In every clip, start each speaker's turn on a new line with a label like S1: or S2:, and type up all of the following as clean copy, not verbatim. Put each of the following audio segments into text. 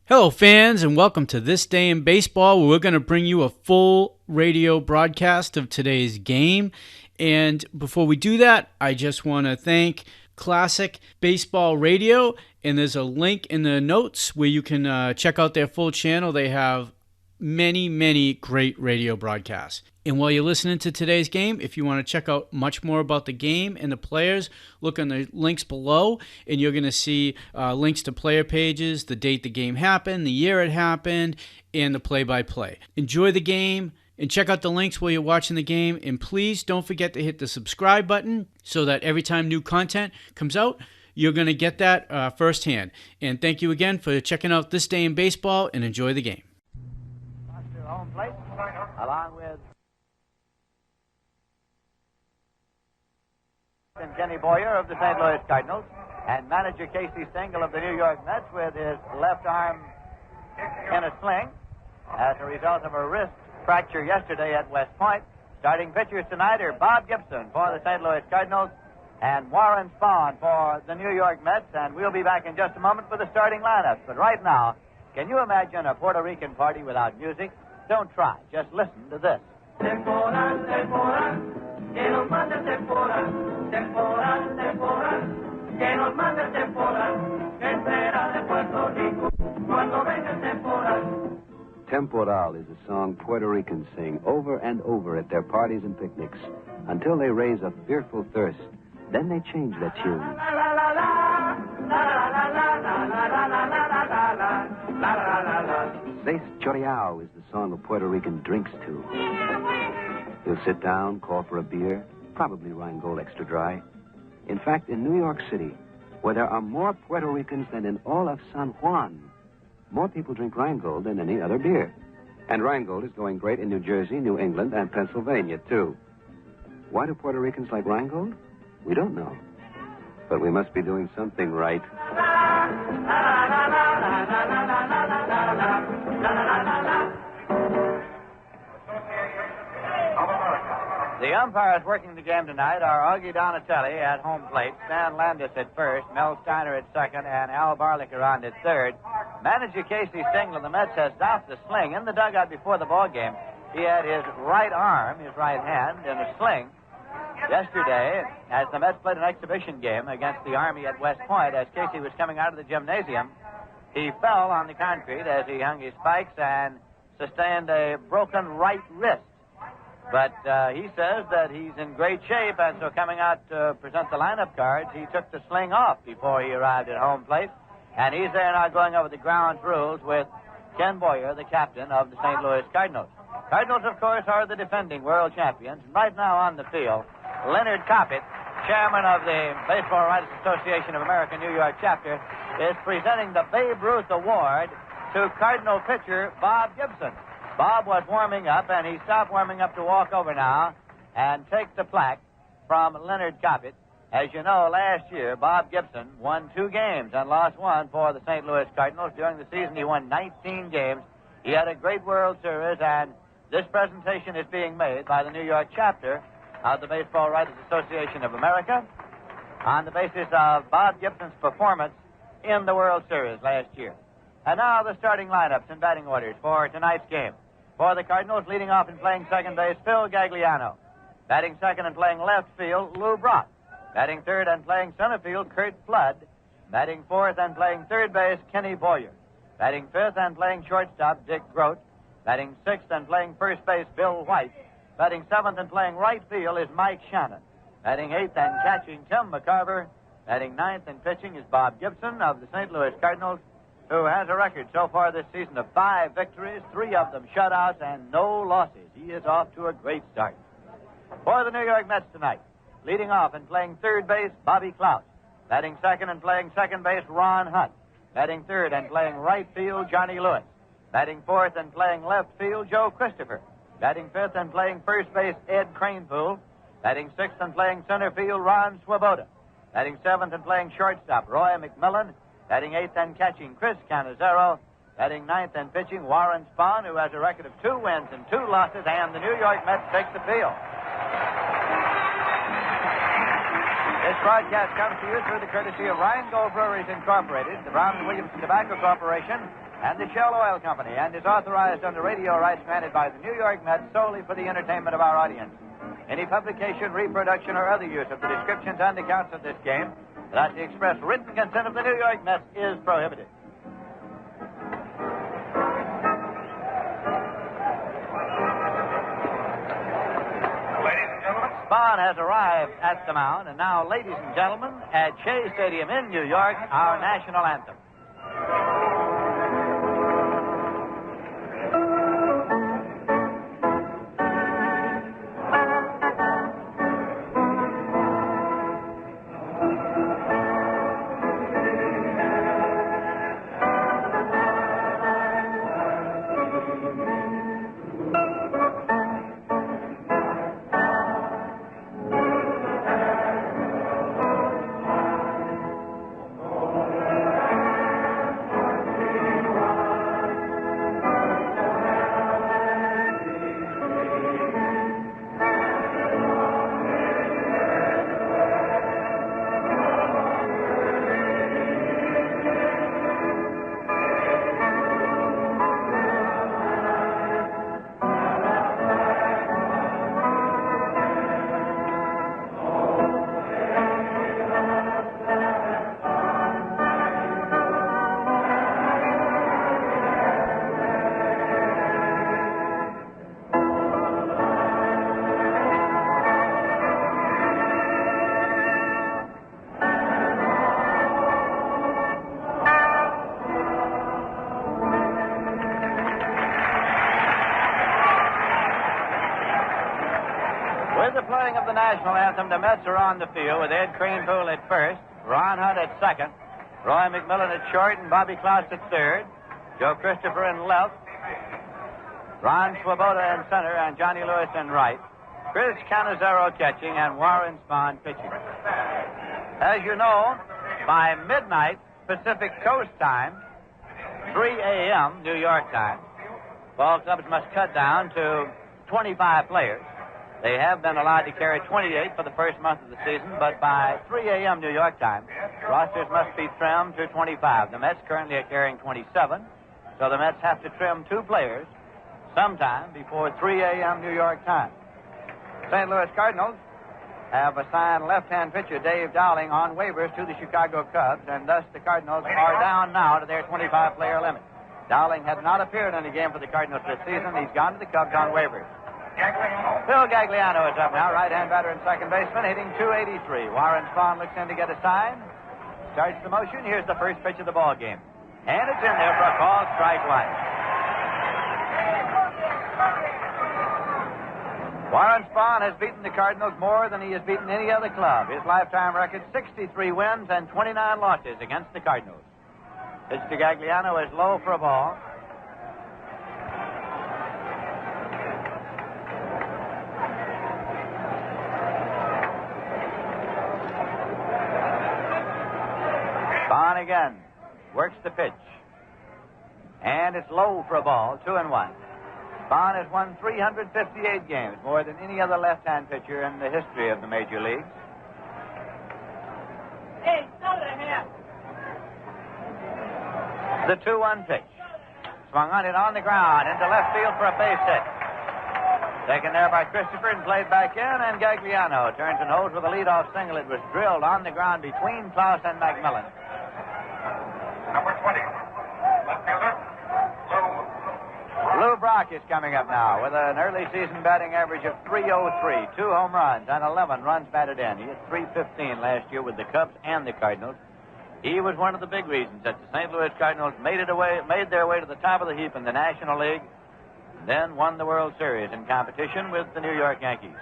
S1: Hello, fans, and welcome to This Day in Baseball, where we're going to bring you a full radio broadcast of today's game. And before we do that, I just want to thank Classic Baseball Radio, and there's a link in the notes where you can check out their full channel. They have many great radio broadcasts. And while you're listening to today's game, if you want to check out much more about the game and the players, look on the links below, and you're going to see links to player pages, the date the game happened, the year it happened, and the play-by-play. Enjoy the game, and check out the links while you're watching the game, and please don't forget to hit the subscribe button so that every time new content comes out, you're going to get that firsthand. And thank you again for checking out This Day in Baseball, and enjoy the game.
S2: Home plate, along with Kenny Boyer of the St. Louis Cardinals, and manager Casey Stengel of the New York Mets with his left arm in a sling as a result of a wrist fracture yesterday at West Point. Starting pitchers tonight are Bob Gibson for the St. Louis Cardinals and Warren Spahn for the New York Mets, and we'll be back in just a moment with the starting lineups. But right now, can you imagine a Puerto Rican party without music? Don't try. Just listen to this.
S3: Temporal, temporal, que nos mande temporal, temporal, temporal, que nos mande temporal, que será de Puerto Rico cuando venga el temporal.
S4: Temporal is a song Puerto Ricans sing over and over at their parties and picnics until they raise a fearful thirst. Then they change their tune. Seis Choriao is the song a Puerto Rican drinks to. He'll sit down, call for a beer, probably Rheingold extra dry. In fact, in New York City, where there are more Puerto Ricans than in all of San Juan, more people drink Rheingold than any other beer. And Rheingold is going great in New Jersey, New England, and Pennsylvania, too. Why do Puerto Ricans like Rheingold? We don't know. But we must be doing something right.
S2: The umpires working the game tonight are Augie Donatelli at home plate, Stan Landis at first, Mel Steiner at second, and Al Barlicker on at third. Manager Casey Stengel of the Mets has doffed the sling. In the dugout before the ball game, he had his right arm, his right hand, in a sling. Yesterday, as the Mets played an exhibition game against the Army at West Point, as Casey was coming out of the gymnasium, he fell on the concrete as he hung his spikes and sustained a broken right wrist. But he says that he's in great shape, and so coming out to present the lineup cards, he took the sling off before he arrived at home plate. And he's there now going over the ground rules with Ken Boyer, the captain of the St. Louis Cardinals. Cardinals, of course, are the defending world champions. Right now on the field, Leonard Coppett, chairman of the Baseball Writers Association of America New York chapter, is presenting the Babe Ruth Award to Cardinal pitcher Bob Gibson. Bob was warming up, and he stopped warming up to walk over now and take the plaque from Leonard Coppett. As you know, last year, Bob Gibson won 2 games and lost 1 for the St. Louis Cardinals. During the season, he won 19 games. He had a great World Series, and this presentation is being made by the New York chapter of the Baseball Writers Association of America on the basis of Bob Gibson's performance in the World Series last year. And now the starting lineups and batting orders for tonight's game. For the Cardinals, leading off and playing second base, Phil Gagliano. Batting second and playing left field, Lou Brock. Batting third and playing center field, Kurt Flood. Batting fourth and playing third base, Kenny Boyer. Batting fifth and playing shortstop, Dick Grote. Batting sixth and playing first base, Bill White. Batting seventh and playing right field is Mike Shannon. Batting eighth and catching, Tim McCarver. Batting ninth and pitching is Bob Gibson of the St. Louis Cardinals, who has a record so far this season of 5 victories, 3 of them shutouts, and no losses. He is off to a great start. For the New York Mets tonight, leading off and playing third base, Bobby Klaus. Batting second and playing second base, Ron Hunt. Batting third and playing right field, Johnny Lewis. Batting fourth and playing left field, Joe Christopher. Batting fifth and playing first base, Ed Kranepool. Batting sixth and playing center field, Ron Swoboda. Batting seventh and playing shortstop, Roy McMillan. Batting eighth and catching, Chris Cannizzaro. Batting ninth and pitching, Warren Spahn, who has a record of 2 wins and 2 losses, and the New York Mets take the field. This broadcast comes to you through the courtesy of Rheingold Breweries Incorporated, the Brown & Williamson Tobacco Corporation, and the Shell Oil Company, and is authorized under radio rights granted by the New York Mets solely for the entertainment of our audience. Any publication, reproduction, or other use of the descriptions and accounts of this game without the express written consent of the New York Mets is prohibited. Spahn has arrived at the mound, and now, ladies and gentlemen, at Shea Stadium in New York, our national anthem. With the playing of the national anthem, the Mets are on the field with Ed Kranepool at first, Ron Hunt at second, Roy McMillan at short, and Bobby Klaus at third, Joe Christopher in left, Ron Swoboda in center, and Johnny Lewis in right, Chris Cannizzaro catching, and Warren Spahn pitching. As you know, by midnight Pacific Coast time, 3 a.m. New York time, ball clubs must cut down to 25 players. They have been allowed to carry 28 for the first month of the season, but by 3 a.m. New York time, rosters must be trimmed to 25. The Mets currently are carrying 27, so the Mets have to trim 2 players sometime before 3 a.m. New York time. St. Louis Cardinals have assigned left-hand pitcher Dave Dowling on waivers to the Chicago Cubs, and thus the Cardinals are down now to their 25-player limit. Dowling had not appeared in a game for the Cardinals this season. He's gone to the Cubs on waivers. Phil Gagliano is up now, right-hand batter and second baseman, hitting .283. Warren Spahn looks in to get a sign. Starts the motion. Here's the first pitch of the ball game. And it's in there for a call, strike one. Warren Spahn has beaten the Cardinals more than he has beaten any other club. His lifetime record, 63 wins and 29 losses against the Cardinals. Pitch to Gagliano is low for a ball. Spahn again works the pitch. And it's low for a ball, 2-1. Spahn has won 358 games, more than any other left-hand pitcher in the history of the major leagues.
S3: Hey, throw the hand.
S2: The 2-1 pitch. Swung on it on the ground into left field for a base hit. Taken there by Christopher and played back in, and Gagliano turns and holds with a leadoff single. It was drilled on the ground between Klaus and McMillan.
S5: Number 20, left fielder,
S2: Lou Brock is coming up now with an early season batting average of .303, 2 home runs, and 11 runs batted in. He hit .315 last year with the Cubs and the Cardinals. He was one of the big reasons that the St. Louis Cardinals made their way to the top of the heap in the National League, then won the World Series in competition with the New York Yankees.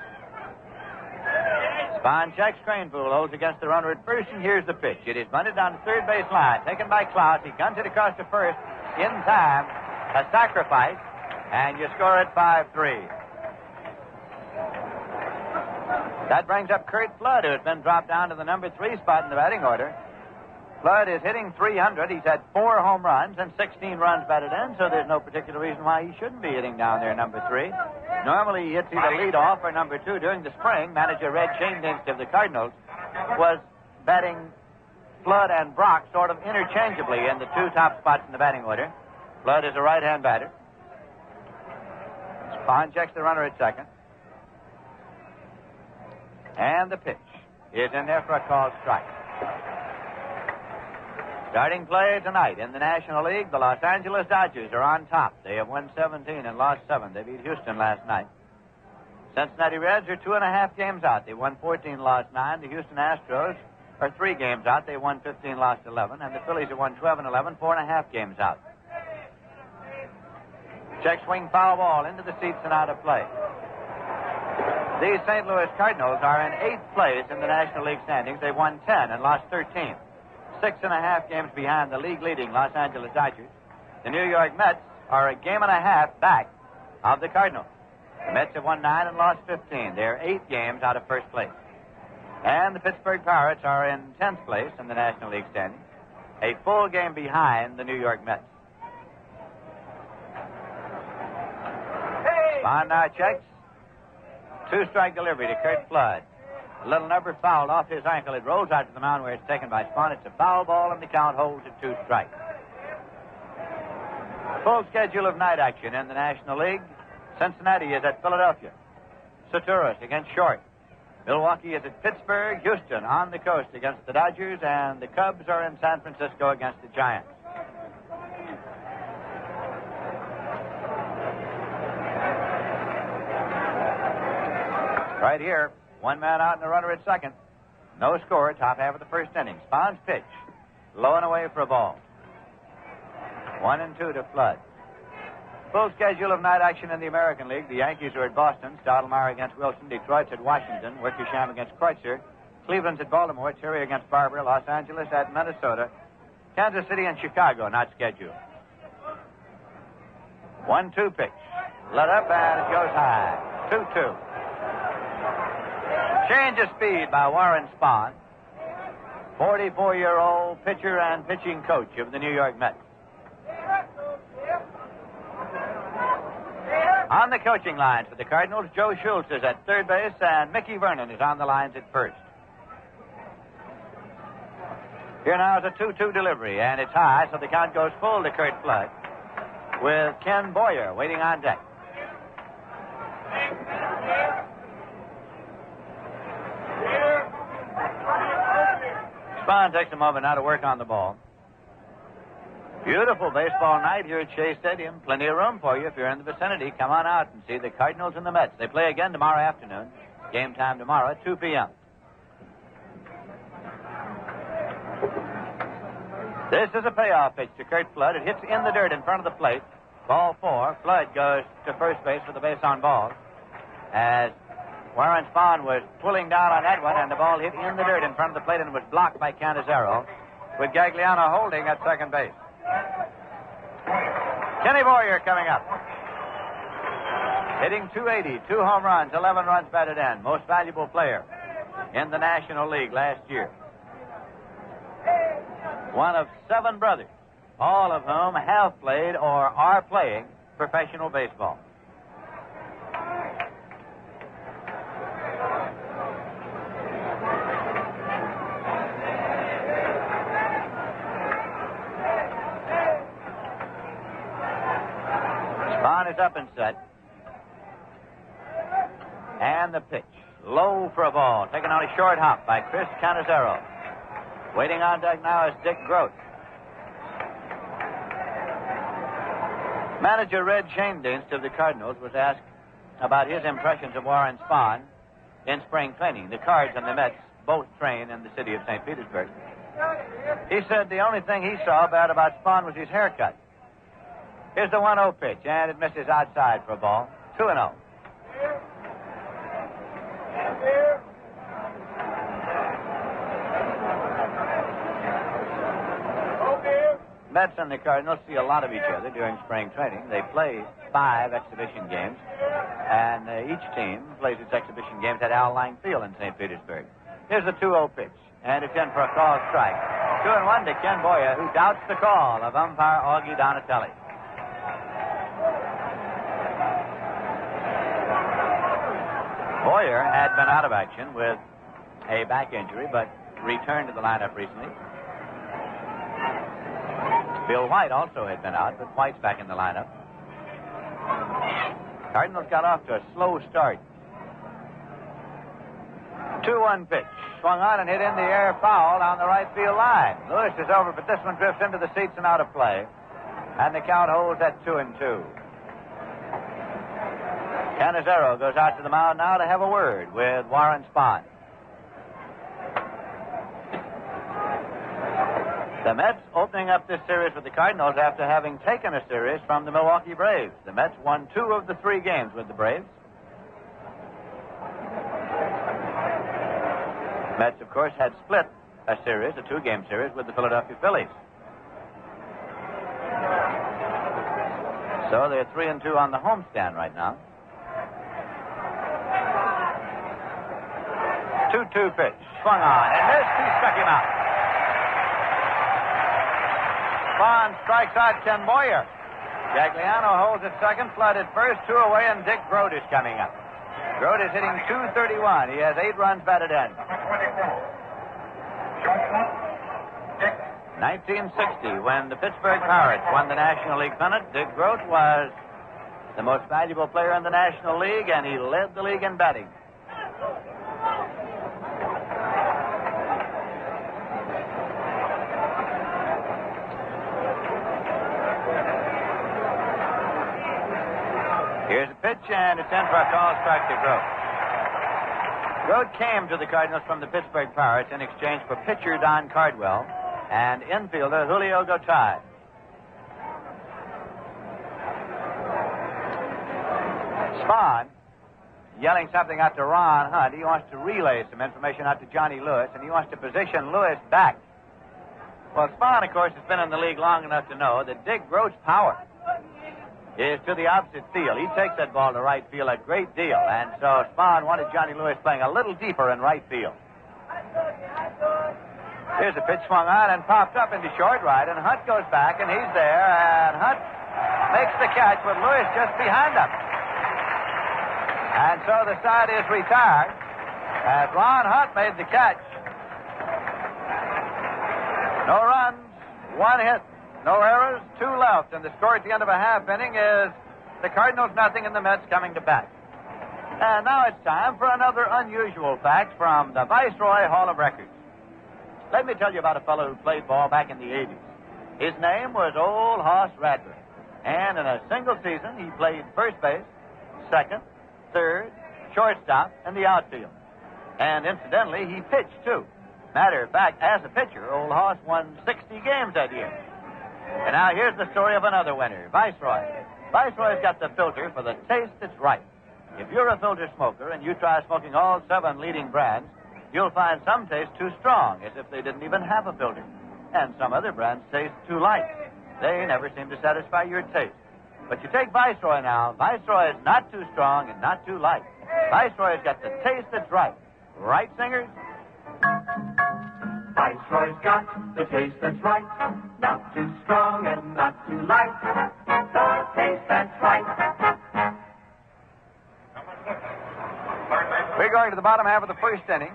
S2: Spahn checks. Kranepool holds against the runner at first, and here's the pitch. It is bunted down the third base line, taken by Klaus. He guns it across to first in time. A sacrifice, and you score at 5-3. That brings up Curt Flood, who has been dropped down to the number 3 spot in the batting order. Flood is hitting .300. He's had 4 home runs and 16 runs batted in, so there's no particular reason why he shouldn't be hitting down there number 3. Normally he hits either lead off or number 2. During the spring, manager Red Schoendienst of the Cardinals was batting Flood and Brock sort of interchangeably in the 2 top spots in the batting order. Flood is a right-hand batter. Spahn checks the runner at second. And the pitch is in there for a called strike. Starting play tonight in the National League, the Los Angeles Dodgers are on top. They have won 17 and lost 7. They beat Houston last night. Cincinnati Reds are 2.5 games out. They won 14, lost 9. The Houston Astros are 3 games out. They won 15, lost 11. And the Phillies have won 12 and 11, 4.5 games out. Check swing foul ball into the seats and out of play. The St. Louis Cardinals are in 8th place in the National League standings. They've won 10 and lost 13. 6.5 games behind the league-leading Los Angeles Dodgers. The New York Mets are a game and a half back of the Cardinals. The Mets have won 9 and lost 15. They're 8 games out of first place. And the Pittsburgh Pirates are in 10th place in the National League standings, a full game behind the New York Mets. Spahn now checks. 2-strike delivery to Curt Flood. A little number fouled off his ankle. It rolls out to the mound where it's taken by Spahn. It's a foul ball, and the count holds at 2 strikes. Full schedule of night action in the National League. Cincinnati is at Philadelphia. Soturis against Short. Milwaukee is at Pittsburgh. Houston on the coast against the Dodgers. And the Cubs are in San Francisco against the Giants. Right here, 1 man out and a runner at second. No score, top half of the first inning. Spahn's pitch, low and away for a ball. 1-2 to Flood. Full schedule of night action in the American League. The Yankees are at Boston. Stottlemyre against Wilson. Detroit's at Washington. Wickersham against Kreutzer. Cleveland's at Baltimore. Terry against Barber. Los Angeles at Minnesota. Kansas City and Chicago not scheduled. 1-2 pitch. Let up and it goes high. 2-2. Change of speed by Warren Spahn, 44-year-old pitcher and pitching coach of the New York Mets. On the coaching lines for the Cardinals, Joe Schultz is at third base, and Mickey Vernon is on the lines at first. Here now is a 2-2 delivery, and it's high, so the count goes full to Curt Flood, with Ken Boyer waiting on deck. Spahn takes a moment now to work on the ball. Beautiful baseball night here at Shea Stadium. Plenty of room for you if you're in the vicinity. Come on out and see the Cardinals and the Mets. They play again tomorrow afternoon. Game time tomorrow at 2 p.m. This is a payoff pitch to Curt Flood. It hits in the dirt in front of the plate. Ball 4. Flood goes to first base for the base on ball. As Warren Spahn was pulling down on that one, and the ball hit in the dirt in front of the plate and was blocked by Canizero, with Gagliano holding at second base. Kenny Boyer coming up. Hitting .280, 2 home runs, 11 runs batted in. Most valuable player in the National League last year. One of 7 brothers, all of whom have played or are playing professional baseball. Spahn is up and set. And the pitch. Low for a ball. Taken on a short hop by Chris Canizero. Waiting on deck now is Dick Gross. Manager Red Schoendienst of the Cardinals was asked about his impressions of Warren Spahn in spring training. The Cards and the Mets both train in the city of St. Petersburg. He said the only thing he saw bad about Spahn was his haircut. Here's the 1-0 pitch, and it misses outside for a ball. 2-0. Mets and the Cardinals see a lot of each other during spring training. They play 5 exhibition games, and each team plays its exhibition games at Al Lang Field in St. Petersburg. Here's the 2-0 pitch, and it's in for a called strike. 2-1 to Ken Boyer, who doubts the call of umpire Augie Donatelli. Boyer had been out of action with a back injury, but returned to the lineup recently. Bill White also had been out, but White's back in the lineup. Cardinals got off to a slow start. 2-1 pitch. Swung on and hit in the air, foul on the right field line. Lewis is over, but this one drifts into the seats and out of play. And the count holds at 2-2. Canizero goes out to the mound now to have a word with Warren Spahn. The Mets opening up this series with the Cardinals after having taken a series from the Milwaukee Braves. The Mets won 2 of the 3 games with the Braves. Mets, of course, had split a series, a 2-game series, with the Philadelphia Phillies. So they're 3-2 on the homestand right now. 2-2 pitch. Swung on and missed. He struck him out. Spahn strikes out Ken Boyer. Gagliano holds at second, Flood at first, 2 away, and Dick Grote is coming up. Grote is hitting .231. He has 8 runs batted in.
S5: Number 24. Shortstop, Dick.
S2: 1960, when the Pittsburgh Pirates won the National League pennant, Dick Grote was the most valuable player in the National League, and he led the league in batting. Here's a pitch, and it's in for a call strike to Grote. Grote came to the Cardinals from the Pittsburgh Pirates in exchange for pitcher Don Cardwell and infielder Julio Gotay. Spahn yelling something out to Ron Hunt. He wants to relay some information out to Johnny Lewis, and he wants to position Lewis back. Well, Spahn, of course, has been in the league long enough to know that Dick Grote's power is to the opposite field. He takes that ball to right field a great deal, and so Spahn wanted Johnny Lewis playing a little deeper in right field. Here's a pitch swung on and popped up into short right, and Hunt goes back, and he's there, and Hunt makes the catch with Lewis just behind him. And so the side is retired as Ron Hunt made the catch. No runs, 1 hit. No errors, 2 left, and the score at the end of a half inning is the Cardinals nothing and the Mets coming to bat. And now it's time for another unusual fact from the Viceroy Hall of Records. Let me tell you about a fellow who played ball back in the 80s. His name was Old Hoss Radler, and in a single season he played first base, second, third, shortstop, and the outfield. And incidentally, he pitched too. Matter of fact, as a pitcher, Old Hoss won 60 games that year. And now here's the story of another winner, Viceroy. Viceroy's got the filter for the taste that's right. If you're a filter smoker and you try smoking all 7 leading brands, you'll find some taste too strong, as if they didn't even have a filter. And some other brands taste too light. They never seem to satisfy your taste. But you take Viceroy now. Viceroy is not too strong and not too light. Viceroy's got the taste that's right. Right, singers?
S3: Viceroy's got the taste that's right. Not too strong and not too light. The taste that's right.
S2: We're going to the bottom half of the first inning.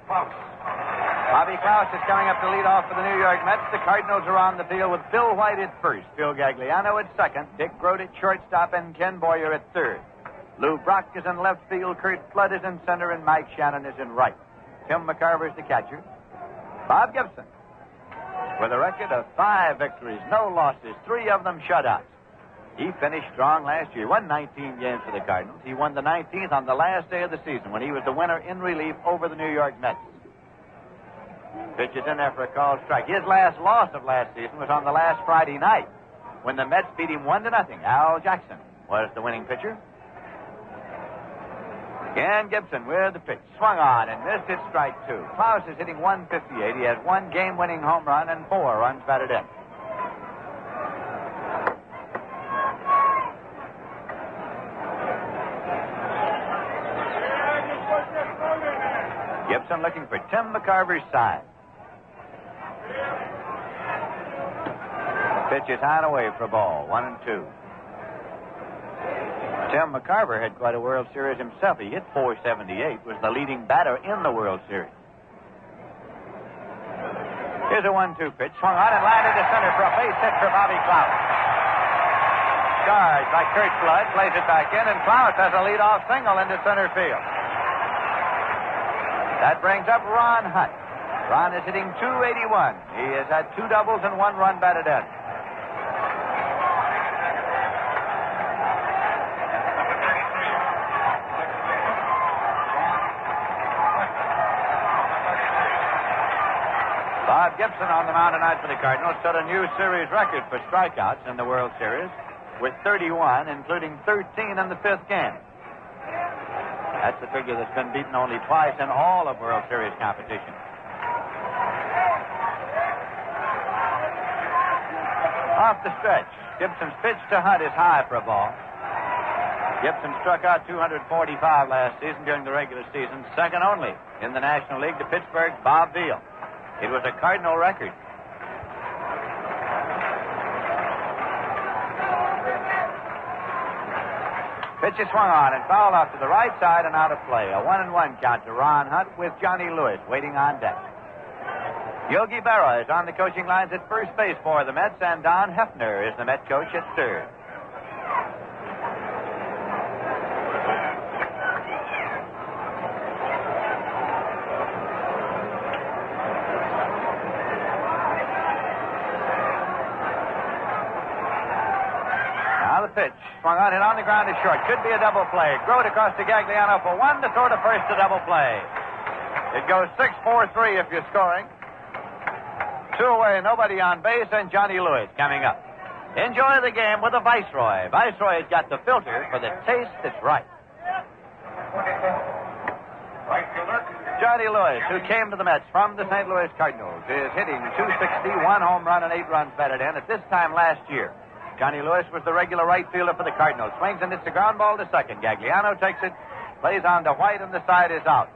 S2: Bobby Klaus is coming up to lead off for the New York Mets. The Cardinals are on the field with Bill White at first, Phil Gagliano at second, Dick Grote at shortstop, and Ken Boyer at third. Lou Brock is in left field, Kurt Flood is in center, and Mike Shannon is in right. Tim McCarver's the catcher. Bob Gibson, with a record of 5 victories, no losses, 3 of them shutouts. He finished strong last year, won 19 games for the Cardinals. He won the 19th on the last day of the season when he was the winner in relief over the New York Mets. Pitches in there for a called strike. His last loss of last season was on the last Friday night when the Mets beat him 1-0. Al Jackson was the winning pitcher. Ken Gibson with the pitch. Swung on and missed it, strike 2. Klaus is hitting .158. He has 1 game-winning home run and 4 runs batted in. Gibson looking for Tim McCarver's side. Pitch is high and away for a ball. 1-2. Tim McCarver had quite a World Series himself. He hit .478, was the leading batter in the World Series. Here's Here's a 1-2 pitch. Swung on and landed to center for a base hit for Bobby Clout. Charged by Kurt Flood, plays it back in, and Clout has a leadoff single into center field. That brings up Ron Hutt. Ron is hitting .281. He has had 2 doubles and 1 run batted in. Bob Gibson on the mound tonight for the Cardinals set a new series record for strikeouts in the World Series with 31, including 13 in the 5th game. That's the figure that's been beaten only twice in all of World Series competition. Off the stretch, Gibson's pitch to Hutt is high for a ball. Gibson struck out 245 last season during the regular season, second only in the National League to Pittsburgh's Bob Veal. It was a Cardinal record. Pitch is swung on and fouled off to the right side and out of play. A 1-1 count to Ron Hutt with Johnny Lewis waiting on deck. Yogi Berra is on the coaching lines at first base for the Mets, and Don Hefner is the Met coach at third. Pitch. Swung on it on the ground is short. Could be a double play. Grote across to Gagliano for 1 to throw to first to double play. It goes 6-4-3 if you're scoring. 2 away, nobody on base, and Johnny Lewis coming up. Enjoy the game with a Viceroy. Viceroy's got the filter for the taste that's right. Johnny Lewis, who came to the Mets from the St. Louis Cardinals, is hitting .260, 1 home run and 8 runs batted in at this time last year. Johnny Lewis was the regular right fielder for the Cardinals. Swings and hits the ground ball to second. Gagliano takes it, plays on to White, and the side is out.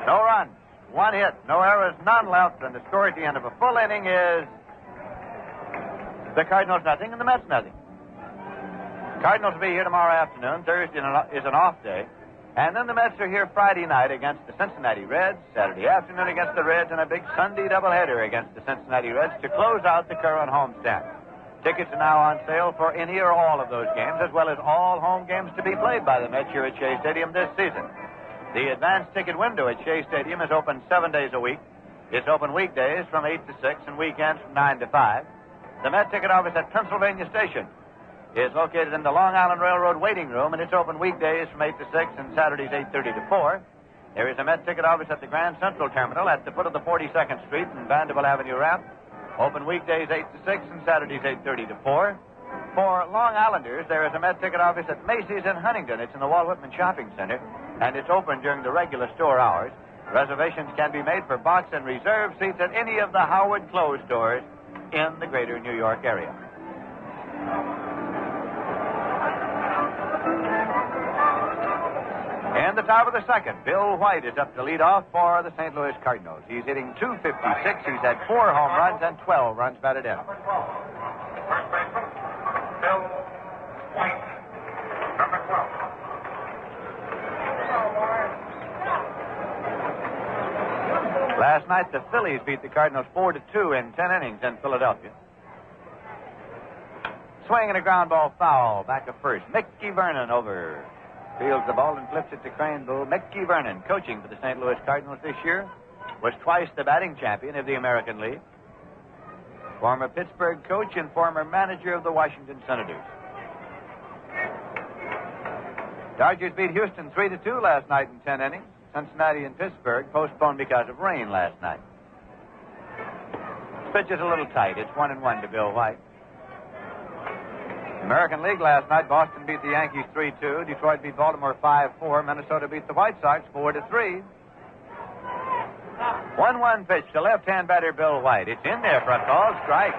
S2: No runs, 1 hit, no errors, none left, and the score at the end of a full inning is the Cardinals nothing and the Mets nothing. Cardinals will be here tomorrow afternoon. Thursday is an off day. And then the Mets are here Friday night against the Cincinnati Reds, Saturday afternoon against the Reds, and a big Sunday doubleheader against the Cincinnati Reds to close out the current homestand. Tickets are now on sale for any or all of those games, as well as all home games to be played by the Mets here at Shea Stadium this season. The advanced ticket window at Shea Stadium is open 7 days a week. It's open weekdays from 8 to 6 and weekends from 9 to 5. The Met ticket office at Pennsylvania Station is located in the Long Island Railroad waiting room, and it's open weekdays from 8 to 6 and Saturdays 8:30 to 4. There is a Met ticket office at the Grand Central Terminal at the foot of the 42nd Street and Vanderbilt Avenue ramp. Open weekdays 8 to 6 and Saturdays 8:30 to 4. For Long Islanders, there is a Met ticket office at Macy's in Huntington. It's in the Walt Whitman Shopping Center, and it's open during the regular store hours. Reservations can be made for box and reserve seats at any of the Howard Clothes stores in the greater New York area. In the top of the second, Bill White is up to lead off for the St. Louis Cardinals. He's hitting .256. He's had 4 home runs and 12 runs batted in.
S5: First baseman, Bill White, number 12.
S2: Last night, the Phillies beat the Cardinals 4-2 in 10 innings in Philadelphia. Swing and a ground ball foul. Back of first. Mickey Vernon over. Fields the ball and flips it to Craneville. Mickey Vernon, coaching for the St. Louis Cardinals this year, was twice the batting champion of the American League. Former Pittsburgh coach and former manager of the Washington Senators. Dodgers beat Houston 3-2 last night in 10 innings. Cincinnati and Pittsburgh postponed because of rain last night. This pitch is a little tight. It's 1-1 to Bill White. American League last night, Boston beat the Yankees 3-2. Detroit beat Baltimore 5-4. Minnesota beat the White Sox 4-3. 1-1 pitch to left-hand batter Bill White. It's in there for a call strike.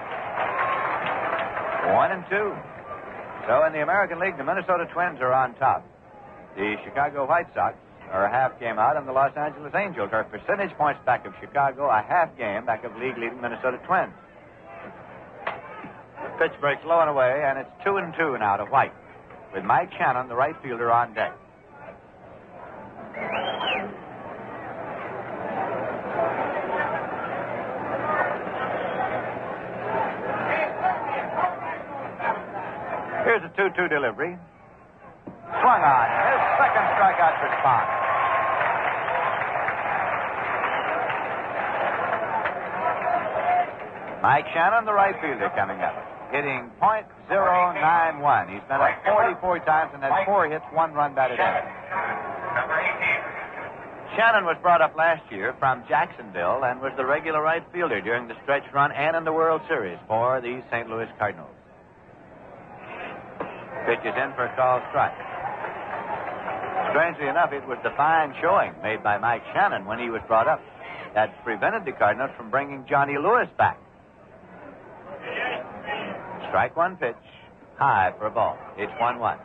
S2: 1-2. So in the American League, the Minnesota Twins are on top. The Chicago White Sox are a half game out, and the Los Angeles Angels are percentage points back of Chicago, a half game back of league-leading Minnesota Twins. The pitch breaks low and away, and it's 2-2 now to White, with Mike Shannon, the right fielder, on deck. Here's a 2-2 delivery. Swung on. His second strikeout for Spahn. Mike Shannon, the right fielder, coming up, hitting .091. He's been up 44 times and had 4 hits, 1 run batted in.
S5: Number 18.
S2: Shannon was brought up last year from Jacksonville and was the regular right fielder during the stretch run and in the World Series for the St. Louis Cardinals. Pitches in for a called strike. Strangely enough, it was the fine showing made by Mike Shannon when he was brought up that prevented the Cardinals from bringing Johnny Lewis back. Strike one pitch, high for a ball. It's 1-1.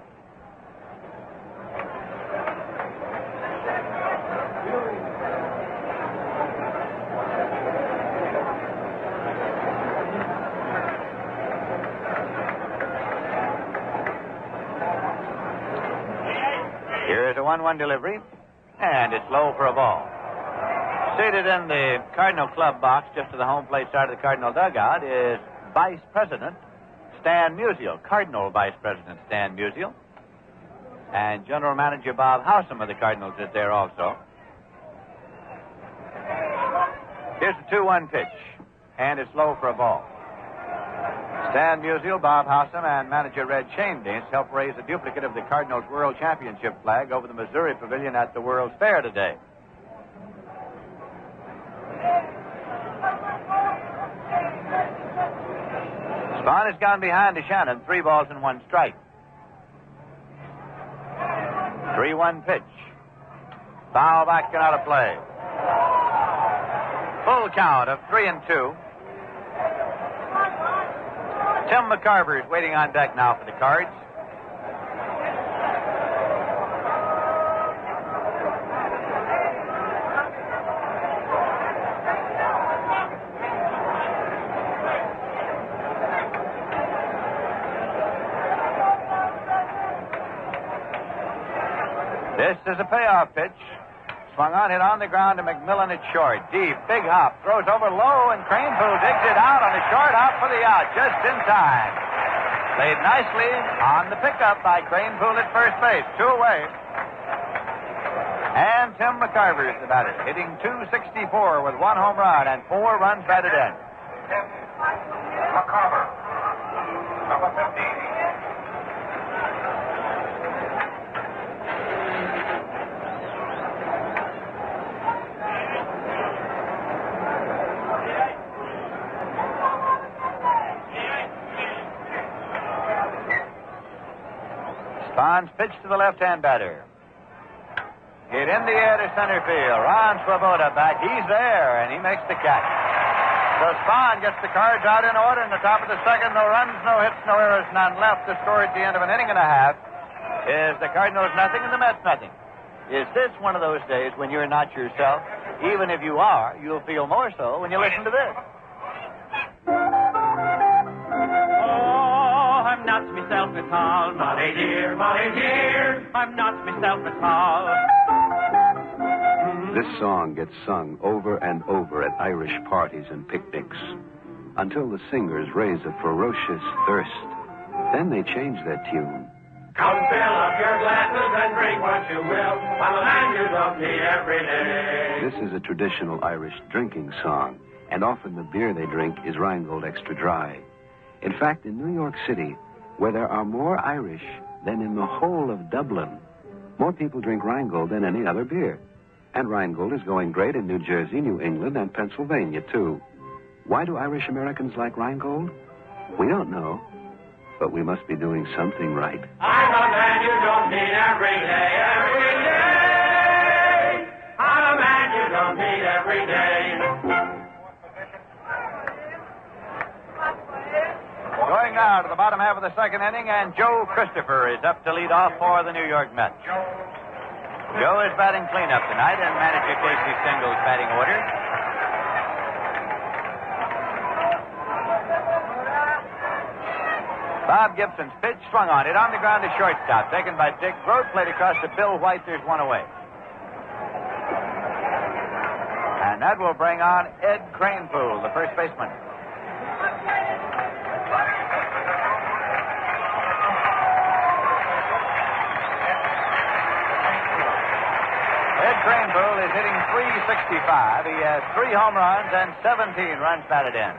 S2: Here is a 1-1 delivery, and it's low for a ball. Seated in the Cardinal club box just to the home plate side of the Cardinal dugout is Vice President Stan Musial, Cardinal Vice President Stan Musial, and General Manager Bob Howsam of the Cardinals is there also. Here's a 2-1 pitch, and it's low for a ball. Stan Musial, Bob Howsam, and manager Red Schoendienst helped raise a duplicate of the Cardinals World Championship flag over the Missouri Pavilion at the World's Fair today. Spahn has gone behind to Shannon. 3 balls and 1 strike. 3-1 pitch. Foul back and out of play. Full count of 3-2. Tim McCarver is waiting on deck now for the Cards. This is a payoff pitch. Swung on, hit on the ground to McMillan at short. Deep, big hop. Throws over low, and Cranepool digs it out on the short hop for the out, just in time. Played nicely on the pickup by Cranepool at first base. 2 away. And Tim McCarver is the batter, hitting .264 with 1 home run and 4 runs batted in.
S5: McCarver. Number 15.
S2: Spahn's pitch to the left-hand batter. Hit in the air to center field. Ron Swoboda back. He's there, and he makes the catch. So Spahn gets the Cards out in order in the top of the second. No runs, no hits, no errors, none left. The score at the end of an inning and a half is the Cardinals nothing and the Mets nothing. Is this one of those days when you're not yourself? Even if you are, you'll feel more so when you listen to this.
S3: I'm not myself at all, Molly dear, I'm not myself at all.
S4: This song gets sung over and over at Irish parties and picnics until the singers raise a ferocious thirst. Then they change their tune.
S3: Come fill up your glasses and drink what you will. I'm a man you don't need every day.
S4: This is a traditional Irish drinking song, and often the beer they drink is Rheingold Extra Dry. In fact, in New York City, where there are more Irish than in the whole of Dublin, more people drink Rheingold than any other beer. And Rheingold is going great in New Jersey, New England, and Pennsylvania, too. Why do Irish Americans like Rheingold? We don't know, but we must be doing something right.
S3: I'm a man you don't need every day, every day. I'm a man you don't need every day.
S2: Going now to the bottom half of the second inning, and Joe Christopher is up to lead off for the New York Mets. Joe is batting cleanup tonight in manager Casey Stengel's batting order. Bob Gibson's pitch swung on it on the ground to shortstop, taken by Dick Grote, played across to Bill White. There's 1 away. And that will bring on Ed Cranepool, the first baseman. Craneville is hitting .365. He has 3 home runs and 17 runs batted in.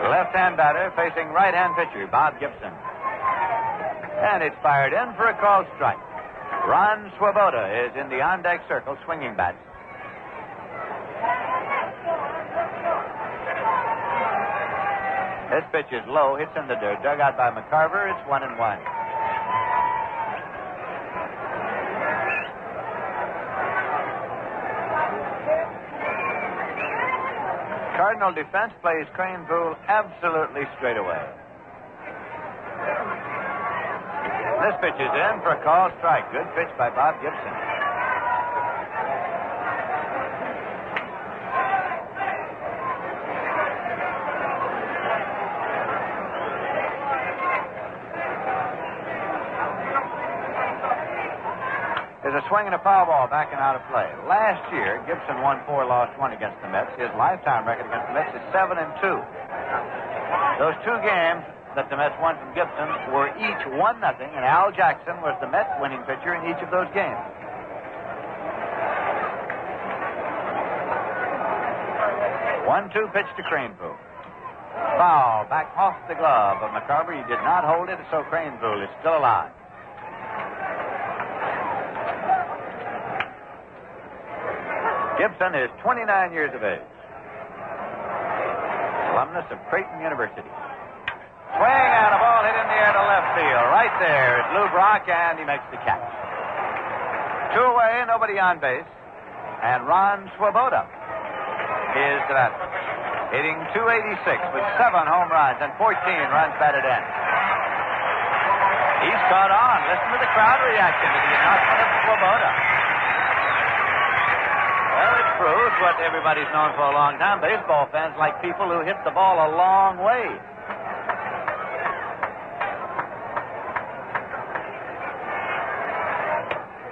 S2: Left-hand batter facing right-hand pitcher Bob Gibson. And it's fired in for a called strike. Ron Swoboda is in the on-deck circle swinging bats. This pitch is low, hits in the dirt, dug out by McCarver. It's 1-1. Cardinal defense plays Craneville absolutely straight away. This pitch is in for a called strike. Good pitch by Bob Gibson. There's a swing and a foul ball backing out of play. Last year, Gibson won 4, lost 1 against the Mets. His lifetime record against the Mets is 7-2. Those 2 games that the Mets won from Gibson were each 1-0, and Al Jackson was the Mets winning pitcher in each of those games. One-two pitch to Craneville. Foul back off the glove of McCarver. He did not hold it, so Craneville is still alive. Gibson is 29 years of age. Alumnus of Creighton University. Swing and a ball hit in the air to left field. Right there is Lou Brock, and he makes the catch. 2 away, nobody on base. And Ron Swoboda is the batter. Hitting .286 with 7 home runs and 14 runs batted in. He's caught on. Listen to the crowd reaction to the announcement of Swoboda. Well, it proves what everybody's known for a long time. Baseball fans like people who hit the ball a long way.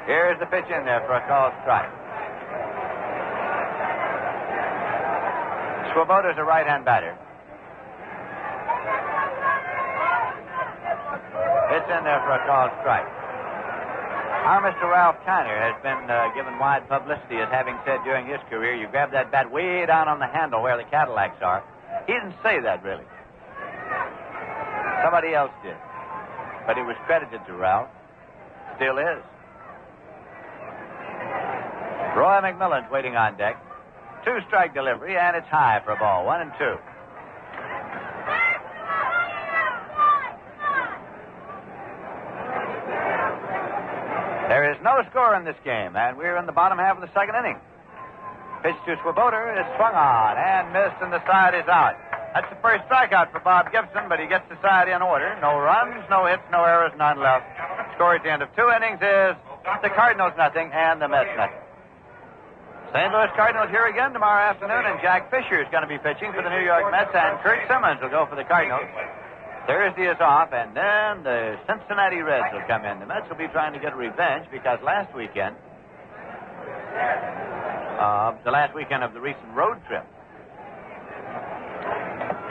S2: Here's the pitch in there for a called strike. Swoboda's a right-hand batter. It's in there for a called strike. Our Mr. Ralph Kiner has been given wide publicity as having said during his career, you grab that bat way down on the handle where the Cadillacs are. He didn't say that, really. Somebody else did. But it was credited to Ralph. Still is. Roy McMillan's waiting on deck. 2-strike delivery, and it's high for a ball. 1-2. There is no score in this game, and we're in the bottom half of the second inning. Pitch to Swoboda is swung on and missed, and the side is out. That's the first strikeout for Bob Gibson, but he gets the side in order. No runs, no hits, no errors, none left. Score at the end of 2 innings is the Cardinals nothing and the Mets nothing. St. Louis Cardinals here again tomorrow afternoon, and Jack Fisher is going to be pitching for the New York Mets, and Kurt Simmons will go for the Cardinals. Thursday is off, and then the Cincinnati Reds will come in. The Mets will be trying to get revenge because last weekend, the last weekend of the recent road trip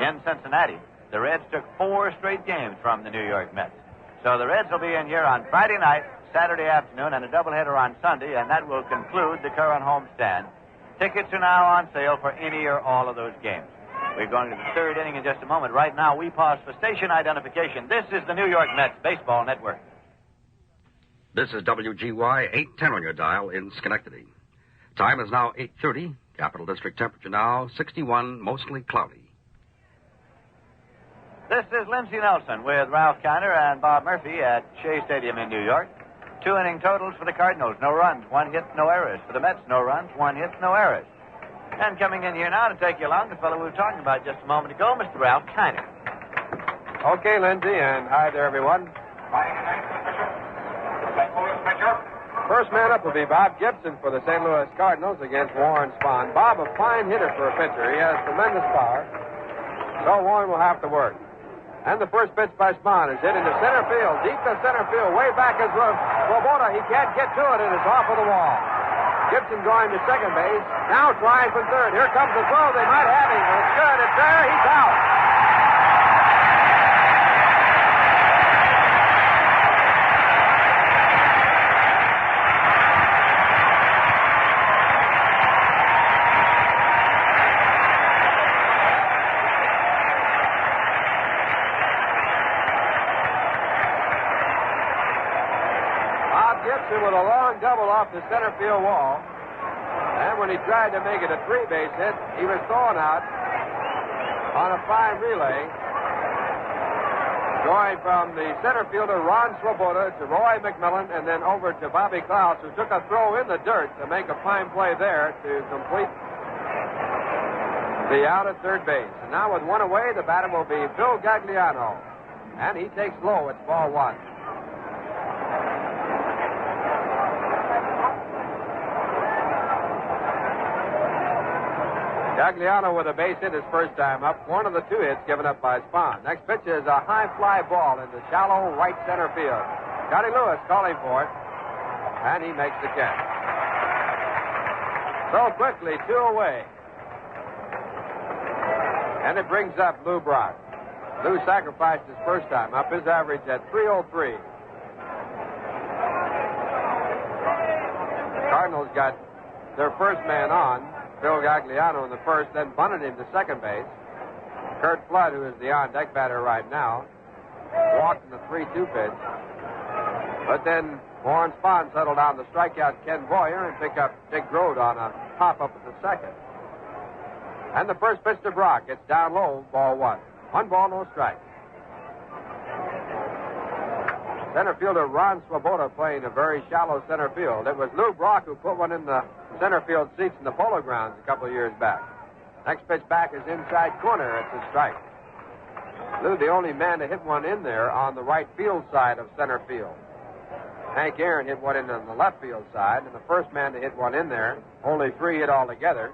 S2: in Cincinnati, the Reds took 4 straight games from the New York Mets. So the Reds will be in here on Friday night, Saturday afternoon, and a doubleheader on Sunday, and that will conclude the current homestand. Tickets are now on sale for any or all of those games. We're going to the third inning in just a moment. Right now, we pause for station identification. This is the New York Mets Baseball Network.
S6: This is WGY 810 on your dial in Schenectady. Time is now 8:30. Capital District temperature now 61, mostly cloudy.
S2: This is Lindsey Nelson with Ralph Kiner and Bob Murphy at Shea Stadium in New York. 2 inning totals for the Cardinals. No runs, 1 hit, no errors. For the Mets, no runs, 1 hit, no errors. And coming in here now to take you along, the fellow we were talking about just a moment ago, Mr. Ralph Kiner.
S7: Okay, Lindsay, and hi there, everyone. First man up will be Bob Gibson for the St. Louis Cardinals against Warren Spahn. Bob, a fine hitter for a pitcher. He has tremendous power, so Warren will have to work. And the first pitch by Spahn is hit into center field, deep to center field, way back is Swoboda. He can't get to it, and it's off of the wall. Gibson going to second base, now trying for third. Here comes the throw. They might have him. It's good. It's there. He's out. Gibson with a long double off the center field wall. And when he tried to make it a three-base hit, he was thrown out on a fine relay, going from the center fielder Ron Swoboda to Roy McMillan and then over to Bobby Klaus, who took a throw in the dirt to make a fine play there to complete the out at third base. And now with one away, the batter will be Phil Gagliano. And he takes low. It's ball one. Gagliano with a base hit his first time up. One of the two hits given up by Spahn. Next pitch is a high fly ball into shallow right center field. Scotty Lewis calling for it, and he makes the catch. So quickly, two away. And it brings up Lou Brock. Lou sacrificed his first time up, his average at 303. Cardinals got their first man on, Phil Gagliano in the first, then bunted him to second base. Kurt Flood, who is the on-deck batter right now, walked in the 3-2 pitch. But then Warren Spahn settled down to strike out Ken Boyer and pick up Dick Grode on a pop-up at the second. And the first pitch to Brock. It's down low, ball one. One ball, no strike. Center fielder Ron Swoboda playing a very shallow center field. It was Lou Brock who put one in the center field seats in the Polo Grounds a couple of years back. Next pitch back is inside corner. It's a strike. Lou, the only man to hit one in there on the right field side of center field. Hank Aaron hit one in on the left field side, and the first man to hit one in there, only three hit altogether,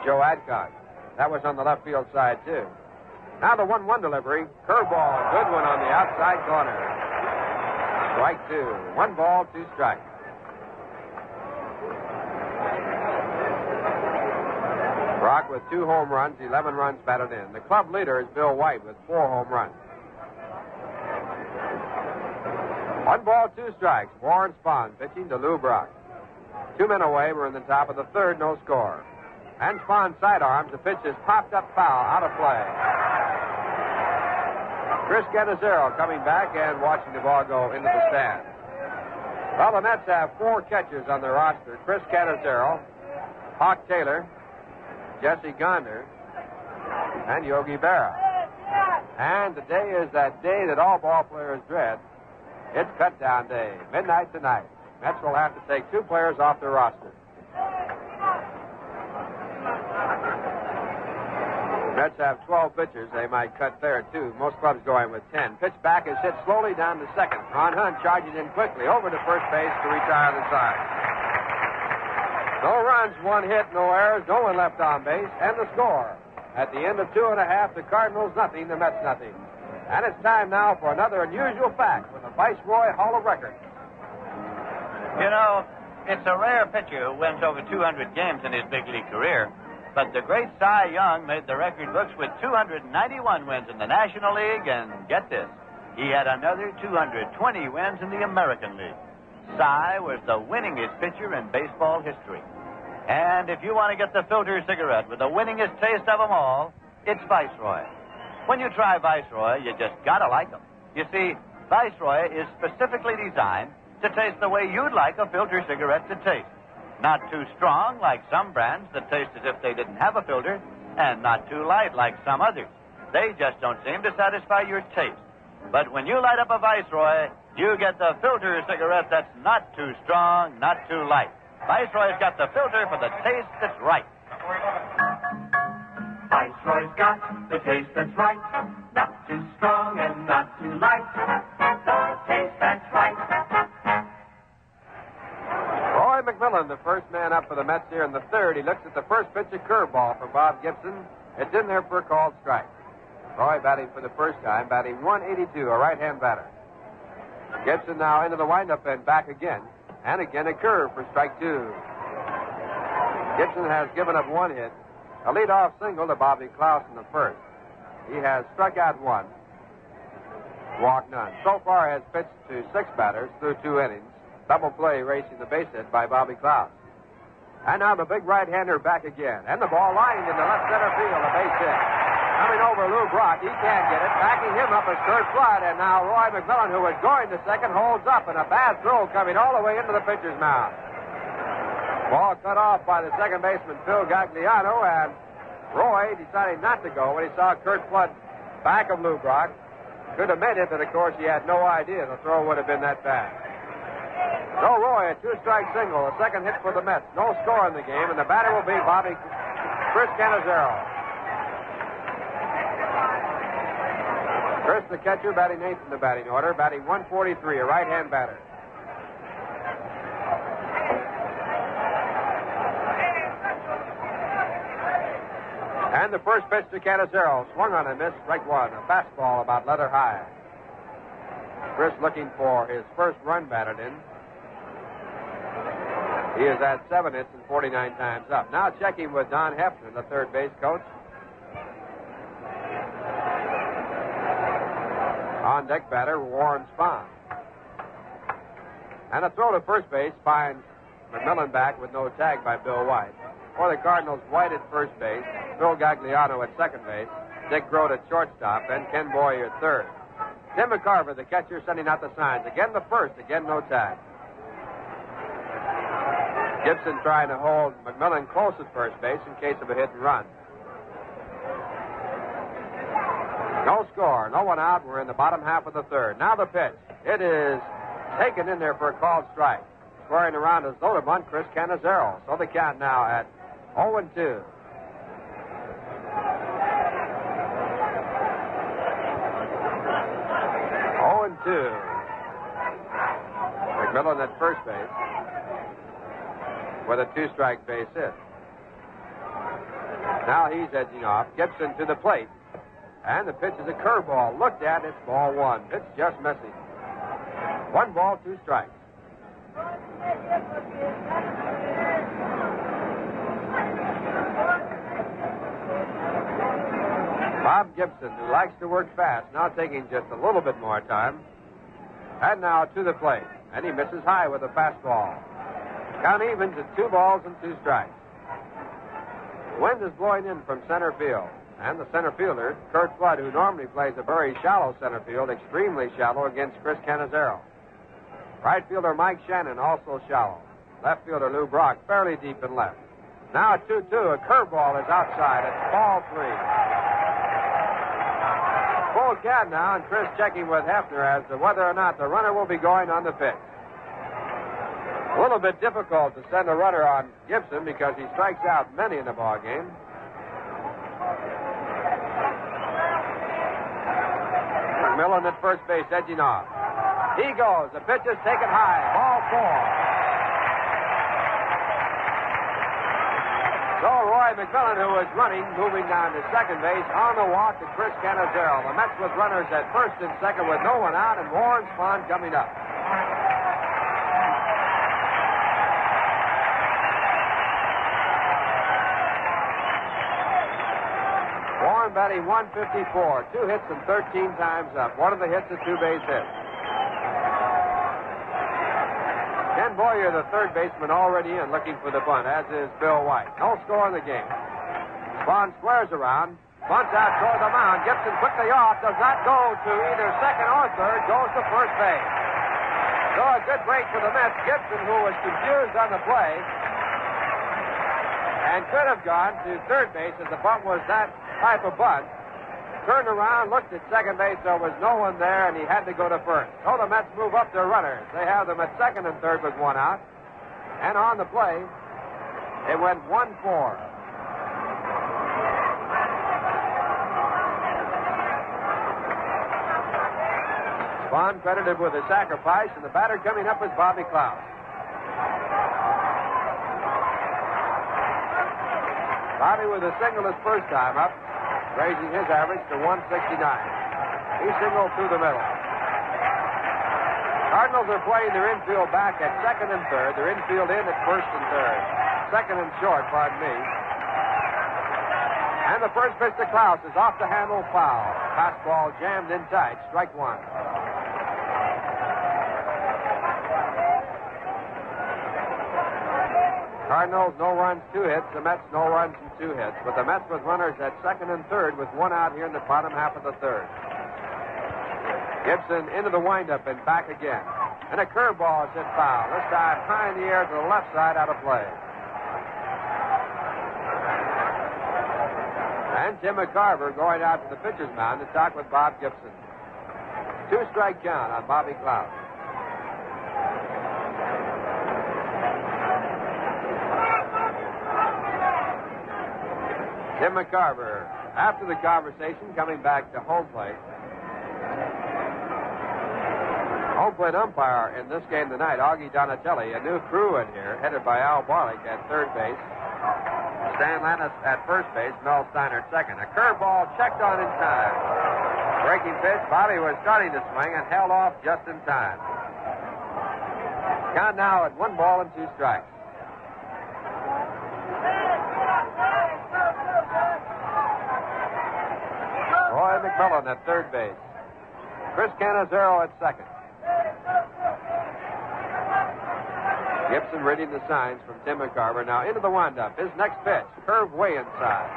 S7: Joe Adcock. That was on the left field side, too. Now the 1-1 delivery. Curveball, a good one on the outside corner. Strike two. 1 ball, 2 strikes. Brock with 2 home runs, 11 runs batted in. The club leader is Bill White with 4 home runs. 1 ball, 2 strikes. Warren Spahn pitching to Lou Brock. 2 men away. We're in the top of the third, no score. And Spahn sidearms. The pitch is popped up foul, out of play. Chris Cannizzaro coming back and watching the ball go into the stands. Well, the Mets have 4 catchers on their roster. Chris Cannizzaro, Hawk Taylor, Jesse Gonder, and Yogi Berra. And today is that day that all ball players dread. It's cut-down day, midnight tonight. Mets will have to take 2 players off their roster. Mets have 12 pitchers. They might cut there, too. Most clubs going with 10. Pitch back is hit slowly down to second. Ron Hunt charges in quickly over to first base to retire the side. No runs, 1 hit, no errors, no one left on base, and the score. At the end of 2 1/2, the Cardinals nothing, the Mets nothing. And it's time now for another unusual fact with the Viceroy Hall of Records.
S2: You know, it's a rare pitcher who wins over 200 games in his big league career. But the great Cy Young made the record books with 291 wins in the National League, and get this, he had another 220 wins in the American League. Cy was the winningest pitcher in baseball history. And if you want to get the filter cigarette with the winningest taste of them all, it's Viceroy. When you try Viceroy, you just gotta like them. You see, Viceroy is specifically designed to taste the way you'd like a filter cigarette to taste. Not too strong like some brands that taste as if they didn't have a filter, and not too light like some others. They just don't seem to satisfy your taste. But when you light up a Viceroy, you get the filter cigarette that's not too strong, not too light. Viceroy's got the filter for the taste that's right.
S3: Viceroy's got the taste that's right. Not too strong and not too light. The taste that's right.
S7: Roy McMillan, the first man up for the Mets here in the third. He looks at the first pitch, a curveball for Bob Gibson. It's in there for a called strike. Roy batting for the first time, batting 182, a right-hand batter. Gibson now into the windup and back again. And again a curve for strike 2. Gibson has given up 1 hit. A leadoff single to Bobby Klaus in the first. He has struck out 1. Walked none. So far has pitched to 6 batters through 2 innings. Double play racing the base hit by Bobby Klaus. And now the big right-hander back again. And the ball lined in the left center field, a base hit. Coming over Lou Brock. He can't get it. Backing him up is Kurt Flood. And now Roy McMillan, who was going to second, holds up. And a bad throw coming all the way into the pitcher's mouth. Ball cut off by the second baseman, Phil Gagliano. And Roy decided not to go when he saw Kurt Flood back of Lou Brock. Could have made it, but of course he had no idea the throw would have been that bad. So Roy, a two-strike single, a second hit for the Mets. No score in the game, and the batter will be Chris Cannizzaro. Chris, the catcher, batting eighth in the batting order, batting 143, a right-hand batter. And the first pitch to Cannizzaro, swung on and missed, strike one, a fastball about leather high. Chris looking for his first run batted in. He is at 7 hits and 49 times up. Now checking with Don Hefner, the third base coach. On deck batter, Warren Spahn. And a throw to first base finds McMillan back with no tag by Bill White. For the Cardinals, White at first base, Phil Gagliano at second base, Dick Grote at shortstop, and Ken Boyer at third. Tim McCarver, the catcher, sending out the signs. Again the first, again no tag. Gibson trying to hold McMillan close at first base in case of a hit and run. No score, no one out. We're in the bottom half of the third. Now the pitch. It is taken in there for a called strike. Squaring around is low to bunt Chris Cannizzaro. So the count now at 0-2. McMillan at first base with a two-strike base hit. Now he's edging off. Gibson to the plate. And the pitch is a curveball. Looked at, it's ball one. Pitch just missing. 1 ball, 2 strikes. Bob Gibson, who likes to work fast, now taking just a little bit more time. And now to the plate. And he misses high with a fastball. Count evens at 2 balls and 2 strikes. Wind is blowing in from center field. And the center fielder, Kurt Flood, who normally plays a very shallow center field, extremely shallow against Chris Cannizzaro. Right fielder Mike Shannon, also shallow. Left fielder Lou Brock, fairly deep in left. Now 2-2, a curveball is outside. It's ball 3. Full count now, and Chris checking with Hefner as to whether or not the runner will be going on the pitch. A little bit difficult to send a runner on Gibson because he strikes out many in the ball game. McMillan at first base, edging off. He goes. The pitch is taken high. Ball 4. So Roy McMillan, who was running, moving down to second base on the walk to Chris Cannizzaro. The Mets with runners at first and second with no one out, and Warren Spahn coming up. Warren batting 154, 2 hits and 13 times up. One of the hits, a 2-base hit. Ken Boyer, the third baseman, already in, looking for the bunt, as is Bill White. No score in the game. Spahn squares around, bunts out toward the mound. Gibson quickly off, does not go to either second or third, goes to first base. So a good break for the Mets. Gibson, who was confused on the play, and could have gone to third base as the bunt was that type of bunt, turned around, looked at second base. There was no one there, and he had to go to first. So the Mets move up their runners. They have them at second and third with one out. And on the play, it went 1-4. Spahn credited with a sacrifice, and the batter coming up is Bobby Klaus. Bobby with a single his first time up, raising his average to 169. He singled through the middle. Cardinals are playing their infield back at second and third. Their infield in at first and third. Second and short, pardon me. And the first pitch to Klaus is off the handle, foul. Fastball jammed in tight, strike one. Cardinals, no runs, 2 hits. The Mets, no runs and 2 hits. But the Mets with runners at second and third with 1 out here in the bottom half of the third. Gibson into the windup and back again. And a curveball is hit foul. This time high in the air to the left side, out of play. And Tim McCarver going out to the pitcher's mound to talk with Bob Gibson. 2-strike count on Bobby Cloud. Tim McCarver, after the conversation, coming back to home plate. Home plate umpire in this game tonight, Augie Donatelli. A new crew in here, headed by Al Barlick at third base. Stan Landis at first base, Mel Steiner at second. A curveball checked on in time. Breaking pitch, Bobby was starting to swing and held off just in time. Count now at 1 ball and 2 strikes. Roy McMillan at third base. Chris Cannizzaro at second. Gibson reading the signs from Tim McCarver. Now into the windup. His next pitch, curve way inside.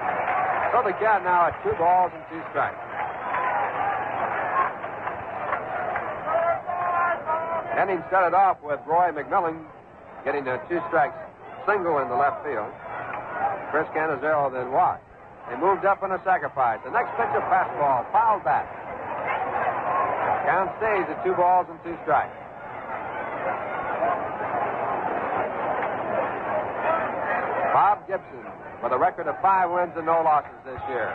S7: So the count now at 2 balls and 2 strikes. Inning started off with Roy McMillan getting a 2-strike single in the left field. Chris Cannizzaro then walked. They moved up in a sacrifice. The next pitch, a fastball, fouled back. Count stays at 2 balls and 2 strikes. Bob Gibson with a record of 5 wins and no losses this year.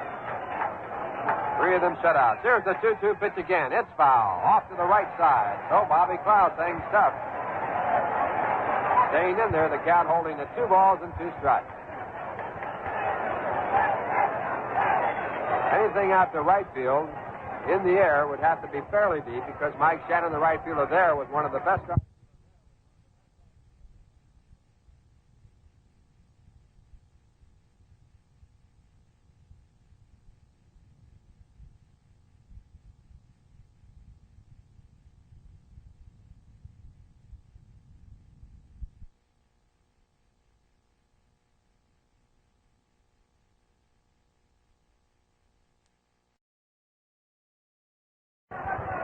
S7: 3 of them shutouts. Here's the 2-2 pitch again. It's foul. Off to the right side. So Bobby Cloud things tough. Staying in there, the count holding at 2 balls and 2 strikes. Anything out to right field in the air would have to be fairly deep because Mike Shannon, the right fielder there, was one of the best.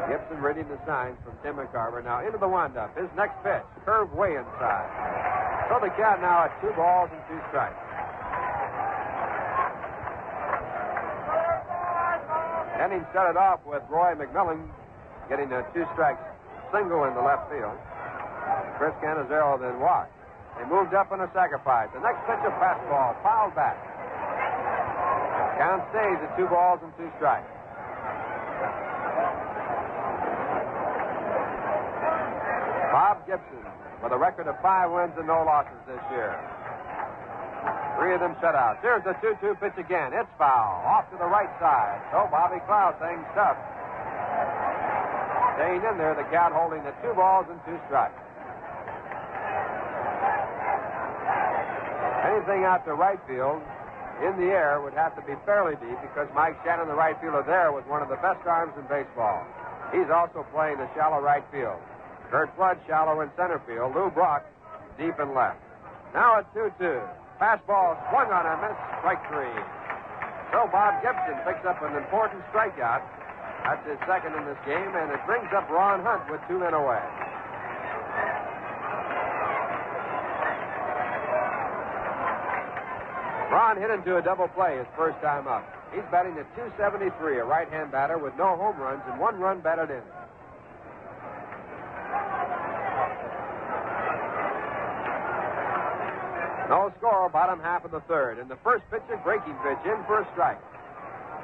S7: Gibson reading the signs from Tim McCarver. Now into the windup. His next pitch, curve way inside. So the count now at 2 balls and 2 strikes. Inning started off with Roy McMillan getting a 2-strike single in the left field. Chris Cannizzaro then walked. They moved up in a sacrifice. The next pitch, a fastball, fouled back. Count stays at 2 balls and 2 strikes. Bob Gibson with a record of 5 wins and no losses this year. 3 of them shutouts. Here's the 2-2 pitch again. It's foul. Off to the right side. So Bobby Cloud things tough. Staying in there, the count holding at 2 balls and 2 strikes. Anything out to right field in the air would have to be fairly deep because Mike Shannon, the right fielder there, was one of the best arms in baseball. He's also playing the shallow right field. Kurt Flood shallow in center field. Lou Brock deep in left. Now at 2-2. Fastball swung on a miss. Strike 3. So Bob Gibson picks up an important strikeout. That's his second in this game, and it brings up Ron Hunt with 2 men away. Ron hit into a double play his first time up. He's batting at .273, a right-hand batter with no home runs and 1 run batted in. No score, bottom half of the third. And the first pitch, a breaking pitch, in for a strike.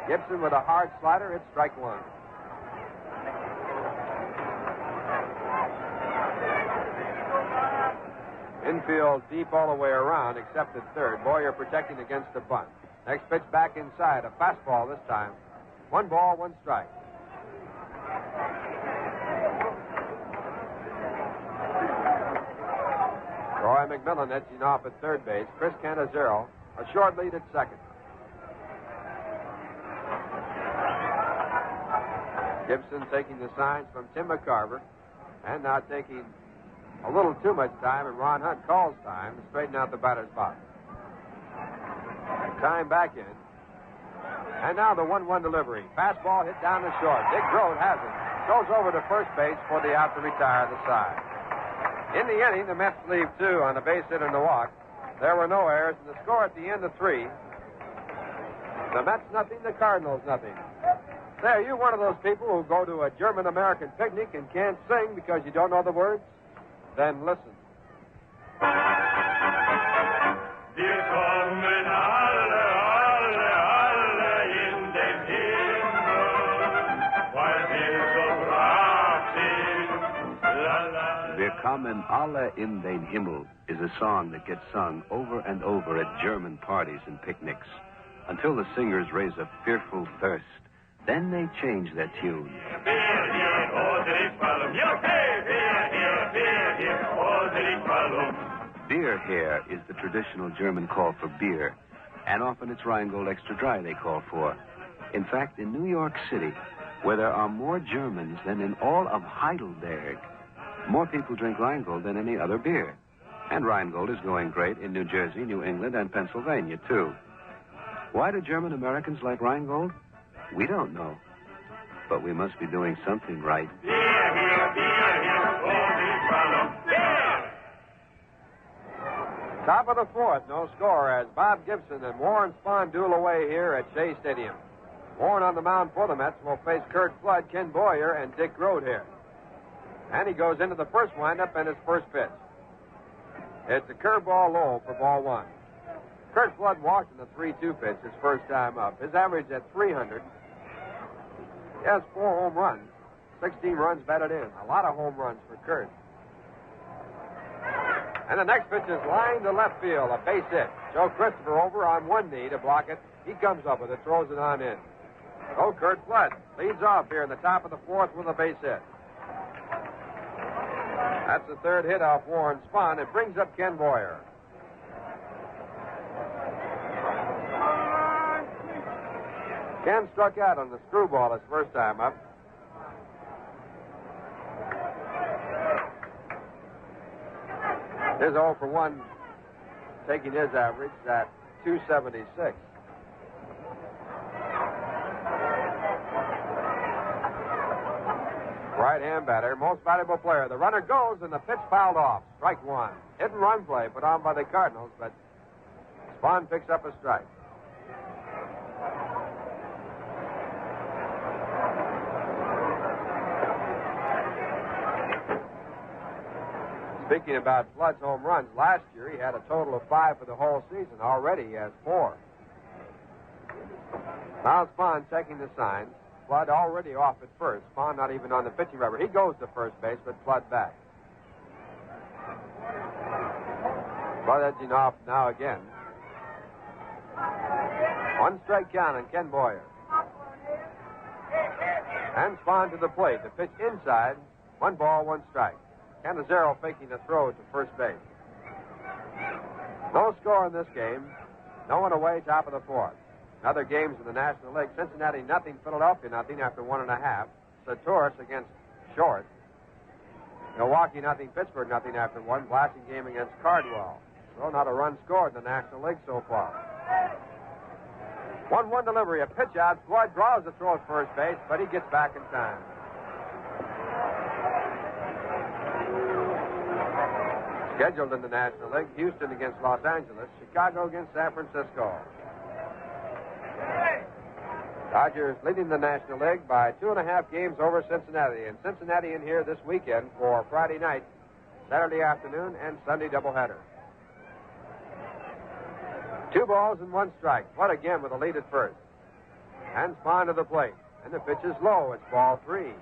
S7: Gibson with a hard slider, it's strike 1. Infield deep all the way around, except at third. Boyer protecting against the bunt. Next pitch back inside, a fastball this time. 1 ball, 1 strike. Roy McMillan edging off at third base. Chris Cannizzaro, a short lead at second. Gibson taking the signs from Tim McCarver, and now taking a little too much time, and Ron Hunt calls time to straighten out the batter's box. Time back in. And now the 1-1 delivery. Fastball hit down the short. Dick Grote has it. Goes over to first base for the out to retire the side. In the inning, the Mets leave 2 on a base hit and a walk. There were no errors, and the score at the end of 3. The Mets nothing, the Cardinals nothing. There, you one of those people who go to a German-American picnic and can't sing because you don't know the words? Then listen.
S3: Wir kommen alle, alle, alle in den Himmel, weil wir so brav sind. La, la,
S4: Wir kommen alle in den Himmel is a song that gets sung over and over at German parties and picnics until the singers raise a fearful thirst. Then they change their tune. Beer here is the traditional German call for beer, and often it's Rheingold Extra Dry they call for. In fact, in New York City, where there are more Germans than in all of Heidelberg, more people drink Rheingold than any other beer. And Rheingold is going great in New Jersey, New England, and Pennsylvania, too. Why do German Americans like Rheingold? We don't know. But we must be doing something right.
S7: Top of the 4th, no score as Bob Gibson and Warren Spahn duel away here at Shea Stadium. Warren on the mound for the Mets will face Curt Flood, Ken Boyer, and Dick Grote here. And he goes into the first windup and his first pitch. It's a curveball low for ball 1. Curt Flood walked in the 3-2 pitch his first time up. His average at 300. He has 4 home runs, 16 runs batted in. A lot of home runs for Curt. And the next pitch is lined to left field, a base hit. Joe Christopher over on one knee to block it. He comes up with it, throws it on in. So Curt Flood leads off here in the top of the 4th with a base hit. That's the 3rd hit off Warren Spahn. It brings up Ken Boyer. Ken struck out on the screwball his first time up. His 0 for 1, taking his average at 276. Right-hand batter, most valuable player. The runner goes, and the pitch fouled off. Strike 1. Hit and run play put on by the Cardinals, but Spahn picks up a strike. Speaking about Flood's home runs, last year he had a total of 5 for the whole season. Already he has 4. Now Spahn checking the signs. Flood already off at first. Spahn not even on the pitching rubber. He goes to first base, but Flood back. Flood edging off now again. 1 strike count on Ken Boyer. And Spahn to the plate. The pitch inside. 1 ball, 1 strike. Canizero faking the throw to first base. No score in this game. No one away, top of the 4th. Other games in the National League. Cincinnati nothing, Philadelphia nothing after 1.5. Satoris against Short. Milwaukee nothing, Pittsburgh nothing after 1. Blasting game against Cardwell. So not a run scored in the National League so far. 1-1 delivery, a pitch out. Floyd draws the throw at first base, but he gets back in time. Scheduled in the National League, Houston against Los Angeles, Chicago against San Francisco. Dodgers leading the National League by 2.5 games over Cincinnati. And Cincinnati in here this weekend for Friday night, Saturday afternoon, and Sunday doubleheader. 2 balls and 1 strike. Flood again with a lead at first. And Spahn to the plate. And the pitch is low. It's ball 3.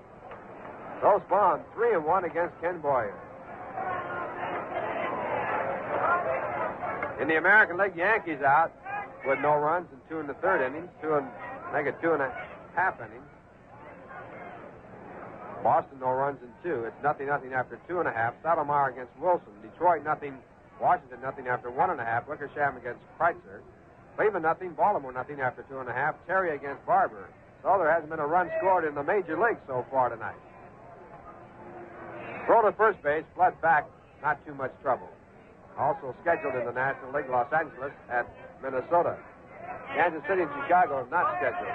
S7: So Spahn 3-1 against Ken Boyer. In the American League, Yankees out with no runs in 2 1/3 innings. 2.5 innings. Boston no runs in 2. It's 0-0 after 2.5. Stottlemyre against Wilson. Detroit nothing. Washington nothing after 1.5. Wickersham against Kreitzer. Cleveland nothing. Baltimore nothing after 2.5. Terry against Barber. So there hasn't been a run scored in the major league so far tonight. Throw to first base. Flood back not too much trouble. Also scheduled in the National League, Los Angeles at Minnesota. Kansas City and Chicago not scheduled.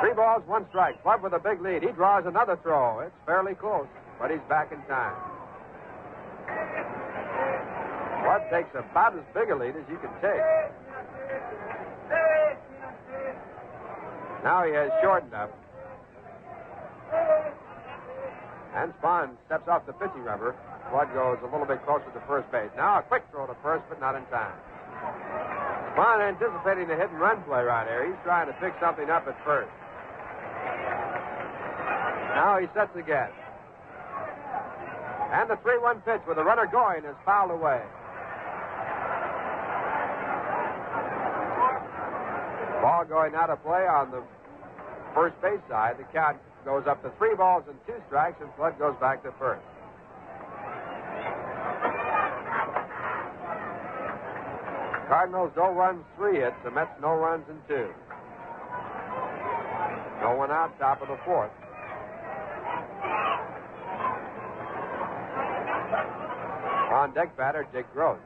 S7: 3 balls, 1 strike. Flood with a big lead. He draws another throw. It's fairly close, but he's back in time. Flood takes about as big a lead as you can take. Now he has shortened up. And Spahn steps off the pitching rubber. Flood goes a little bit closer to first base. Now a quick throw to first, but not in time. Spahn anticipating the hit and run play right here. He's trying to pick something up at first. Now he sets again. And the 3-1 pitch with the runner going is fouled away. Ball going out of play on the first base side. The count goes up to 3 balls and 2 strikes, and Flood goes back to first. Cardinals no runs, 3 hits. The Mets no runs and 2. No one out, top of the 4th. On deck batter, Dick Gross.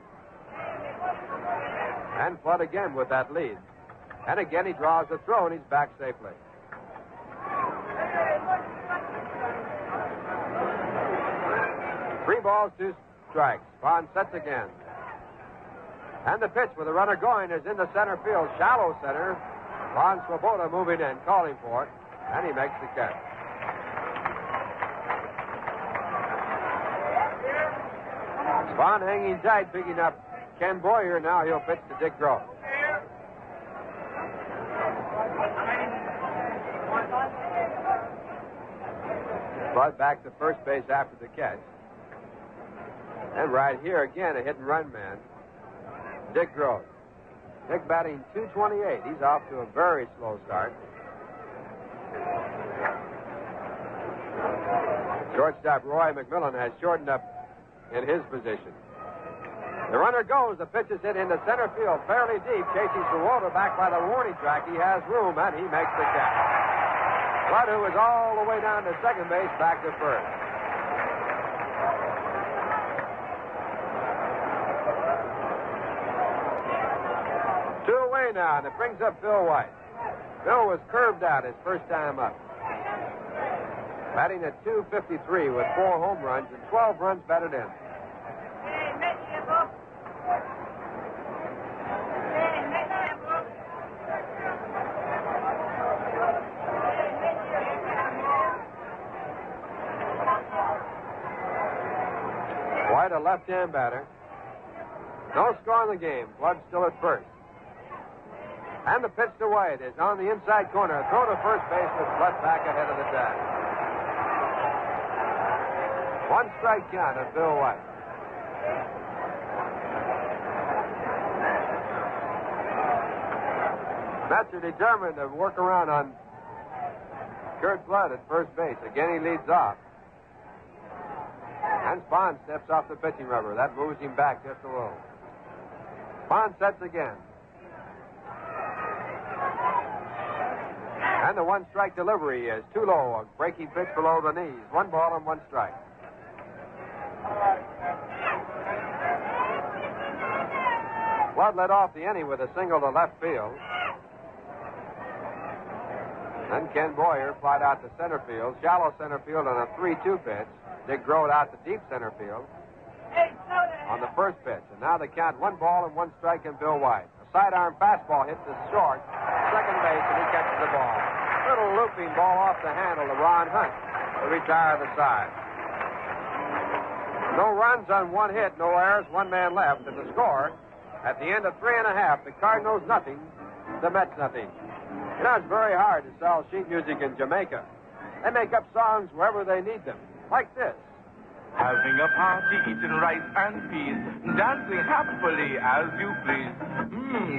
S7: And Flood again with that lead. And again he draws the throw, and he's back safely. Three balls, 2 strikes. Spahn sets again. And the pitch with the runner going is in the center field, shallow center. Ron Swoboda moving in, calling for it, and he makes the catch. Spahn hanging tight, picking up Ken Boyer. Now he'll pitch to Dick Gross. Flood back to first base after the catch. And right here again, a hit and run man, Dick Gross. Dick batting .228. He's off to a very slow start. Shortstop Roy McMillan has shortened up in his position. The runner goes. The pitch is hit into center field, fairly deep. Chasing Swoboda back by the warning track. He has room, and he makes the catch. Flood, who is all the way down to second base, back to first. Two away now, and it brings up Bill White. Bill was curved out his first time up. Batting at .253 with 4 home runs and 12 runs batted in. White, a left-hand batter. No score in the game. Flood still at first. And the pitch to White is on the inside corner. Throw to first base with Flood back ahead of the tag. 1 strike count of Bill White. Mets are determined to work around on Kurt Flood at first base. Again, he leads off. And Spahn steps off the pitching rubber. That moves him back just a little. Spahn sets again. And the 1 strike delivery is too low. A breaking pitch below the knees. 1 ball and 1 strike. Flood led off the inning with a single to left field. Then Ken Boyer flied out to center field, shallow center field on a 3-2 pitch. Dick Gross out to deep center field on the first pitch. And now they count 1 ball and 1 strike in Bill White. A sidearm fastball hits the short, second base, and he catches the ball. Little looping ball off the handle to Ron Hunt to retire the side. No runs on 1 hit, no errors, 1 man left. And the score at the end of 3 1/2, the Cardinals nothing, the Mets nothing. You know, it's very hard to sell sheet music in Jamaica. They make up songs wherever they need them, like this.
S8: Having a party, eating rice and peas, dancing happily as you please.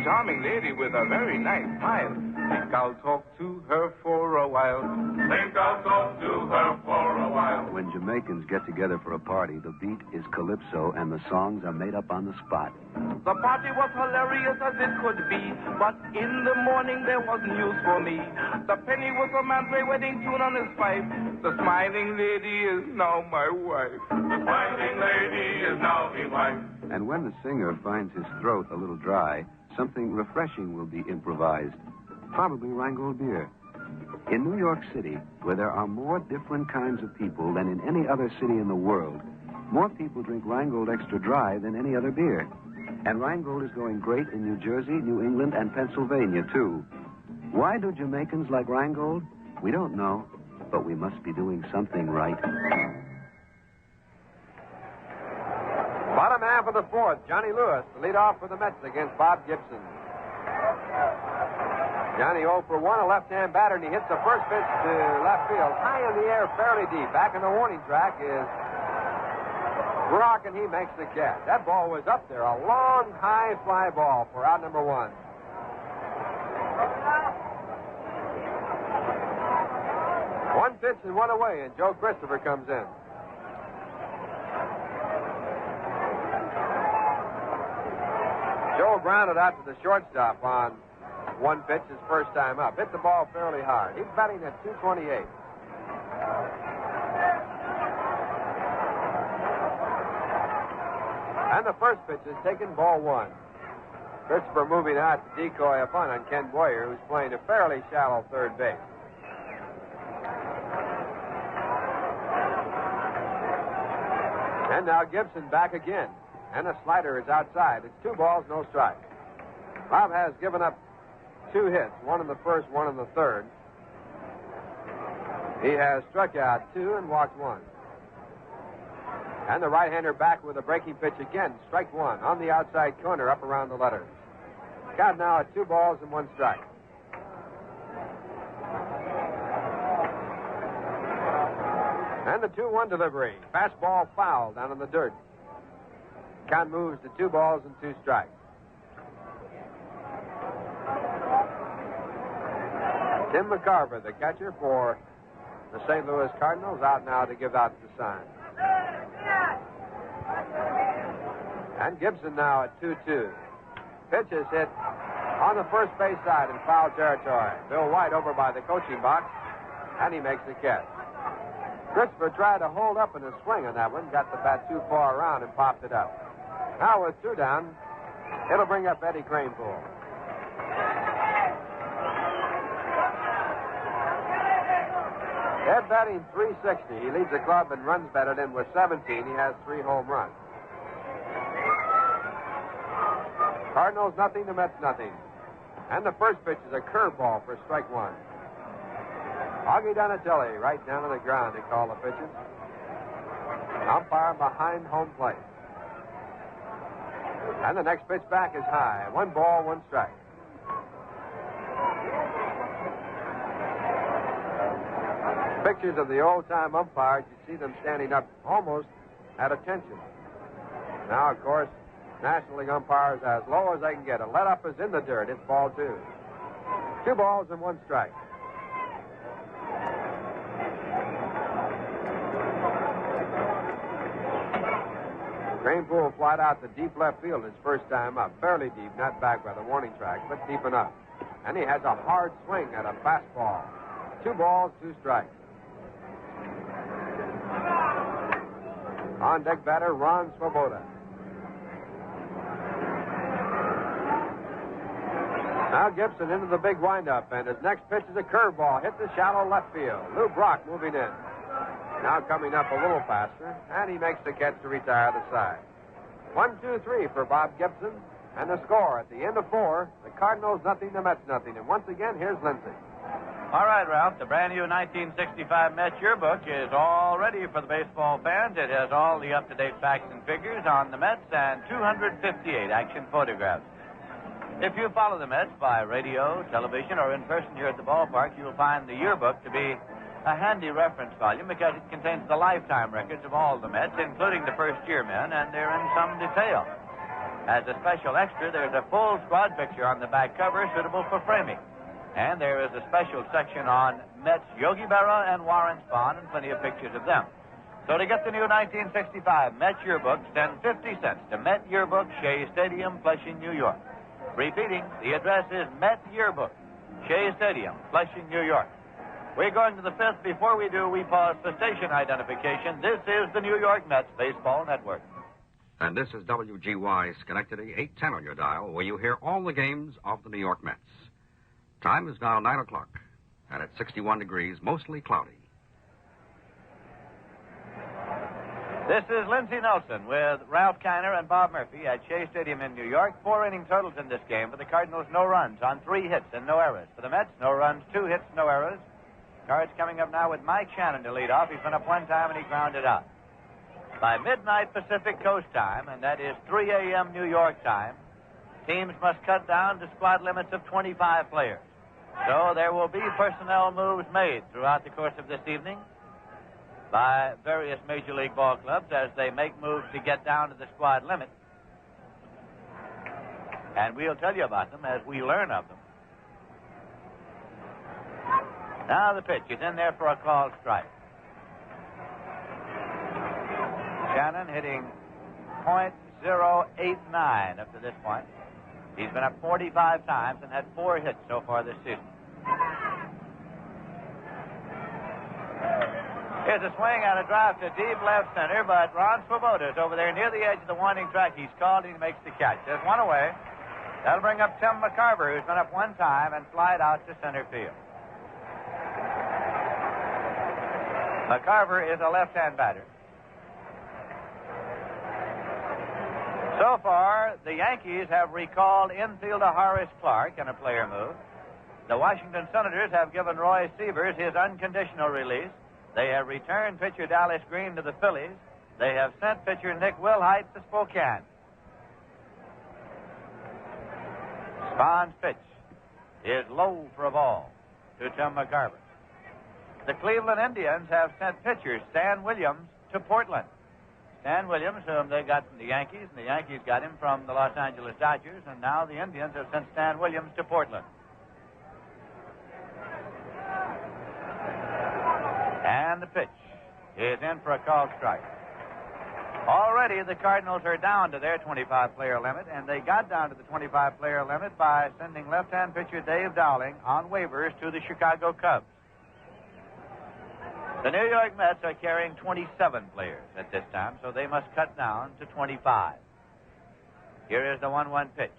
S8: Charming lady with a very nice smile. Think I'll talk to her for a while. Think I'll talk to her for a while.
S4: When Jamaicans get together for a party, the beat is calypso and the songs are made up on the spot.
S8: The party was hilarious as it could be, but in the morning there was news for me. The penny was a man play wedding tune on his pipe. The smiling lady is now my wife. The smiling lady is now my wife.
S4: And when the singer finds his throat a little dry, something refreshing will be improvised. Probably Rheingold beer. In New York City, where there are more different kinds of people than in any other city in the world, more people drink Rheingold Extra Dry than any other beer. And Rheingold is going great in New Jersey, New England, and Pennsylvania, too. Why do Jamaicans like Rheingold? We don't know, but we must be doing something right.
S7: Bottom half of the fourth, Johnny Lewis to lead off for the Mets against Bob Gibson. Johnny 0 for 1, a left-hand batter, and he hits the first pitch to left field. High in the air, fairly deep. Back in the warning track is Brock, and he makes the catch. That ball was up there, a long, high fly ball for out number 1. One pitch and one away, and Joe Christopher comes in. Joe grounded out to the shortstop on one pitch his first time up. Hit the ball fairly hard. He's batting at 228. And the first pitch is taken, ball 1. Christopher moving out to decoy a bunt on Ken Boyer, who's playing a fairly shallow third base. And now Gibson back again. And a slider is outside. It's 2 balls, no strike. Bob has given up 2 hits, one in the first, one in the third. He has struck out 2 and walked 1. And the right-hander back with a breaking pitch again. Strike 1 on the outside corner up around the letters. Count now at 2 balls and 1 strike. And the 2-1 delivery. Fastball foul down in the dirt. Count moves to 2 balls and 2 strikes. Tim McCarver, the catcher for the St. Louis Cardinals, out now to give out the sign. And Gibson now at 2-2. Pitch is hit on the first base side in foul territory. Bill White over by the coaching box, and he makes the catch. Christopher tried to hold up in a swing on that one, got the bat too far around and popped it up. Now with 2 down, it'll bring up Eddie Kranepool. Ed batting .360. He leads the club in runs batted in with 17. He has 3 home runs. Cardinals nothing, the Mets nothing. And the first pitch is a curveball for strike 1. Augie Donatelli right down on the ground to call the pitches. Umpire behind home plate. And the next pitch back is high. 1 ball, 1 strike. Pictures of the old-time umpires, you see them standing up almost at attention. Now, of course, National League umpires as low as they can get. A let-up is in the dirt. It's ball 2. 2 balls and 1 strike. Kranepool flied out to deep left field his first time up. Fairly deep, not back by the warning track, but deep enough. And he has a hard swing at a fastball. 2 balls, 2 strikes. On deck batter, Ron Swoboda. Now Gibson into the big windup, and his next pitch is a curveball. Hit the shallow left field. Lou Brock moving in. Now coming up a little faster, and he makes the catch to retire the side. 1-2-3 for Bob Gibson, and the score at the end of 4, the Cardinals nothing, the Mets nothing. And once again, here's Lindsay.
S2: All right, Ralph, the brand new 1965 Mets yearbook is all ready for the baseball fans. It has all the up-to-date facts and figures on the Mets and 258 action photographs. If you follow the Mets by radio, television, or in person here at the ballpark, you'll find the yearbook to be a handy reference volume because it contains the lifetime records of all the Mets, including the first-year men, and they're in some detail. As a special extra, there's a full squad picture on the back cover suitable for framing. And there is a special section on Mets Yogi Berra and Warren Spahn, and plenty of pictures of them. So to get the new 1965 Met Yearbook, send 50 cents to Met Yearbook, Shea Stadium, Flushing, New York. Repeating, the address is Met Yearbook, Shea Stadium, Flushing, New York. We're going to the fifth. Before we do, we pause for station identification. This is the New York Mets Baseball Network.
S6: And this is WGY Schenectady, 810 on your dial, where you hear all the games of the New York Mets. Time is now 9 o'clock, and it's 61 degrees, mostly cloudy.
S2: This is Lindsey Nelson with Ralph Kiner and Bob Murphy at Shea Stadium in New York. 4 inning totals in this game. For the Cardinals, no runs on 3 hits and no errors. For the Mets, no runs, 2 hits, no errors. Cards coming up now with Mike Shannon to lead off. He's been up 1 time and he grounded out. By midnight Pacific Coast time, and that is 3 a.m. New York time, teams must cut down to squad limits of 25 players. So there will be personnel moves made throughout the course of this evening by various Major League ball clubs as they make moves to get down to the squad limit. And we'll tell you about them as we learn of them. Now the pitch is in there for a called strike. Shannon hitting .089 up to this point. He's been up 45 times and had 4 hits so far this season. Here's a swing and a drive to deep left center, but Ron Swoboda's over there near the edge of the winding track. He's called and he makes the catch. There's one away. That'll bring up Tim McCarver, who's been up 1 time and flied out to center field. McCarver is a left-hand batter. So far, the Yankees have recalled infielder Horace Clarke in a player move. The Washington Senators have given Roy Sievers his unconditional release. They have returned pitcher Dallas Green to the Phillies. They have sent pitcher Nick Wilhite to Spokane. Spahn's pitch is low for a ball to Tim McCarver. The Cleveland Indians have sent pitcher Stan Williams to Portland. Stan Williams, whom they got from the Yankees, and the Yankees got him from the Los Angeles Dodgers, and now the Indians have sent Stan Williams to Portland. And the pitch is in for a called strike. Already the Cardinals are down to their 25-player limit, and they got down to the 25-player limit by sending left-hand pitcher Dave Dowling on waivers to the Chicago Cubs. The New York Mets are carrying 27 players at this time, so they must cut down to 25. Here is the 1-1 pitch.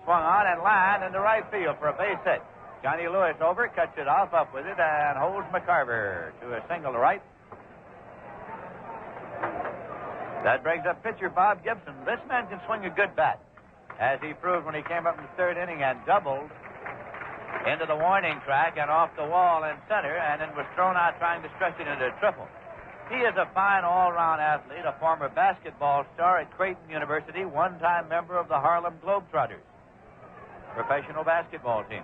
S2: Swung on and lined into right field for a base hit. Johnny Lewis over, cuts it off, up with it, and holds McCarver to a single to right. That brings up pitcher Bob Gibson. This man can swing a good bat, as he proved when he came up in the 3rd inning and doubled into the warning track and off the wall in center, and then was thrown out trying to stretch it into a triple. He is a fine all-round athlete, a former basketball star at Creighton University, 1-time member of the Harlem Globetrotters, professional basketball team.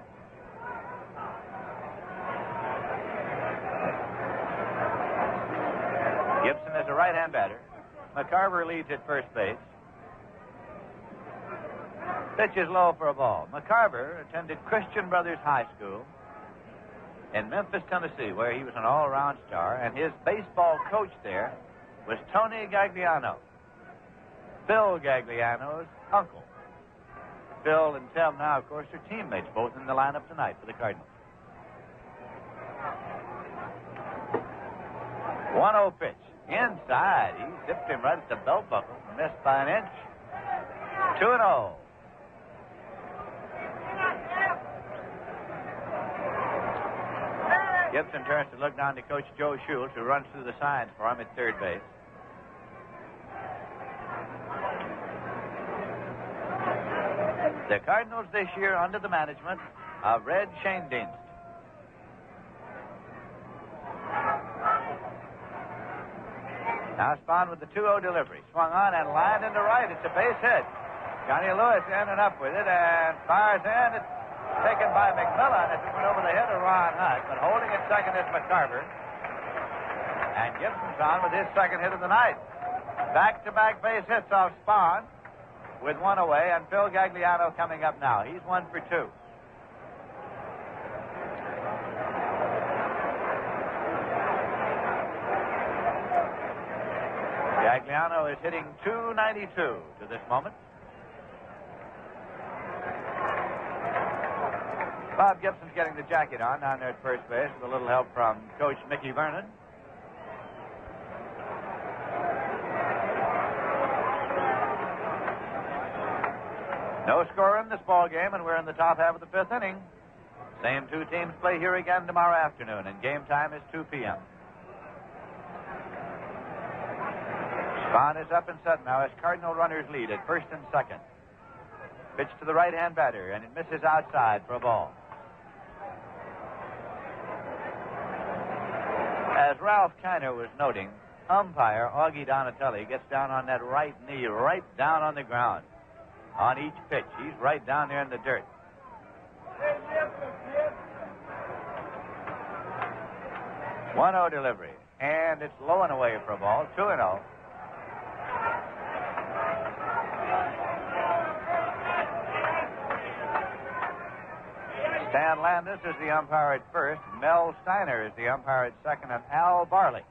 S2: Gibson is a right-hand batter. McCarver leads at first base. Pitch is low for a ball. McCarver attended Christian Brothers High School in Memphis, Tennessee, where he was an all-around star, and his baseball coach there was Tony Gagliano, Phil Gagliano's uncle. Phil and Tim now, of course, are teammates, both in the lineup tonight for the Cardinals. 1-0 pitch. Inside. He zipped him right at the belt buckle. Missed by an inch. 2-0. Gibson turns to look down to Coach Joe Schultz, who runs through the signs for him at third base. The Cardinals this year under the management of Red Schoendienst. Now Spahn with the 2-0 delivery. Swung on and lined into right. It's a base hit. Johnny Lewis in and up with it and fires in. It's taken by McMillan as it went over the head of Ron Hunt, but holding it second is McCarver. And Gibson's on with his second hit of the night. Back-to-back base hits off Spahn with 1 away, and Phil Gagliano coming up now. He's 1 for 2. Gagliano is hitting .292 to this moment. Bob Gibson's getting the jacket on down there at first base with a little help from Coach Mickey Vernon. No score in this ball game, and we're in the top half of the fifth inning. Same two teams play here again tomorrow afternoon, and game time is 2 p.m. Spahn is up and set now as Cardinal runners lead at first and second. Pitch to the right-hand batter, and it misses outside for a ball. As Ralph Kiner was noting, umpire Augie Donatelli gets down on that right knee, right down on the ground on each pitch. He's right down there in the dirt. One 1-0 delivery, and it's low and away for a ball. 2-0. Stan Landis is the umpire at first. Mel Steiner is the umpire at second, and Al Barlick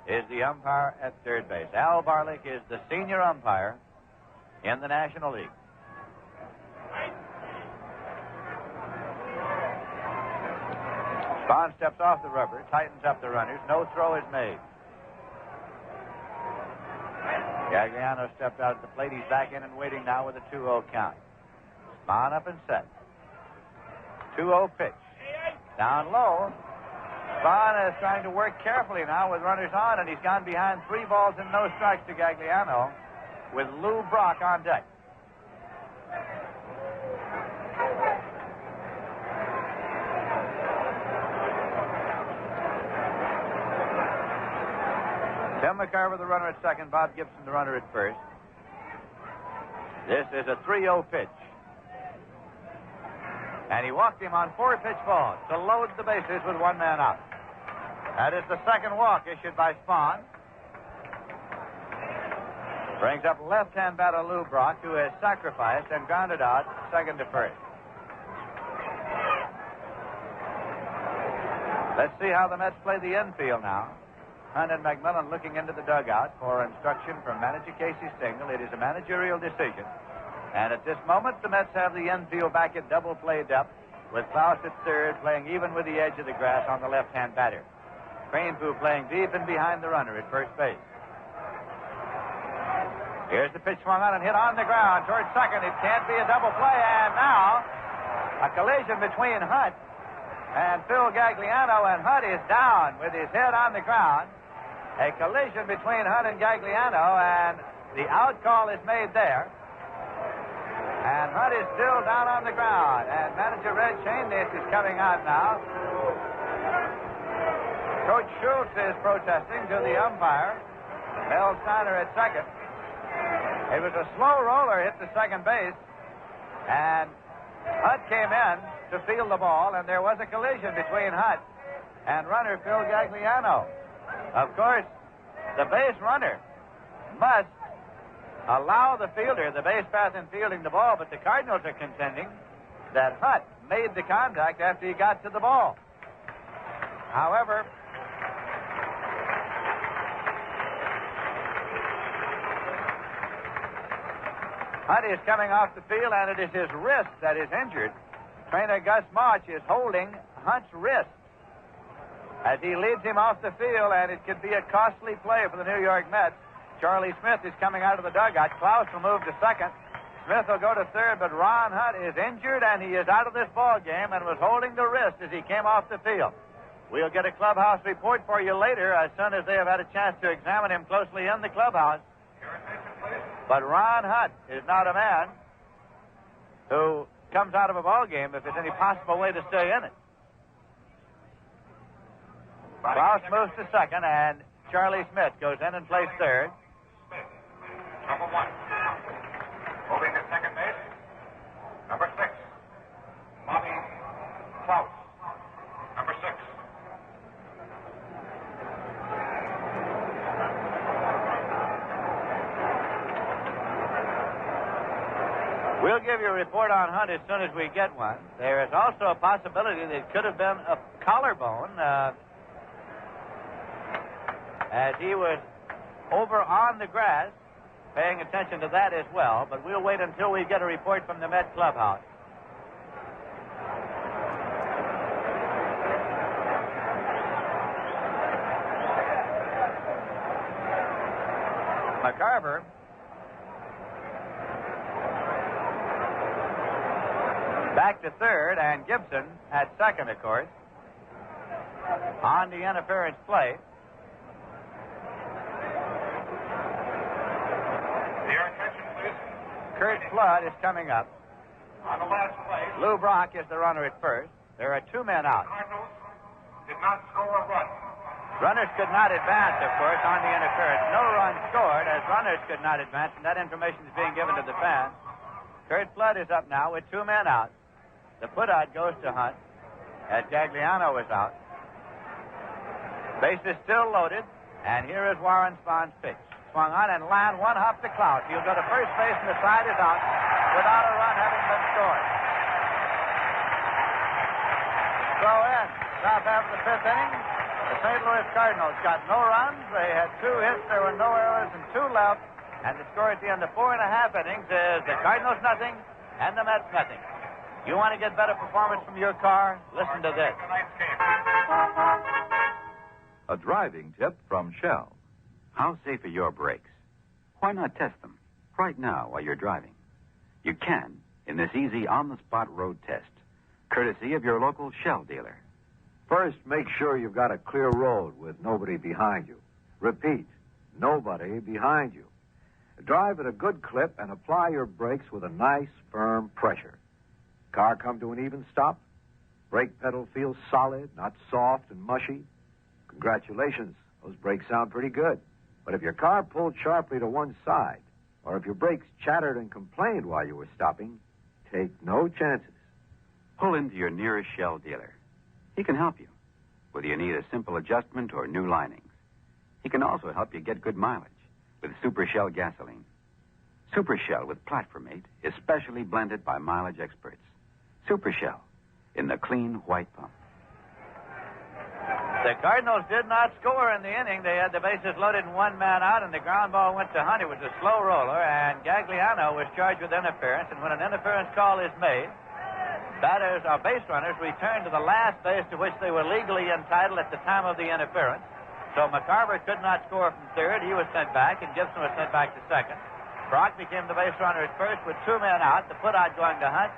S2: is the umpire at third base. Al Barlick is the senior umpire in the National League. Spahn steps off the rubber, tightens up the runners. No throw is made. Gagliano stepped out at the plate. He's back in and waiting now with a 2-0 count. Spahn up and set. 2-0 pitch. Down low. Spahn is trying to work carefully now with runners on, and he's gone behind 3 balls and no strikes to Gagliano with Lou Brock on deck. Tim McCarver, the runner at second. Bob Gibson, the runner at first. This is a 3-0 pitch. And he walked him on 4-pitch balls to load the bases with 1 man out. That is the second walk issued by Spahn. Brings up left-hand batter Lou Brock, who has sacrificed and grounded out second to first. Let's see how the Mets play the infield now. Hunt and McMillan looking into the dugout for instruction from manager Casey Stengel. It is a managerial decision. And at this moment, the Mets have the infield back at double play depth, with Klaus at third, playing even with the edge of the grass on the left-hand batter. Cranepoo playing deep and behind the runner at first base. Here's the pitch swung on and hit on the ground towards second. It can't be a double play, and now a collision between Hunt and Phil Gagliano, and Hunt is down with his head on the ground. A collision between Hunt and Gagliano, and the out call is made there. And Hunt is still down on the ground. And manager Red Shanenis is coming out now. Coach Schultz is protesting to the umpire. Mel Steiner at second. It was a slow roller hit the second base. And Hunt came in to field the ball, and there was a collision between Hunt and runner Phil Gagliano. Of course, the base runner must allow the fielder the base path in fielding the ball, but the Cardinals are contending that Hunt made the contact after he got to the ball. However, Hunt is coming off the field, and it is his wrist that is injured. Trainer Gus March is holding Hunt's wrist as he leads him off the field, and it could be a costly play for the New York Mets. Charlie Smith is coming out of the dugout. Klaus will move to second. Smith will go to third, but Ron Hunt is injured, and he is out of this ball game and was holding the wrist as he came off the field. We'll get a clubhouse report for you later as soon as they have had a chance to examine him closely in the clubhouse. But Ron Hunt is not a man who comes out of a ball game if there's any possible way to stay in it. Klaus moves to second, and Charlie Smith goes in and plays third.
S5: Number 1. Moving to second base. Number 6. Bobby Klaus. Number 6.
S2: We'll give you a report on Hunt as soon as we get one. There is also a possibility that it could have been a collarbone as he was over on the grass, paying attention to that as well, but we'll wait until we get a report from the Met clubhouse. McCarver back to third, and Gibson at second, of course, on the interference play.
S5: Your attention, please.
S2: Kurt Flood is coming up.
S5: On the last play,
S2: Lou Brock is the runner at first. There are 2 men out.
S5: Cardinals did not score a run.
S2: Runners could not advance, of course, on the interference. No run scored as runners could not advance, and that information is being given to the fans. Kurt Flood is up now with 2 men out. The put-out goes to Hunt as Gagliano is out. Base is still loaded, and here is Warren Spahn's pitch. Swung on and line one hop to Klaus. He'll go to first base, and the side is out without a run having been scored. So in top half of the 5th inning, the St. Louis Cardinals got no runs. They had 2 hits. There were no errors and 2 left. And the score at the end of 4 1/2 innings is the Cardinals nothing and the Mets nothing. You want to get better performance from your car? Listen to this.
S5: Tonight's game.
S9: A driving tip from Shell.
S10: How safe are your brakes? Why not test them right now while you're driving? You can in this easy on-the-spot road test, courtesy of your local Shell dealer.
S9: First, make sure you've got a clear road with nobody behind you. Repeat, nobody behind you. Drive at a good clip and apply your brakes with a nice, firm pressure. Car come to an even stop? Brake pedal feels solid, not soft and mushy? Congratulations, those brakes sound pretty good. But if your car pulled sharply to one side, or if your brakes chattered and complained while you were stopping, take no chances.
S10: Pull into your nearest Shell dealer. He can help you, whether you need a simple adjustment or new linings. He can also help you get good mileage with Super Shell gasoline. Super Shell with Platformate is specially blended by mileage experts. Super Shell in the clean white pump.
S2: The Cardinals did not score in the inning. They had the bases loaded and 1 man out, and the ground ball went to Hunt. It was a slow roller, and Gagliano was charged with interference. And when an interference call is made, batters or base runners return to the last base to which they were legally entitled at the time of the interference. So McCarver could not score from third. He was sent back, and Gibson was sent back to second. Brock became the base runner at first with 2 men out. The put-out going to Hunt,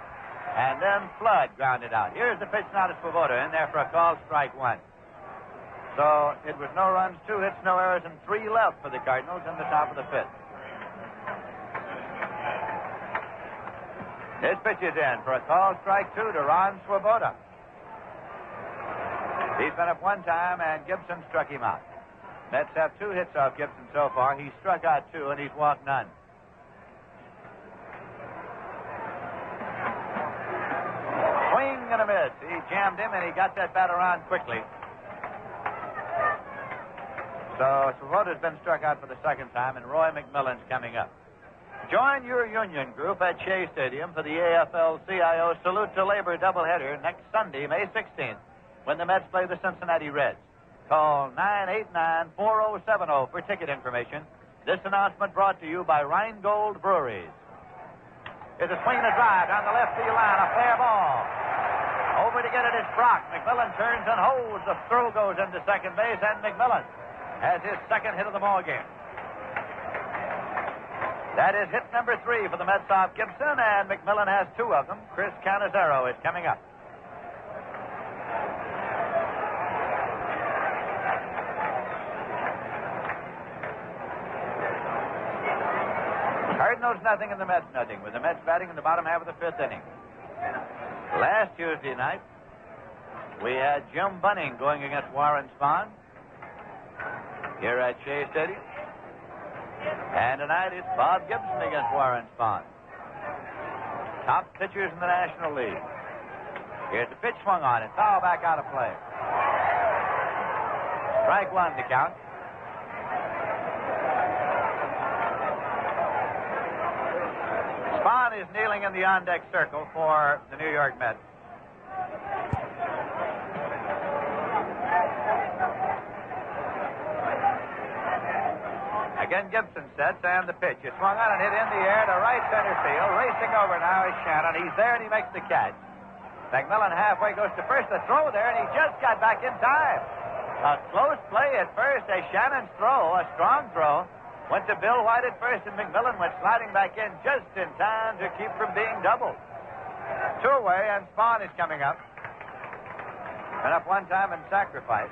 S2: and then Flood grounded out. Here's the pitch now to Swoboda in there for a called strike 1. So it was no runs, 2 hits, no errors, and 3 left for the Cardinals in the top of the 5th. His pitch is in for a called strike 2 to Ron Swoboda. He's been up 1 time, and Gibson struck him out. Mets have 2 hits off Gibson so far. He's struck out 2, and he's walked none. Swing and a miss. He jammed him, and he got that bat around quickly. So Swoboda's been struck out for the 2nd time, and Roy McMillan's coming up. Join your union group at Shea Stadium for the AFL-CIO Salute to Labor doubleheader next Sunday, May 16th, when the Mets play the Cincinnati Reds. Call 989-4070 for ticket information. This announcement brought to you by Rheingold Breweries. Here's a swing and a drive down the left field line, a fair ball. Over to get it is Brock. McMillan turns and holds. The throw goes into second base, and McMillan has his 2nd hit of the ball game. That is hit number 3 for the Mets off Gibson, and McMillan has 2 of them. Chris Cannizzaro is coming up. Cardinals nothing and the Mets nothing, with the Mets batting in the bottom half of the 5th inning. Last Tuesday night, we had Jim Bunning going against Warren Spahn here at Shea Stadium. And tonight it's Bob Gibson against Warren Spahn. Top pitchers in the National League. Here's the pitch swung on and foul back out of play. Strike 1 to count. Spahn is kneeling in the on-deck circle for the New York Mets. I Again, Gibson sets, and the pitch is swung on and hit in the air to right center field. Racing over now is Shannon. He's there, and he makes the catch. McMillan halfway goes to first. The throw there, and he just got back in time. A close play at first as Shannon's throw, a strong throw, went to Bill White at first, and McMillan went sliding back in just in time to keep from being doubled. Two away, and Spahn is coming up. Been up one time and sacrificed.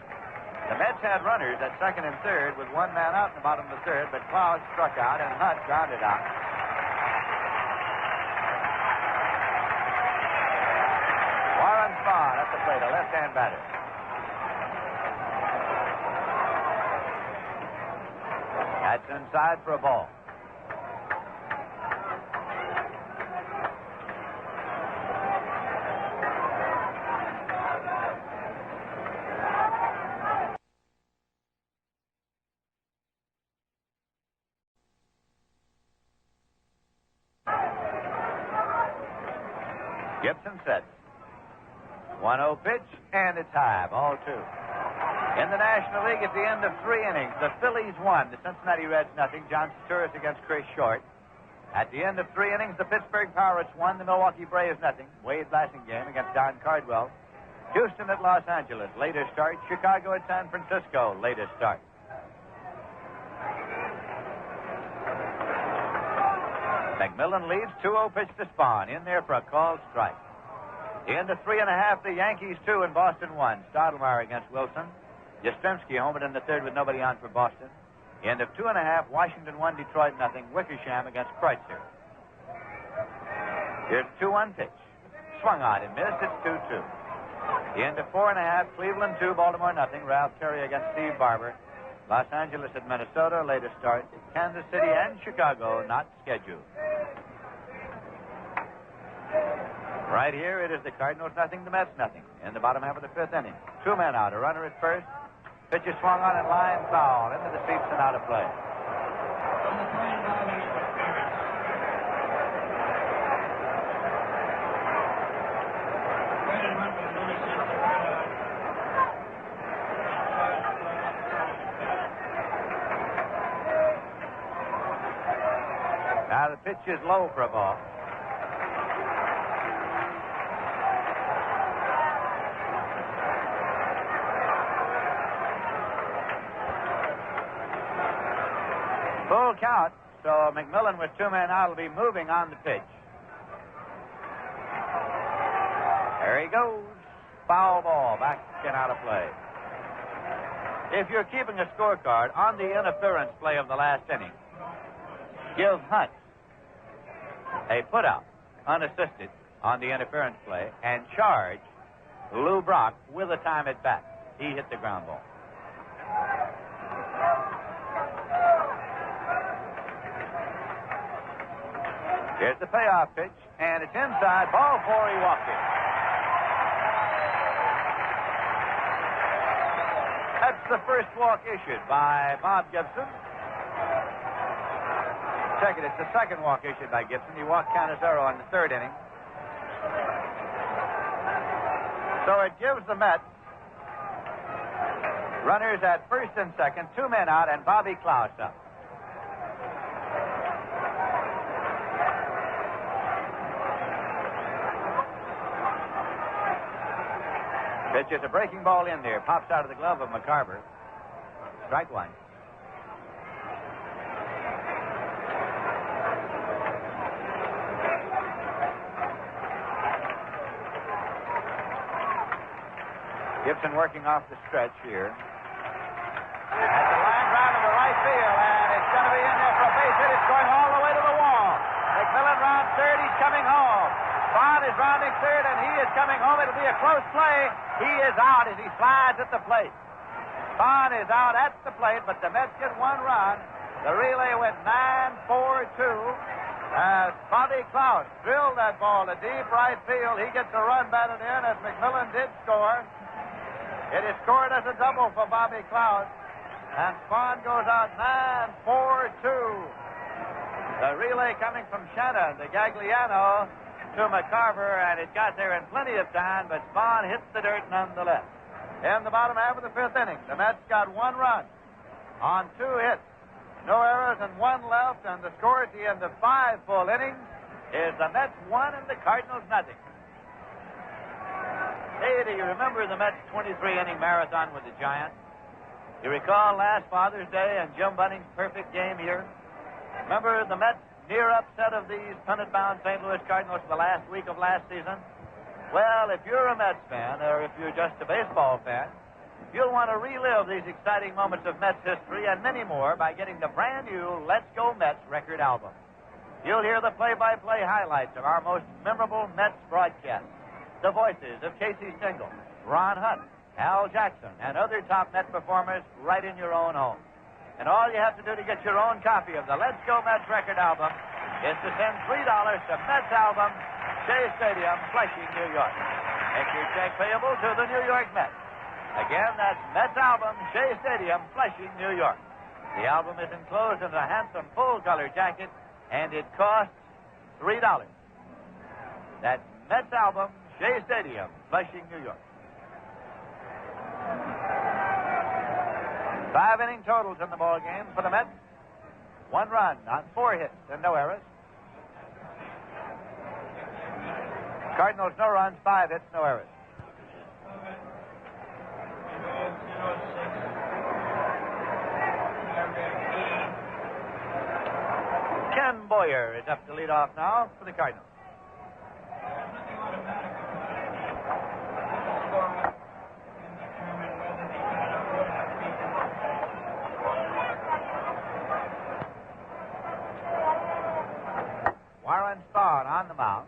S2: The Mets had runners at second and third with one man out in the bottom of the third, but Klaus struck out and Hunt grounded out. Warren Spahn at the plate, a left-hand batter. That's inside for a ball. Gibson sets. 1-0 pitch, and it's high. Ball two. In the National League, at the end of 3 innings, the Phillies won. The Cincinnati Reds nothing. John Turris against Chris Short. At the end of 3 innings, the Pittsburgh Pirates won. The Milwaukee Braves nothing. Wade Blassingame against Don Cardwell. Houston at Los Angeles, later start. Chicago at San Francisco, later start. McMillan leads. 2-0 pitch to Spahn. In there for a called strike. The end of 3.5, the Yankees 2 and Boston 1. Stottlemyre against Wilson. Yastrzemski homered in the third with nobody on for Boston. The end of 2.5, Washington 1, Detroit nothing. Wickersham against Kreutzer. Here's a 2-1 pitch. Swung on and missed. It's 2-2. The end of 4.5, Cleveland 2, Baltimore nothing. Ralph Terry against Steve Barber. Los Angeles at Minnesota, later start. Kansas City and Chicago not scheduled. Right here, it is the Cardinals nothing, the Mets nothing. In the bottom half of the 5th inning. 2 men out, a runner at first. Pitch is swung on and line foul into the seats and out of play. Now the pitch is low for a ball. Full count, so McMillan with 2 men out will be moving on the pitch. There he goes. Foul ball, back and out of play. If you're keeping a scorecard on the interference play of the last inning, give Hunt a putout, unassisted, on the interference play, and charge Lou Brock with a time at bat. He hit the ground ball. Here's the payoff pitch, and it's inside. Ball 4, he walked it. That's the first walk issued by Bob Gibson. Second, it's the second walk issued by Gibson. He walked Canizaro in the 3rd inning. So it gives the Mets runners at first and second, 2 men out, and Bobby Klaus up. Pitch is a breaking ball in there. Pops out of the glove of McCarver. Strike 1. Gibson working off the stretch here. That's a line drive into right field, and it's going to be in there for a base hit. It's going all the way to the wall. McMillan rounds third. He's coming home. Spahn is rounding third, and he is coming home. It'll be a close play. He is out as he slides at the plate. Spahn is out at the plate, but the Mets get 1 run. The relay went 9-4-2. As Bobby Klaus drilled that ball to deep right field, he gets a run batted in as McMillan did score. It is scored as a double for Bobby Klaus. And Spahn goes out 9-4-2. The relay coming from Shannon to Gagliano to McCarver, and it got there in plenty of time, but Spahn hit the dirt nonetheless. In the bottom half of the 5th inning, the Mets got 1 run on 2 hits. No errors and one left, and the score at the end of 5 full innings is the Mets 1 and the Cardinals nothing. Hey, do you remember the Mets' 23-inning marathon with the Giants? You recall last Father's Day and Jim Bunning's perfect game here? Remember the Mets' near upset of these pennant-bound St. Louis Cardinals the last week of last season? Well, if you're a Mets fan, or if you're just a baseball fan, you'll want to relive these exciting moments of Mets history and many more by getting the brand new Let's Go Mets record album. You'll hear the play-by-play highlights of our most memorable Mets broadcasts. The voices of Casey Stengel, Ron Hunt, Al Jackson, and other top Met performers right in your own home. And all you have to do to get your own copy of the Let's Go Mets record album is to send $3 to Mets Album, Shea Stadium, Flushing, New York. Make your check payable to the New York Mets. Again, that's Mets Album, Shea Stadium, Flushing, New York. The album is enclosed in a handsome full-color jacket, and it costs $3. That's Mets Album, Shea Stadium, Flushing, New York. 5 inning totals in the ball game for the Mets. 1 run on 4 hits and no errors. Cardinals, no runs, 5 hits, no errors. Ken Boyer is up to lead off now for the Cardinals. Spahn on the mound.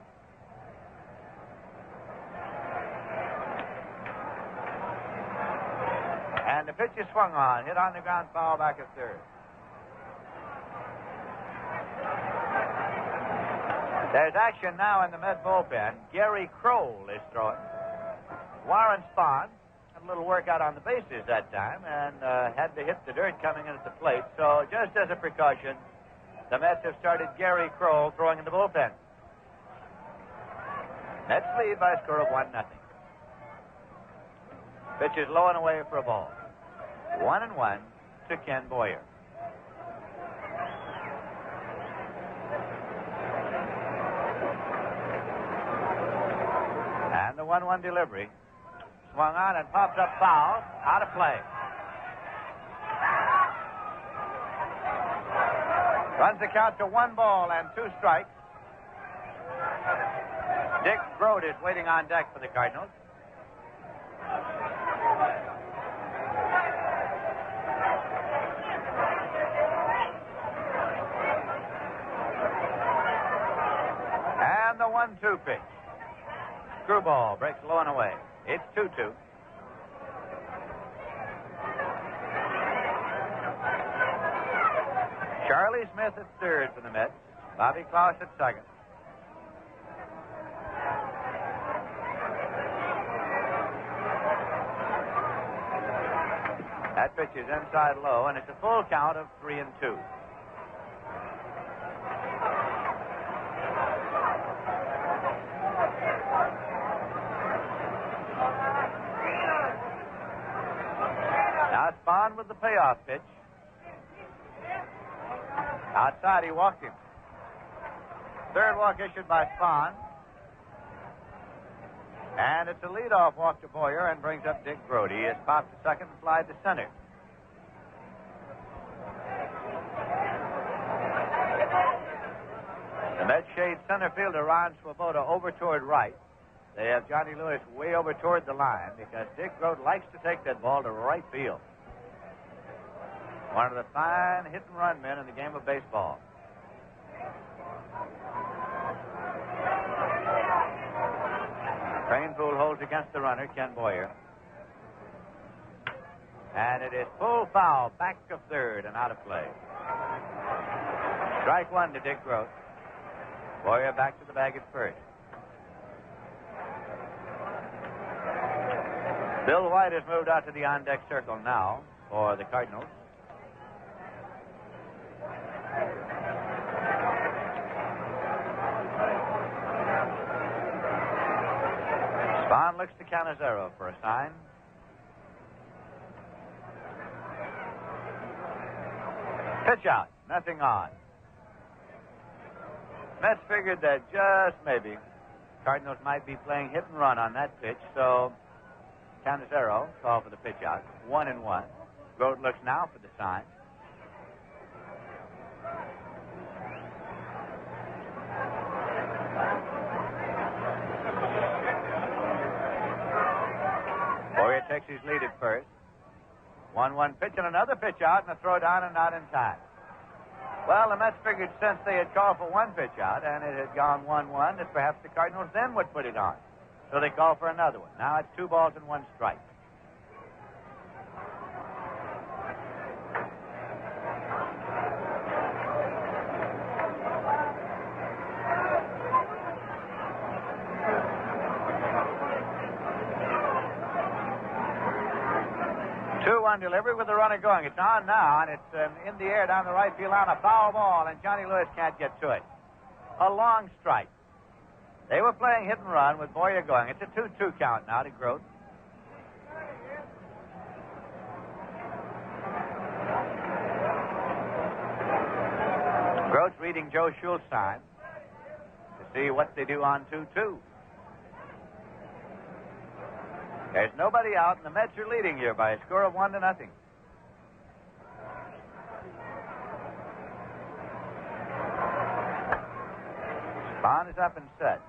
S2: And the pitch is swung on, hit on the ground, foul back at third. There's action now in the Met bullpen. Gary Kroll is throwing. Warren Spahn had a little workout on the bases that time and had to hit the dirt coming in at the plate. So just as a precaution, the Mets have started Gary Kroll throwing in the bullpen. Mets lead by a score of 1-0. Pitch is low and away for a ball. 1-1 to Ken Boyer. And the 1-1 delivery. Swung on and pops up foul. Out of play. Runs the count to 1 ball and 2 strikes. Dick Grote is waiting on deck for the Cardinals. And the 1-2 pitch. Screwball breaks low and away. It's 2-2. Charlie Smith at third for the Mets. Bobby Klaus at second. That pitch is inside low, and it's a full count of 3-2. Now Spahn with the payoff pitch. Outside, he walked him. Third walk issued by Spahn. And it's a leadoff walk to Boyer and brings up Dick Grote. He has popped to second and flied to center. The Mets shade center fielder Ron Swoboda over toward right. They have Johnny Lewis way over toward the line because Dick Grote likes to take that ball to right field. One of the fine hit-and-run men in the game of baseball. Cranepool holds against the runner, Ken Boyer. And it is full foul, back of third and out of play. Strike 1 to Dick Grote. Boyer back to the bag at first. Bill White has moved out to the on-deck circle now for the Cardinals. Spahn looks to Canizero for a sign. Pitch out. Nothing on. Mets figured that just maybe Cardinals might be playing hit and run on that pitch, so Canizero called for the pitch out. 1-1. Grote looks now for the sign. Boyer takes his lead at first. 1-1 pitch and another pitch out and a throw down and not in time. Well, the Mets figured since they had called for one pitch out and it had gone 1-1 that perhaps the Cardinals then would put it on. So they called for another one. Now it's 2 balls and 1 strike. Delivery with the runner going. It's on now, and it's in the air down the right field line. A foul ball, and Johnny Lewis can't get to it. A long strike. They were playing hit and run with Boyer going. It's a 2-2 count now to Grote. Grote's reading Joe Schultz's sign to see what they do on 2-2. There's nobody out, and the Mets are leading here by a score of 1-0. Spahn is up and set.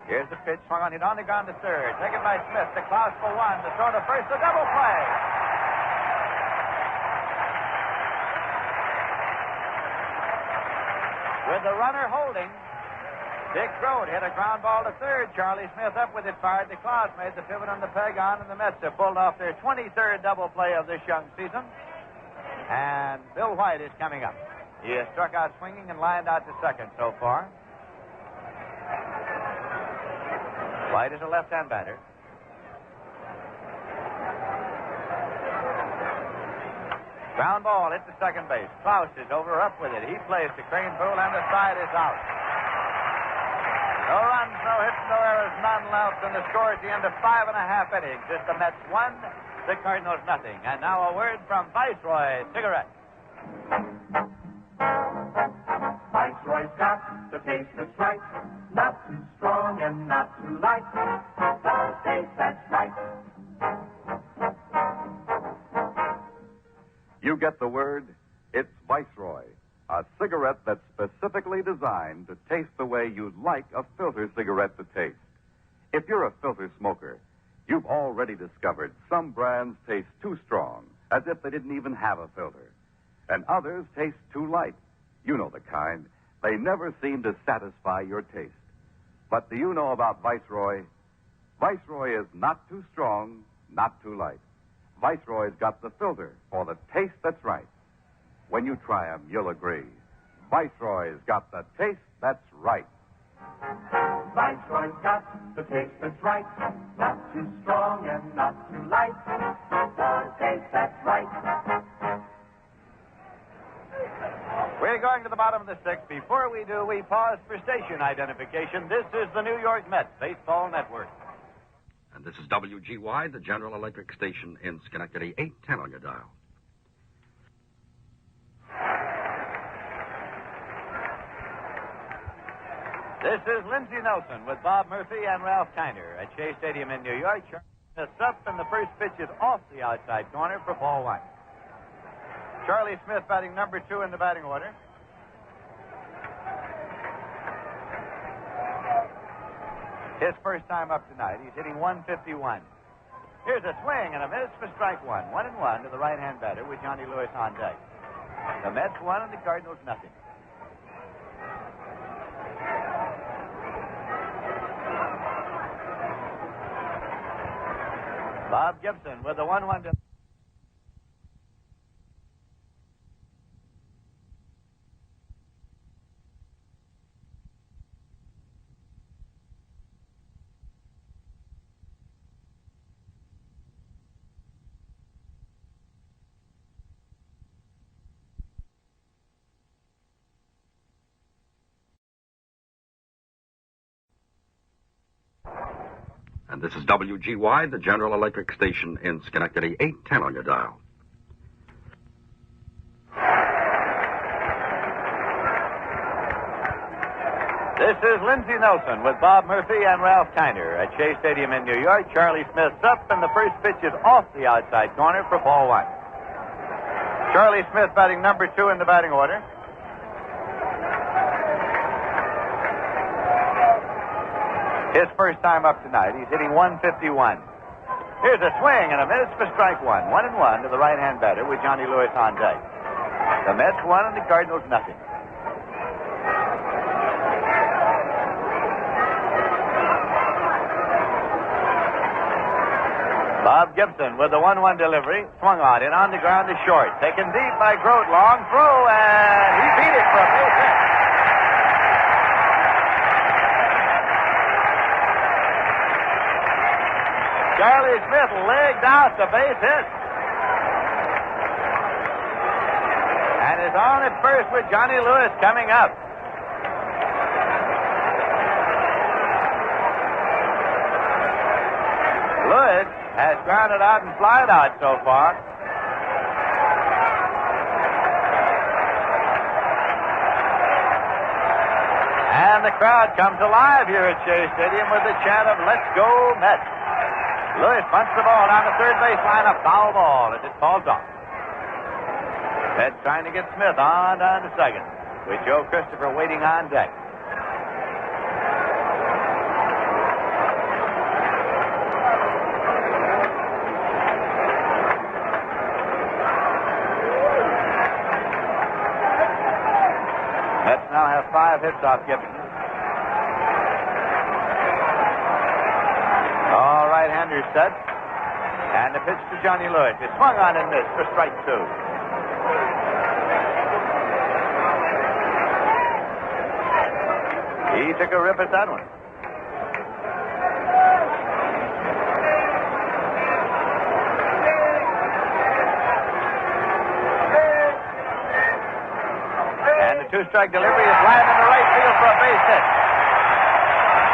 S2: Here's the pitch, swung on, hit on the ground to third. Taken by Smith. The Klaus for 1. The throw to first, the double play. With the runner holding, Dick Grote hit a ground ball to third. Charlie Smith up with it, fired the Klaus, made the pivot on the peg on, and the Mets have pulled off their 23rd double play of this young season. And Bill White is coming up. He has struck out swinging and lined out to second so far. White is a left-hand batter. Ground ball hit to second base. Klaus is over up with it. He plays to Crane Poole, and the side is out. No runs, no hits, no errors, none left, and the score at the end of 5.5 innings is the Mets 1, the Cardinals nothing. And now a word from Viceroy Cigarette.
S3: Viceroy's got the taste that's right, not too strong and not too light. The taste that's right.
S11: You get the word. It's Viceroy. A cigarette that's specifically designed to taste the way you'd like a filter cigarette to taste. If you're a filter smoker, you've already discovered some brands taste too strong, as if they didn't even have a filter. And others taste too light. You know the kind. They never seem to satisfy your taste. But do you know about Viceroy? Viceroy is not too strong, not too light. Viceroy's got the filter for the taste that's right. When you try 'em, you'll agree. Viceroy's got the taste that's right.
S3: Viceroy's got the taste that's right, not too strong and not too light. The taste that's right.
S2: We're going to the bottom of the sixth. Before we do, we pause for station identification. This is the New York Mets Baseball Network.
S6: And this is WGY, the General Electric station in Schenectady, 810 on your dial.
S2: This is Lindsey Nelson with Bob Murphy and Ralph Kiner at Shea Stadium in New York. Charlie Smith up, and the first pitch is off the outside corner for ball 1. Charlie Smith batting number 2 in the batting order. His first time up tonight. He's hitting 151. Here's a swing and a miss for strike 1. 1-1 to the right-hand batter with Johnny Lewis on deck. The Mets 1 and the Cardinals nothing. Bob Gibson with the 1-1 to...
S6: And this is WGY, the General Electric station in Schenectady, 810 on your dial.
S2: This is Lindsey Nelson with Bob Murphy and Ralph Kiner at Shea Stadium in New York. Charlie Smith's up, and the first pitch is off the outside corner for ball one. Charlie Smith batting number 2 in the batting order. His first time up tonight. He's hitting 151. Here's a swing and a miss for strike one. 1-1 to the right-hand batter with Johnny Lewis on deck. The Mets 1 and the Cardinals nothing. Bob Gibson with the 1-1 delivery. Swung on in on the ground to short. Taken deep by Grote. Long throw, and he beat it for a base hit. Charlie Smith legged out the base hit. And is on at first with Johnny Lewis coming up. Lewis has grounded out and flied out so far. And the crowd comes alive here at Shea Stadium with the chant of "Let's go Mets." Lewis bunts the ball down the third baseline, a foul ball as it falls off. Mets trying to get Smith on down to second with Joe Christopher waiting on deck. Mets now have 5 hits off Gibson. All right-handers set. And the pitch to Johnny Lewis. It's swung on and missed for strike 2. He took a rip at that one. And the 2-strike delivery is lined in the right field for a base hit.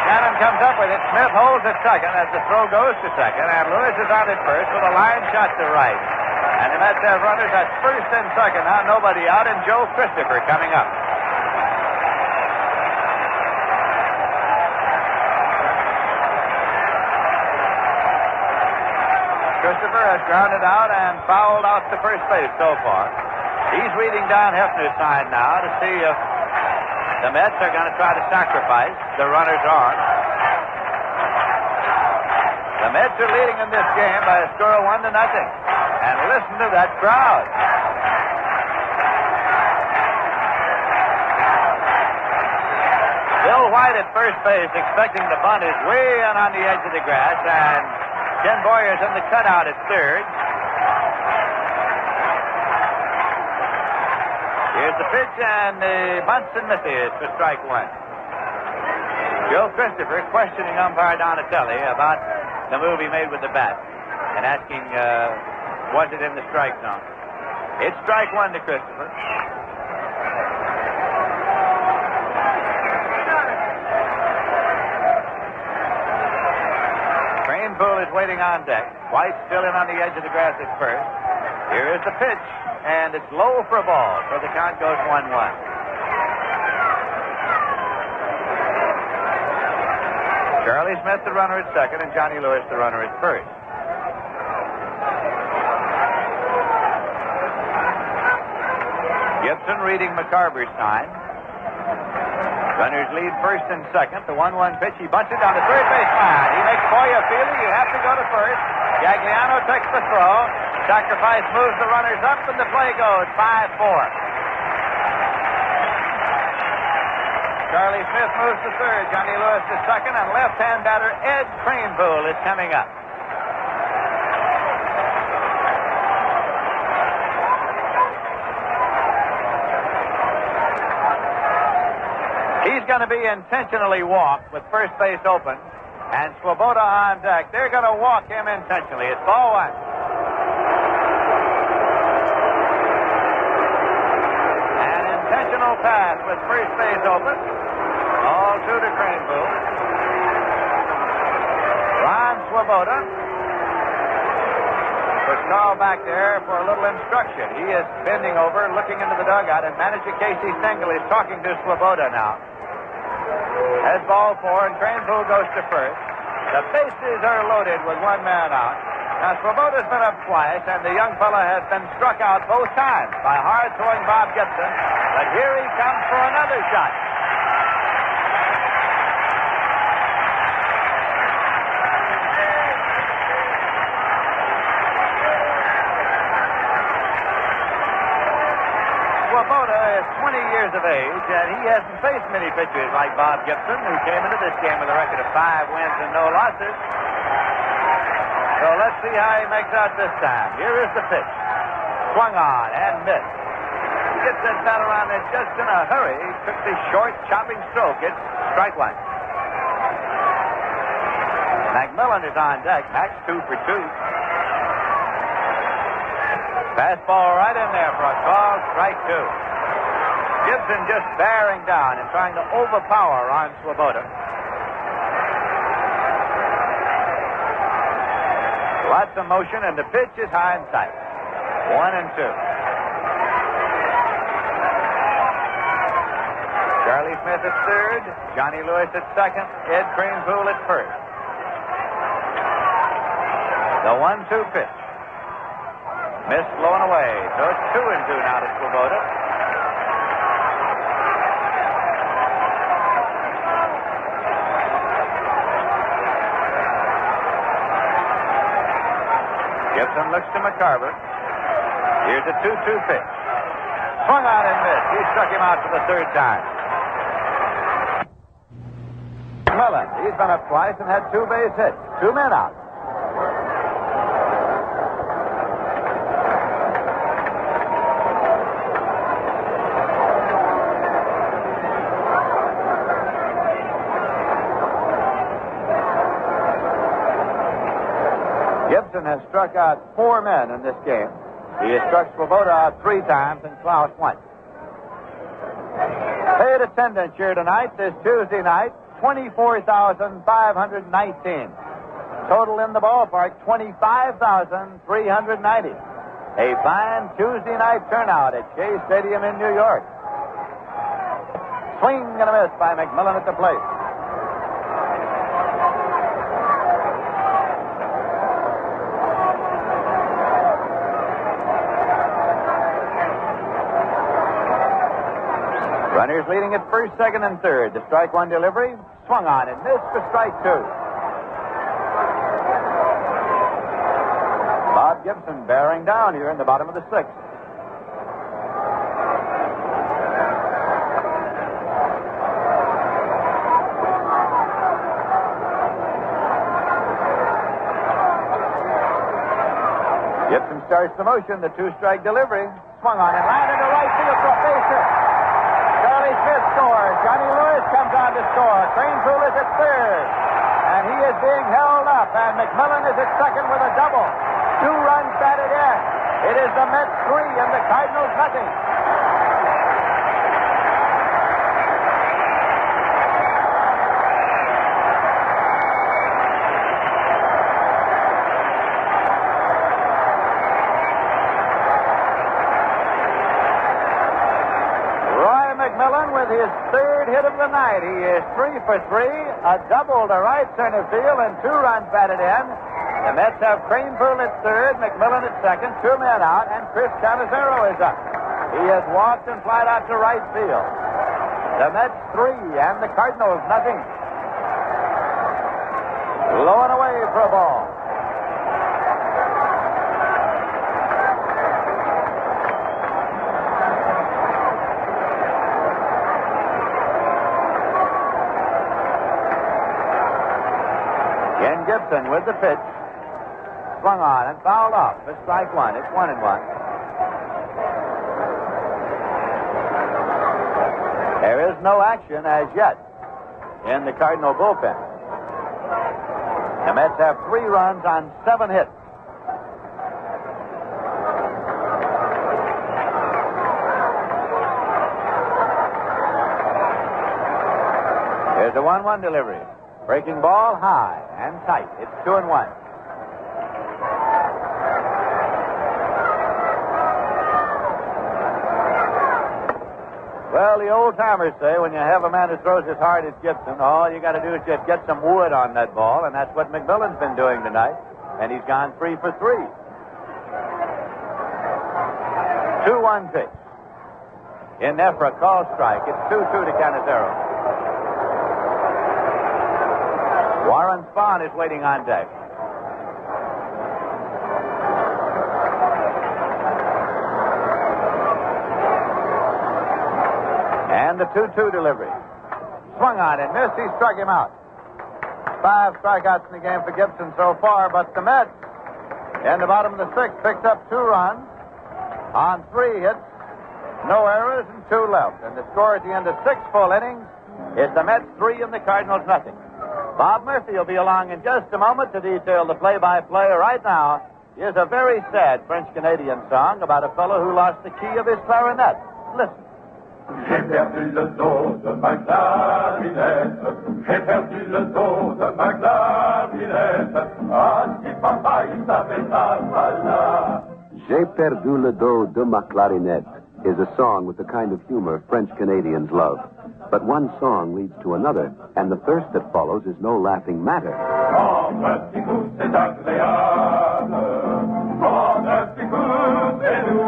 S2: Cannon comes up with it. Smith holds at second as the throw goes to second, and Lewis is on at first with a line shot to right. And the Mets have runners at first and second. Now nobody out, and Joe Christopher coming up. Christopher has grounded out and fouled out to first base so far. He's reading down Hefner's side now to see if the Mets are going to try to sacrifice the runner's arm. The Mets are leading in this game by a score of 1-0. And listen to that crowd. Bill White at first base, expecting the bunt, is way in on the edge of the grass, and Ken Boyer's in the cutout at third. Here's the pitch, and the bunts and misses for strike 1. Joe Christopher questioning umpire Donatelli about the move he made with the bat and asking, was it in the strike zone? It's strike 1 to Christopher. Cranepool is waiting on deck. White still in on the edge of the grass at first. Here is the pitch, and it's low for a ball, so the count goes 1-1. Charlie Smith, the runner at second, and Johnny Lewis, the runner at first. Gibson reading McCarver's sign. Runners lead first and second. The 1-1 pitch, he bunts it down the third base line. He makes Boyer feel it. You have to go to first. Gagliano takes the throw. Sacrifice moves the runners up, and the play goes 5-4. Charlie Smith moves to third. Johnny Lewis to second, and left-hand batter Ed Cranepool is coming up. He's going to be intentionally walked with first base open, and Swoboda on deck. They're going to walk him intentionally. It's ball 1. An intentional pass with first base open. All 2 to Cranepool. Ron Swoboda was called back there for a little instruction. He is bending over, looking into the dugout, and manager Casey Stengel is talking to Swoboda now. Head ball 4, and Craneville goes to first. The bases are loaded with one man out. Now, Swoboda's been up twice, and the young fella has been struck out both times by hard-throwing Bob Gibson. But here he comes for another shot. Swoboda is 20 years of age, and he hasn't faced many pitchers like Bob Gibson, who came into this game with a record of 5 wins and no losses. So let's see how he makes out this time. Here is the pitch. Swung on and missed. He gets that bat around there just in a hurry. He took the short, chopping stroke. It's strike one. McMillan is on deck. Max 2 for 2. Fastball right in there for a call, strike 2. Gibson just bearing down and trying to overpower on Swoboda. Lots of motion, and the pitch is high and tight. 1-2. Charlie Smith at third, Johnny Lewis at second, Ed Craneville at first. The 1-2 pitch. Missed, blown away. So it's 2-2 now to Swoboda. Gibson looks to McCarver. Here's a 2-2 pitch. Swung on and missed. He struck him out for the third time. Mullen, he's been up twice and had 2 base hits. 2 men out. Gibson has struck out 4 men in this game. He has struck Swoboda out 3 times and Klaus once. Paid attendance here tonight, this Tuesday night, 24,519. Total in the ballpark, 25,390. A fine Tuesday night turnout at Shea Stadium in New York. Swing and a miss by McMillan at the plate. Runners leading at first, second, and third. The strike 1 delivery, swung on and missed for strike 2. Bob Gibson bearing down here in the bottom of the 6th. Gibson starts the motion, the 2-strike delivery, swung on and landed to right field for a base hit. Charlie Smith scores. Johnny Lewis comes on to score. Craneville is at third. And he is being held up. And McMillan is at second with a double. 2 runs batted in. It is the Mets 3 and the Cardinals nothing. McMillan with his 3rd hit of the night. He is 3 for 3, a double to right center field, and 2 runs batted in. The Mets have Craneville at third, McMillan at second, 2 men out, and Chris Canizero is up. He has walked and flied out to right field. The Mets 3 and the Cardinals nothing. Low and away for a ball. Gibson with the pitch. Swung on and fouled off for strike 1. It's 1-1. There is no action as yet in the Cardinal bullpen. The Mets have 3 runs on 7 hits. Here's a 1-1 delivery. Breaking ball high and tight. It's 2-1. Well, the old-timers say when you have a man who throws as hard as Gibson, all you got to do is just get some wood on that ball, and that's what McMillan's been doing tonight. And he's gone 3 for 3. 2-1 pitch. In there for a call strike. It's 2-2 to Canizero. Warren Spahn is waiting on deck. And the 2-2 delivery. Swung on and missed. He struck him out. 5 strikeouts in the game for Gibson so far, but the Mets, in the bottom of the 6th, picked up 2 runs on 3 hits, no errors, and 2 left. And the score at the end of 6 full innings is the Mets 3 and the Cardinals nothing. Bob Murphy will be along in just a moment to detail the play-by-play. Right now, here's a very sad French-Canadian song about a fellow who lost the key of his clarinet. Listen.
S3: J'ai perdu le dos de ma clarinette, j'ai perdu le dos de ma clarinette, ah, si papa il savait ça, voilà.
S4: J'ai perdu le dos de ma clarinette is a song with the kind of humor French Canadians love. But one song leads to another, and the thirst that follows is no laughing matter.
S3: Oh, petit coup, c'est agréable, oh, petit coup, c'est doux,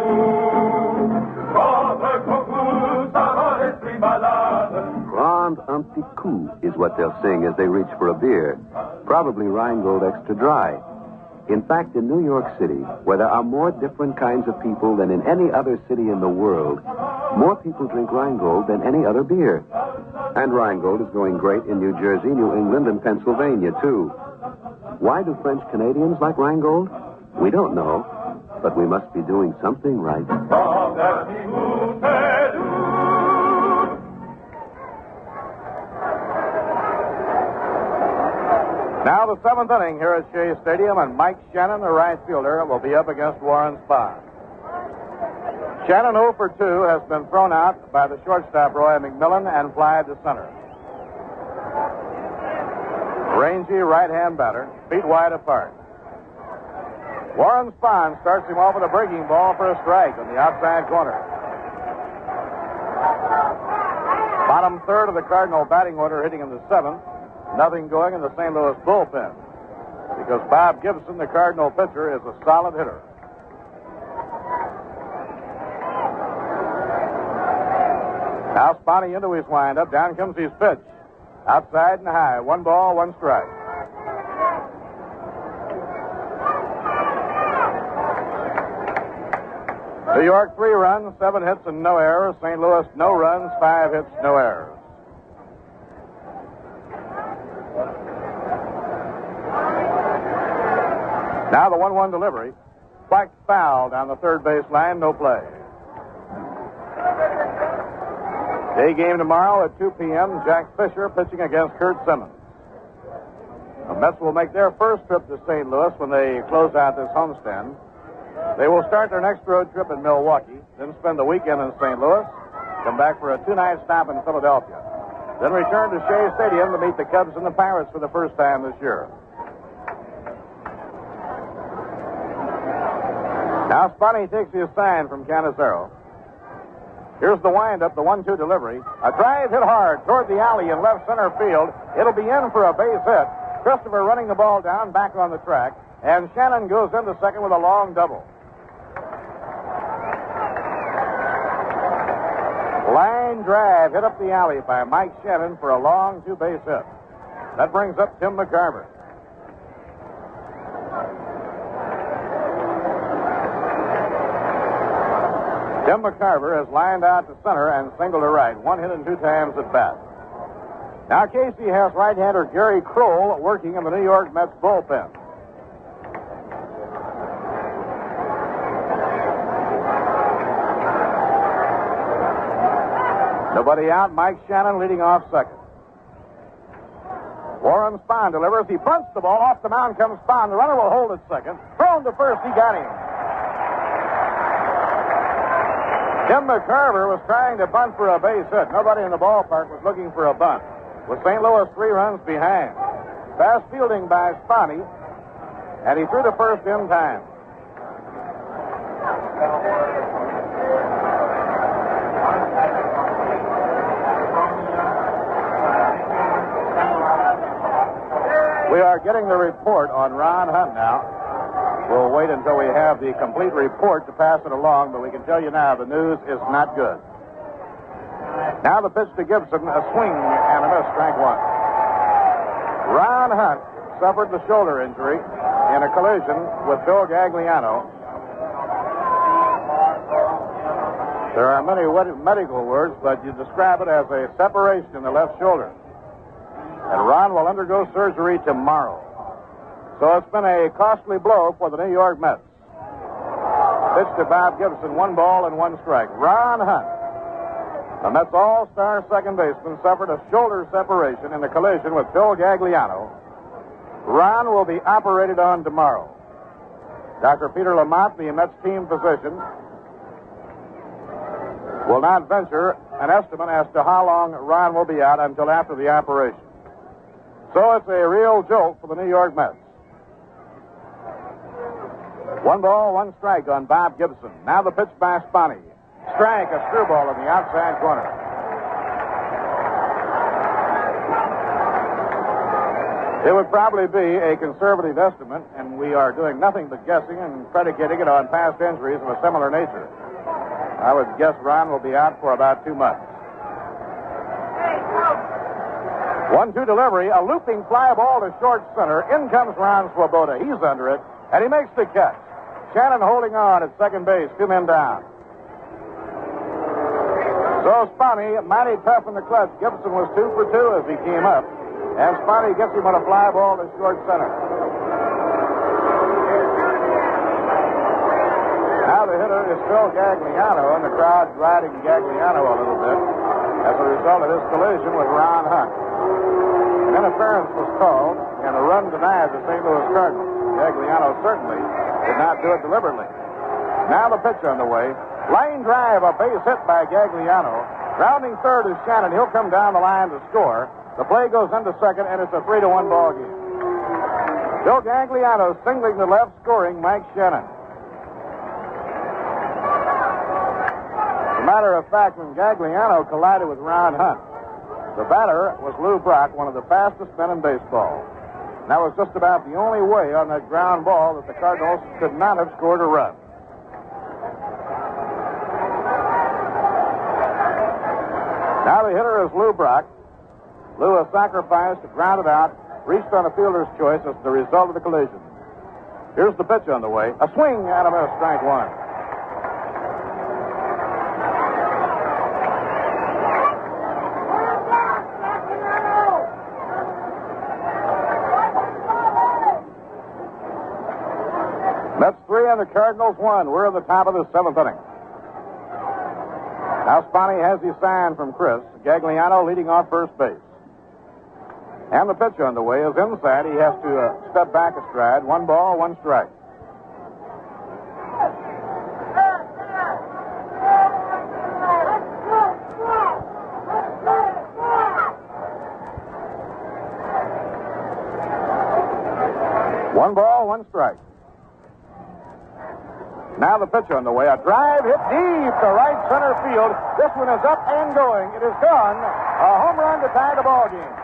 S3: oh, petit coup, ça rend l'esprit malade.
S4: Grand un petit coup is what they'll sing as they reach for a beer, probably Rheingold Extra Dry. In fact, in New York City, where there are more different kinds of people than in any other city in the world, more people drink Rheingold than any other beer. And Rheingold is going great in New Jersey, New England, and Pennsylvania, too. Why do French Canadians like Rheingold? We don't know, but we must be doing something right.
S7: Now the 7th inning here at Shea Stadium, and Mike Shannon, the right fielder, will be up against Warren Spahn. Shannon, 0 for 2, has been thrown out by the shortstop, Roy McMillan, and flied to center. Rangy right-hand batter, feet wide apart. Warren Spahn starts him off with a breaking ball for a strike on the outside corner. Bottom third of the Cardinal batting order hitting in the 7th. Nothing going in the St. Louis bullpen because Bob Gibson, the Cardinal pitcher, is a solid hitter. Now Spahn into his windup. Down comes his pitch. Outside and high. 1 ball, 1 strike. New York 3 runs, 7 hits, and no errors. St. Louis no runs, 5 hits, no errors. Now the 1-1 delivery. Spiked foul down the third base line, no play. Day game tomorrow at 2 p.m. Jack Fisher pitching against Kurt Simmons. The Mets will make their first trip to St. Louis when they close out this homestand. They will start their next road trip in Milwaukee, then spend the weekend in St. Louis, come back for a 2-night stop in Philadelphia, then return to Shea Stadium to meet the Cubs and the Pirates for the first time this year. Now Spahn takes his sign from Canizero. Here's the windup, the 1-2 delivery. A drive hit hard toward the alley in left center field. It'll be in for a base hit. Christopher running the ball down back on the track. And Shannon goes into second with a long double. Line drive hit up the alley by Mike Shannon for a long 2-base hit. That brings up Tim McCarver. Tim McCarver has lined out to center and singled to right. 1 hit and 2 times at bat. Now Casey has right-hander Gary Kroll working in the New York Mets bullpen. Nobody out. Mike Shannon leading off second. Warren Spahn delivers. He bunts the ball. Off the mound comes Spahn. The runner will hold at second. Thrown to first. He got him. Tim McCarver was trying to bunt for a base hit. Nobody in the ballpark was looking for a bunt. With St. Louis 3 runs behind. Fast fielding by Spahn, and he threw to first in time.
S12: We are getting the report on Ron Hunt now. We'll wait until we have the complete report to pass it along, but we can tell you now the news is not good. Now the pitch to Gibson, a swing and a miss, strike one. Ron Hunt suffered the shoulder injury in a collision with Bill Gagliano. There are many medical words, but you describe it as a separation in the left shoulder. And Ron will undergo surgery tomorrow. So it's been a costly blow for the New York Mets. Pitch to Bob Gibson, 1 ball and 1 strike. Ron Hunt, the Mets all-star second baseman, suffered a shoulder separation in a collision with Bill Gagliano. Ron will be operated on tomorrow. Dr. Peter Lamont, the Mets team physician, will not venture an estimate as to how long Ron will be out until after the operation. So it's a real jolt for the New York Mets. 1 ball, 1 strike on Bob Gibson. Now the pitch by Spahn. Strike, a screwball in the outside corner. It would probably be a conservative estimate, and we are doing nothing but guessing and predicating it on past injuries of a similar nature. I would guess Ron will be out for about 2 months. 1-2 delivery, a looping fly ball to short center. In comes Ron Swoboda. He's under it, and he makes the catch. Shannon holding on at second base, 2 men down. So Spahn, mighty tough in the clutch. Gibson was 2 for 2 as he came up, and Spahn gets him on a fly ball to short center. Now the hitter is Phil Gagliano, and the crowd riding Gagliano a little bit as a result of his collision with Ron Hunt. An interference was called, and a run denied the St. Louis Cardinals. Gagliano certainly did not do it deliberately. Now the pitch on the way. Line drive, a base hit by Gagliano. Rounding third is Shannon. He'll come down the line to score. The play goes into second, and it's a 3-1 ball game. Bill Gagliano singling to left, scoring Mike Shannon. As a matter of fact, when Gagliano collided with Ron Hunt, the batter was Lou Brock, one of the fastest men in baseball. And that was just about the only way on that ground ball that the Cardinals could not have scored a run. Now the hitter is Lou Brock. Lou has sacrificed, grounded out, reached on a fielder's choice as the result of the collision. Here's the pitch on the way. A swing and a miss, strike one. Mets 3 and the Cardinals 1. We're at the top of the 7th inning. Now Spahn has his sign from Chris. Gagliano leading off first base. And the pitch on the way is inside. He has to step back a stride. 1 ball, 1 strike. One ball, 1 strike. Now the pitch on the way. A drive hit deep to right center field. This one is up and going. It is gone. A home run to tie the ball game.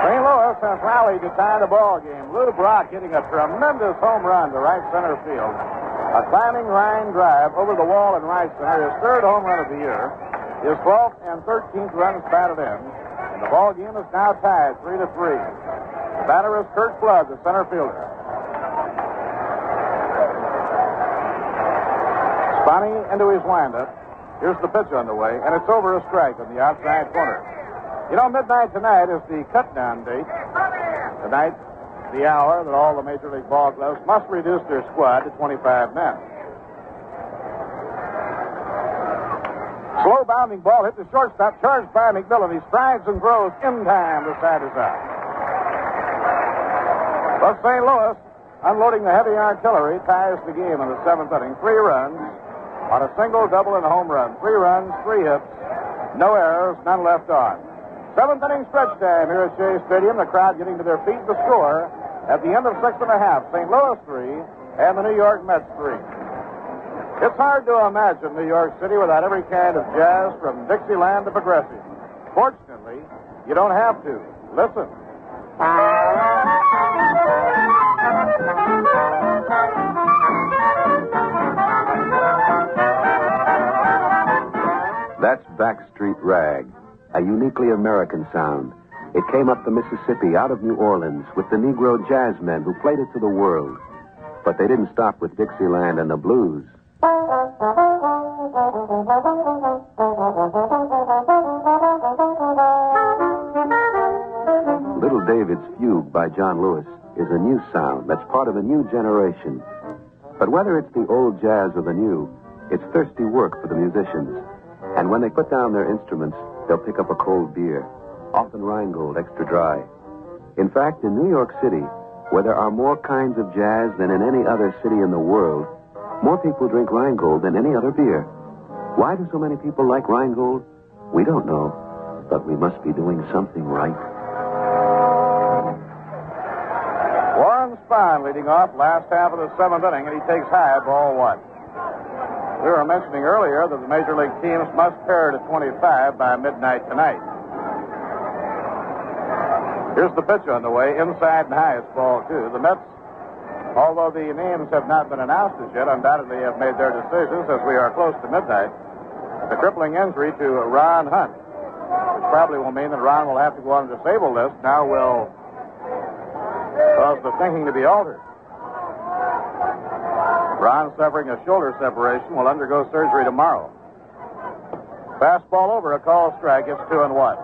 S12: St. Louis has rallied to tie the ball game. Lou Brock hitting a tremendous home run to right center field. A climbing line drive over the wall in right center, his 3rd home run of the year, his 12th and 13th runs batted in, and the ball game is now tied 3-3. The batter is Kurt Flood, the center fielder. Spahn into his windup. Here's the pitch on the way, and it's over a strike on the outside corner. You know, midnight tonight is the cut-down date. Tonight, the hour that all the Major League ball clubs must reduce their squad to 25 men. Slow bounding ball hit the shortstop, charged by McMillan. He strides and throws in time. The side is out. But St. Louis, unloading the heavy artillery, ties the game in the 7th inning. 3 runs on a single, double, and a home run. 3 runs, 3 hits, no errors, none left on. 7th inning stretch time here at Shea Stadium. The crowd getting to their feet to score. At the end of 6 1/2, St. Louis 3 and the New York Mets 3. It's hard to imagine New York City without every kind of jazz from Dixieland to progressive. Fortunately, you don't have to. Listen.
S4: That's Backstreet Rag, a uniquely American sound. It came up the Mississippi out of New Orleans with the Negro jazzmen who played it to the world. But they didn't stop with Dixieland and the blues. Little David's Fugue by John Lewis is a new sound that's part of a new generation. But whether it's the old jazz or the new, it's thirsty work for the musicians. And when they put down their instruments, they'll pick up a cold beer, often Rheingold extra dry. In fact, in New York City, where there are more kinds of jazz than in any other city in the world, more people drink Rheingold than any other beer. Why do so many people like Rheingold? We don't know, but we must be doing something right.
S12: Warren Spahn leading off last half of the 7th inning, and he takes high, ball 1. We were mentioning earlier that the Major League teams must pair to 25 by midnight tonight. Here's the pitch on the way, inside and high, it's ball 2. The Mets, although the names have not been announced as yet, undoubtedly have made their decisions as we are close to midnight. The crippling injury to Ron Hunt, which probably will mean that Ron will have to go on the disabled list, now will cause the thinking to be altered. Ron, suffering a shoulder separation, will undergo surgery tomorrow. Fastball over, a call strike. It's 2-1.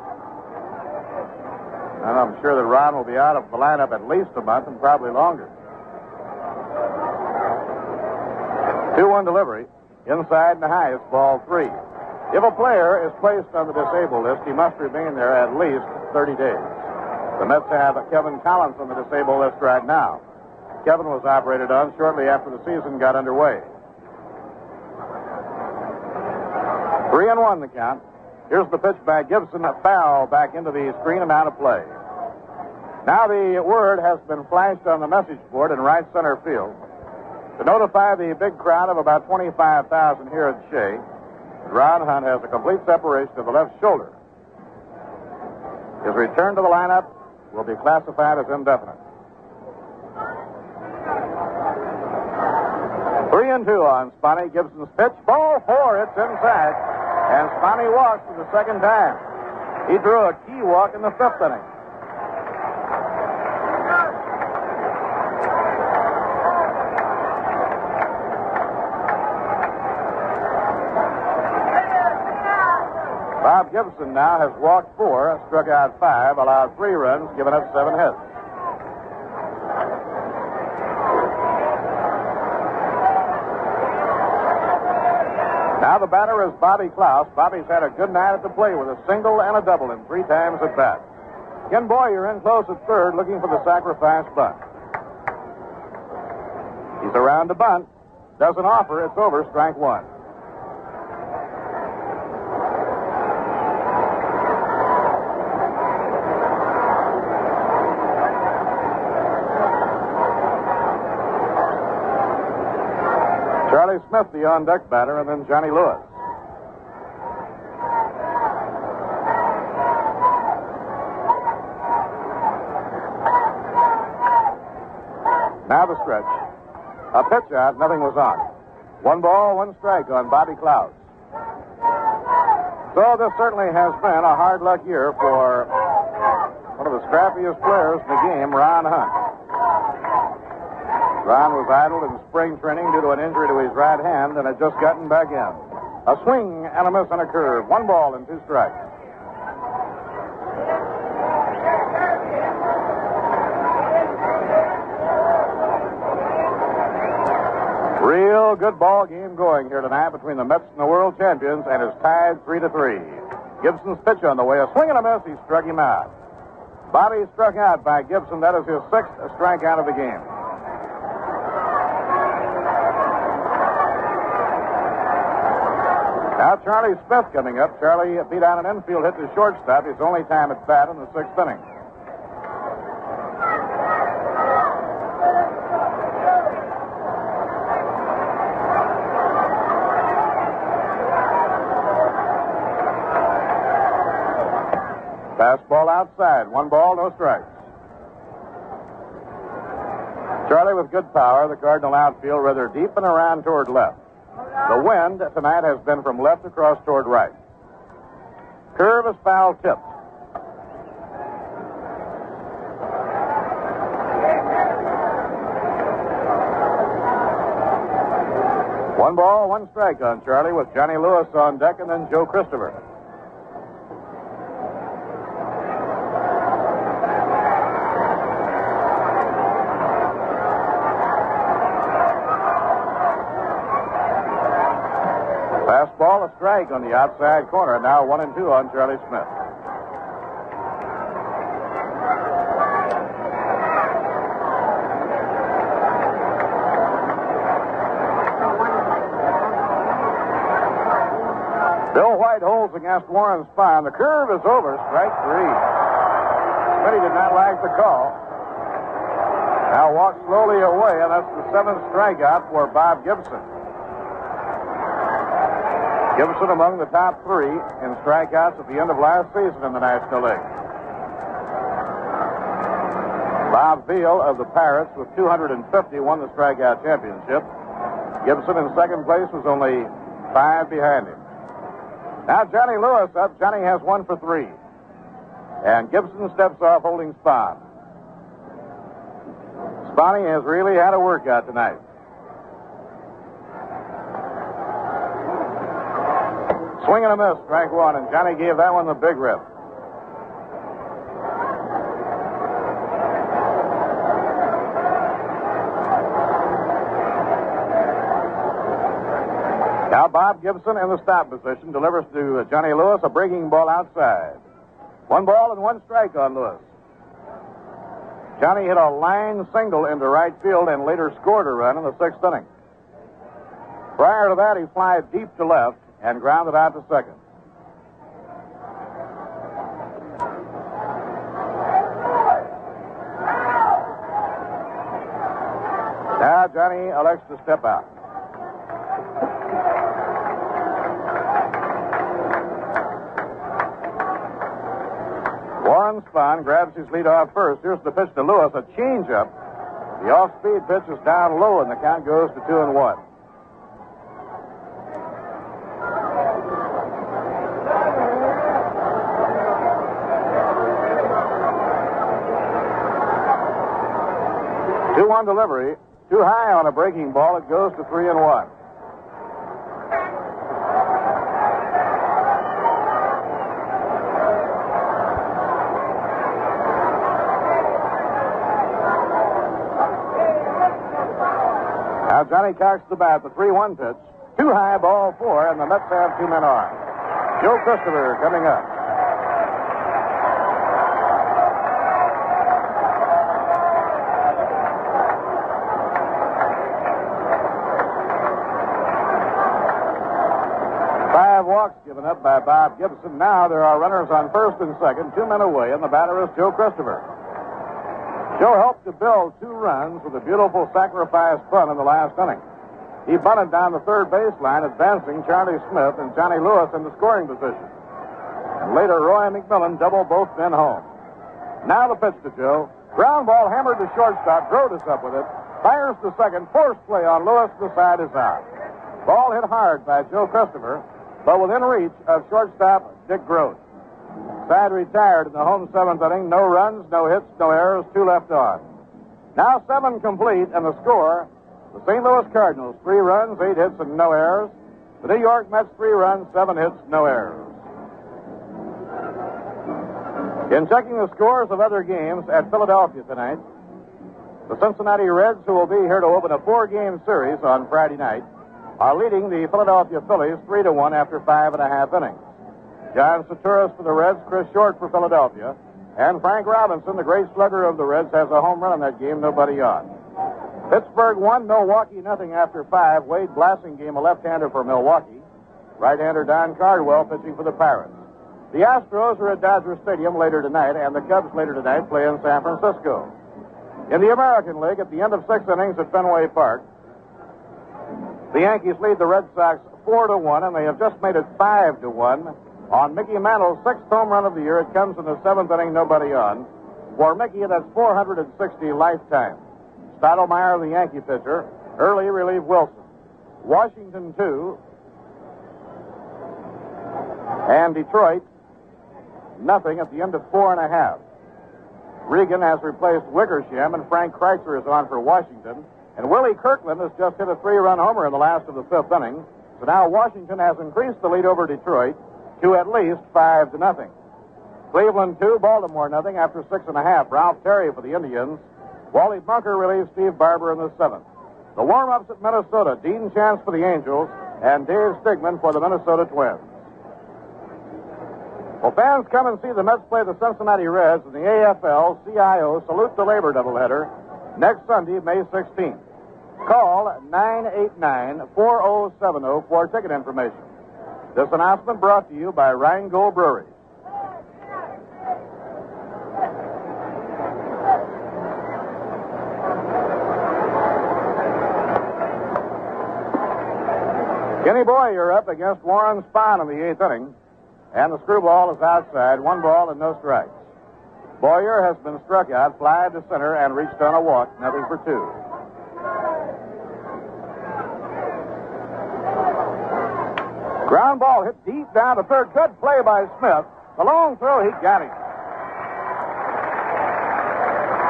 S12: And I'm sure that Ron will be out of the lineup at least a month and probably longer. 2-1 delivery. Inside and high, it's ball 3. If a player is placed on the disabled list, he must remain there at least 30 days. The Mets have Kevin Collins on the disabled list right now. Kevin was operated on shortly after the season got underway. 3-1 the count. Here's the pitch by Gibson, a foul back into the screen and out of play. Now the word has been flashed on the message board in right center field to notify the big crowd of about 25,000 here at Shea that Ron Hunt has a complete separation of the left shoulder. His return to the lineup will be classified as indefinite. 3-2 on Spahn. Gibson's pitch. Ball 4. It's inside. And Spahn walks for the second time. He drew a key walk in the 5th inning. Bob Gibson now has walked 4, struck out 5, allowed 3 runs, given up 7 hits. Now the batter is Bobby Klaus. Bobby's had a good night at the plate with a single and a double in 3 times at bat. Ken Boyer in close at third looking for the sacrifice bunt. He's around to bunt. Doesn't offer. It's over. Strike 1. Charlie Smith, the on-deck batter, and then Johnny Lewis. Now the stretch. A pitch out, nothing was on. 1 ball, 1 strike on Bobby Klaus. So this certainly has been a hard luck year for one of the scrappiest players in the game, Ron Hunt. Ron was idled in spring training due to an injury to his right hand and had just gotten back in. A swing and a miss and a curve. 1 ball and 2 strikes. Real good ball game going here tonight between the Mets and the world champions, and it's tied 3-3. Gibson's pitch on the way. A swing and a miss. He struck him out. Bobby struck out by Gibson. That is his 6th strikeout of the game. Now Charlie Smith coming up. Charlie beat out an infield hit to shortstop. His only time at bat in the 6th inning. Fastball outside. 1 ball, no strikes. Charlie with good power. The Cardinal outfield rather deep and around toward left. The wind tonight has been from left across toward right. Curve is foul tipped. One ball, 1 strike on Charlie with Johnny Lewis on deck and then Joe Christopher. Fastball, a strike on the outside corner. Now 1-2 on Charlie Smith. Bill White holds against Warren Spahn. The curve is over. Strike 3. Smitty did not like the call. Now walks slowly away, and that's the 7th strikeout for Bob Gibson. Gibson among the top 3 in strikeouts at the end of last season in the National League. Bob Veal of the Pirates with 250 won the strikeout championship. Gibson in second place was only 5 behind him. Now Johnny Lewis up. Johnny has 1 for 3. And Gibson steps off holding Spahn. Spahn has really had a workout tonight. Swing and a miss, strike 1, and Johnny gave that one the big rip. Now Bob Gibson in the stop position delivers to Johnny Lewis a breaking ball outside. 1 ball and 1 strike on Lewis. Johnny hit a line single into right field and later scored a run in the 6th inning. Prior to that, he flied deep to left and grounded out to second. Now Johnny elects to step out. Warren Spahn grabs his lead off first. Here's the pitch to Lewis, a changeup. The off-speed pitch is down low, and the count goes to 2-1. Two-one delivery, too high on a breaking ball. It goes to 3-1. Now Johnny cocks the bat, the 3-1 pitch. Too high, ball 4, and the Mets have 2 men on. Joe Christopher coming up. Walks given up by Bob Gibson. Now there are runners on first and second, 2 men away, and the batter is Joe Christopher. Joe helped to build 2 runs with a beautiful sacrifice bunt in the last inning. He bunted down the third baseline, advancing Charlie Smith and Johnny Lewis into scoring position. And later, Roy McMillan doubled both men home. Now the pitch to Joe. Ground ball hammered to shortstop. Grotus up with it. Fires to second. Forced play on Lewis. The side is out. Ball hit hard by Joe Christopher, but within reach of shortstop Dick Gross. Side retired in the home 7th inning. No runs, no hits, no errors, 2 left on. Now 7 complete, and the score, the St. Louis Cardinals, 3 runs, 8 hits, and no errors. The New York Mets, 3 runs, 7 hits, no errors. In checking the scores of other games at Philadelphia tonight, the Cincinnati Reds, who will be here to open a 4-game series on Friday night, are leading the Philadelphia Phillies 3-1 after 5.5 innings. John Saturas for the Reds, Chris Short for Philadelphia, and Frank Robinson, the great slugger of the Reds, has a home run in that game, nobody on. Pittsburgh 1, Milwaukee nothing after 5. Wade Blassingame, a left-hander for Milwaukee. Right-hander Don Cardwell pitching for the Pirates. The Astros are at Dodger Stadium later tonight, and the Cubs later tonight play in San Francisco. In the American League, at the end of 6 innings at Fenway Park, the Yankees lead the Red Sox 4-1, and they have just made it 5-1 On Mickey Mantle's 6th home run of the year, it comes in the 7th inning, nobody on. For Mickey, that's 460 lifetime. Stottlemyre, the Yankee pitcher, early relieved Wilson. Washington, 2. And Detroit, nothing at the end of 4.5. Regan has replaced Wickersham, and Frank Kreitzer is on for Washington. And Willie Kirkland has just hit a 3-run homer in the last of the 5th inning. So now Washington has increased the lead over Detroit to at least 5-0. Cleveland 2, Baltimore nothing after 6.5. Ralph Terry for the Indians. Wally Bunker relieves Steve Barber in the 7th. The warm-ups at Minnesota, Dean Chance for the Angels and Dave Stigman for the Minnesota Twins. Well, fans, come and see the Mets play the Cincinnati Reds in the AFL-CIO Salute the Labor doubleheader next Sunday, May 16th. Call 989-4070 for ticket information. This announcement brought to you by Rheingold Brewery. Kenny Boyer up against Warren Spahn in the 8th inning. And the screwball is outside. 1 ball and no strikes. Boyer has been struck out, fly to center, and reached on a walk. Nothing for 2. Ground ball hit deep down to third. Good play by Smith. The long throw, he got him.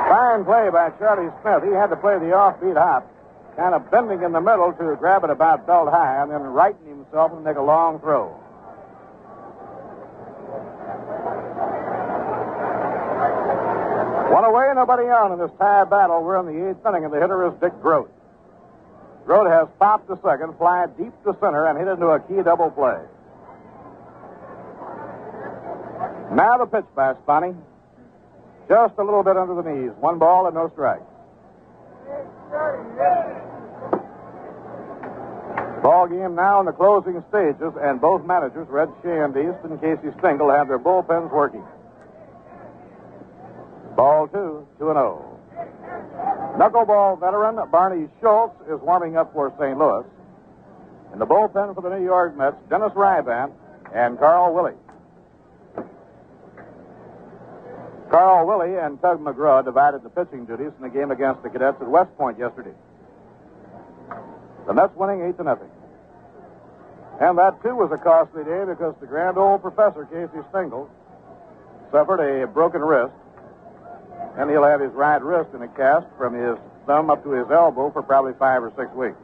S12: Fine play by Charlie Smith. He had to play the offbeat hop, kind of bending in the middle to grab it about belt high and then righten himself and make a long throw. One away, nobody on in this tie battle. We're in the 8th inning, and the hitter is Dick Grote. Grote has popped to second, fly deep to center, and hit into a key double play. Now the pitch by Spahn. Just a little bit under the knees. 1 ball and no strikes. Ball game now in the closing stages, and both managers, Red Shea and East and Casey Stengel, have their bullpens working. Ball 2, 2-0. Knuckleball veteran Barney Schultz is warming up for St. Louis. In the bullpen for the New York Mets, Dennis Ryvant and Carl Willie. Carl Willie and Tug McGraw divided the pitching duties in the game against the Cadets at West Point yesterday. The Mets winning 8-0. And that, too, was a costly day because the grand old professor, Casey Stengel, suffered a broken wrist. And he'll have his right wrist in a cast from his thumb up to his elbow for probably 5 or 6 weeks.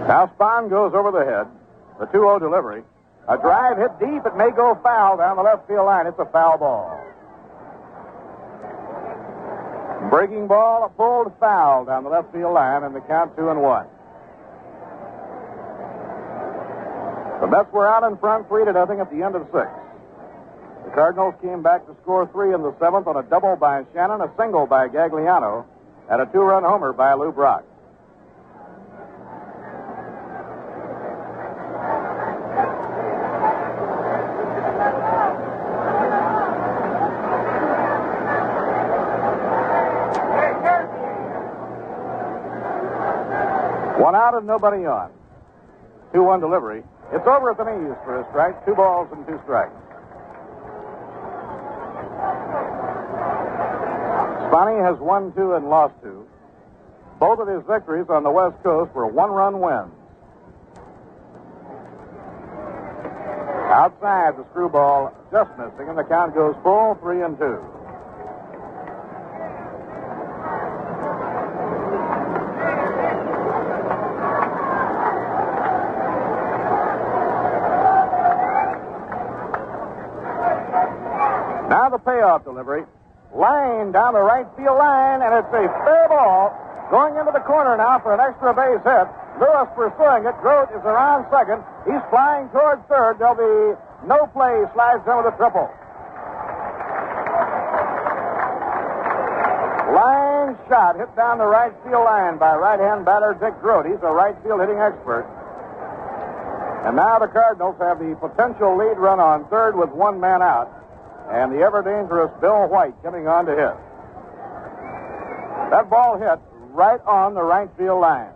S12: Now Spahn goes over the head. The 2-0 delivery. A drive hit deep. It may go foul down the left field line. It's a foul ball. Breaking ball pulled foul down the left field line, and the count 2-1. The Mets were out in front 3-0 at the end of 6. The Cardinals came back to score 3 in the 7th on a double by Shannon, a single by Gagliano, and a 2-run homer by Lou Brock. One out and nobody on. 2-1 delivery. It's over at the knees for a strike. 2 balls and 2 strikes. Spahn has won 2 and lost 2. Both of his victories on the West Coast were 1-run wins. Outside, the screwball just missing, and the count goes full 3-2. Now the payoff delivery. Line down the right field line, and it's a fair ball. Going into the corner now for an extra base hit. Lewis pursuing it. Grote is around second. He's flying towards third. There'll be no play. Slides in with a triple. Line shot hit down the right field line by right-hand batter Dick Grote. He's a right field hitting expert. And now the Cardinals have the potential lead run on third with 1 man out. And the ever-dangerous Bill White coming on to hit. That ball hit right on the right field line.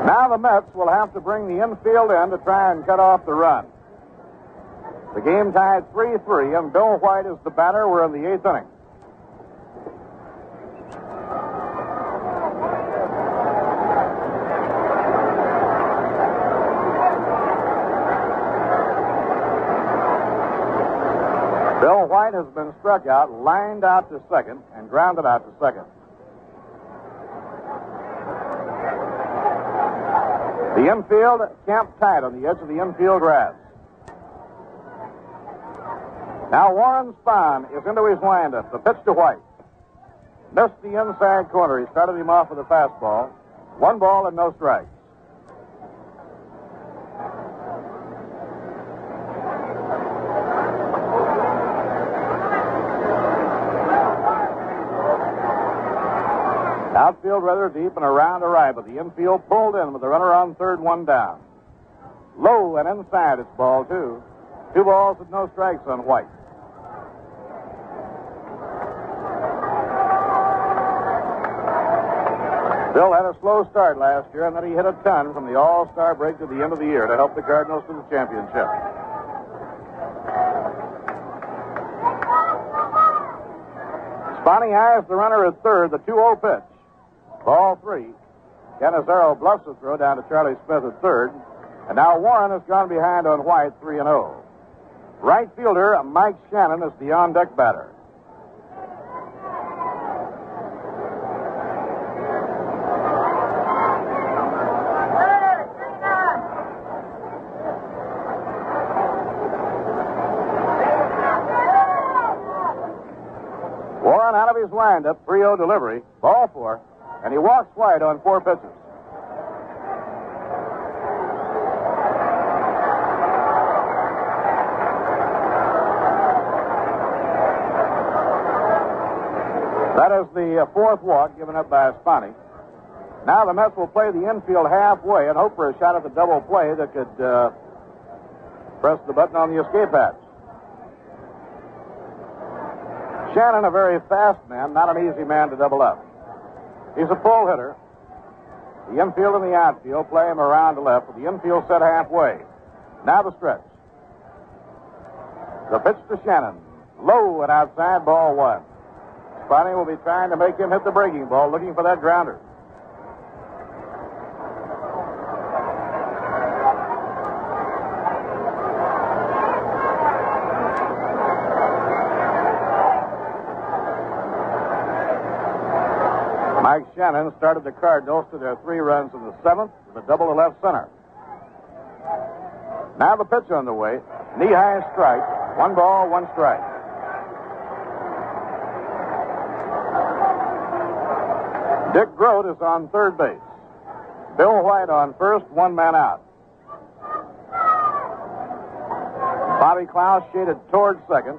S12: Now the Mets will have to bring the infield in to try and cut off the run. The game tied 3-3, and Bill White is the batter. We're in the 8th inning. Bill White has been struck out, lined out to second, and grounded out to second. The infield camped tight on the edge of the infield grass. Now Warren Spahn is into his windup. The pitch to White. Missed the inside corner. He started him off with a fastball. 1 ball and no strikes. Outfield rather deep and around to right, but the infield pulled in with the runner on third, 1 down. Low and inside, it's ball 2. 2 balls with no strikes on White. Bill had a slow start last year, and then he hit a ton from the All-Star break to the end of the year to help the Cardinals to the championship. Spahn eyes the runner at third, the 2-0 pitch. Ball 3. Canizaro bluffs the throw down to Charlie Smith at third. And now Warren has gone behind on White, 3-0. Right fielder Mike Shannon is the on-deck batter. Warren out of his windup, 3-0 delivery, ball 4, and he walks White on 4 pitches. That is the 4th walk given up by Spahn. Now the Mets will play the infield halfway and hope for a shot at the double play that could press the button on the escape hatch. Shannon, a very fast man, not an easy man to double up. He's a pull hitter. The infield and the outfield play him around to left with the infield set halfway. Now the stretch. The pitch to Shannon. Low and outside, ball 1. Spahn will be trying to make him hit the breaking ball, looking for that grounder. Mike Shannon started the Cardinals to their 3 runs in the 7th with a double to left center. Now the pitch on the way. Knee-high strike. 1 ball, 1 strike. Dick Grote is on third base. Bill White on first, 1 man out. Bobby Klaus shaded towards second.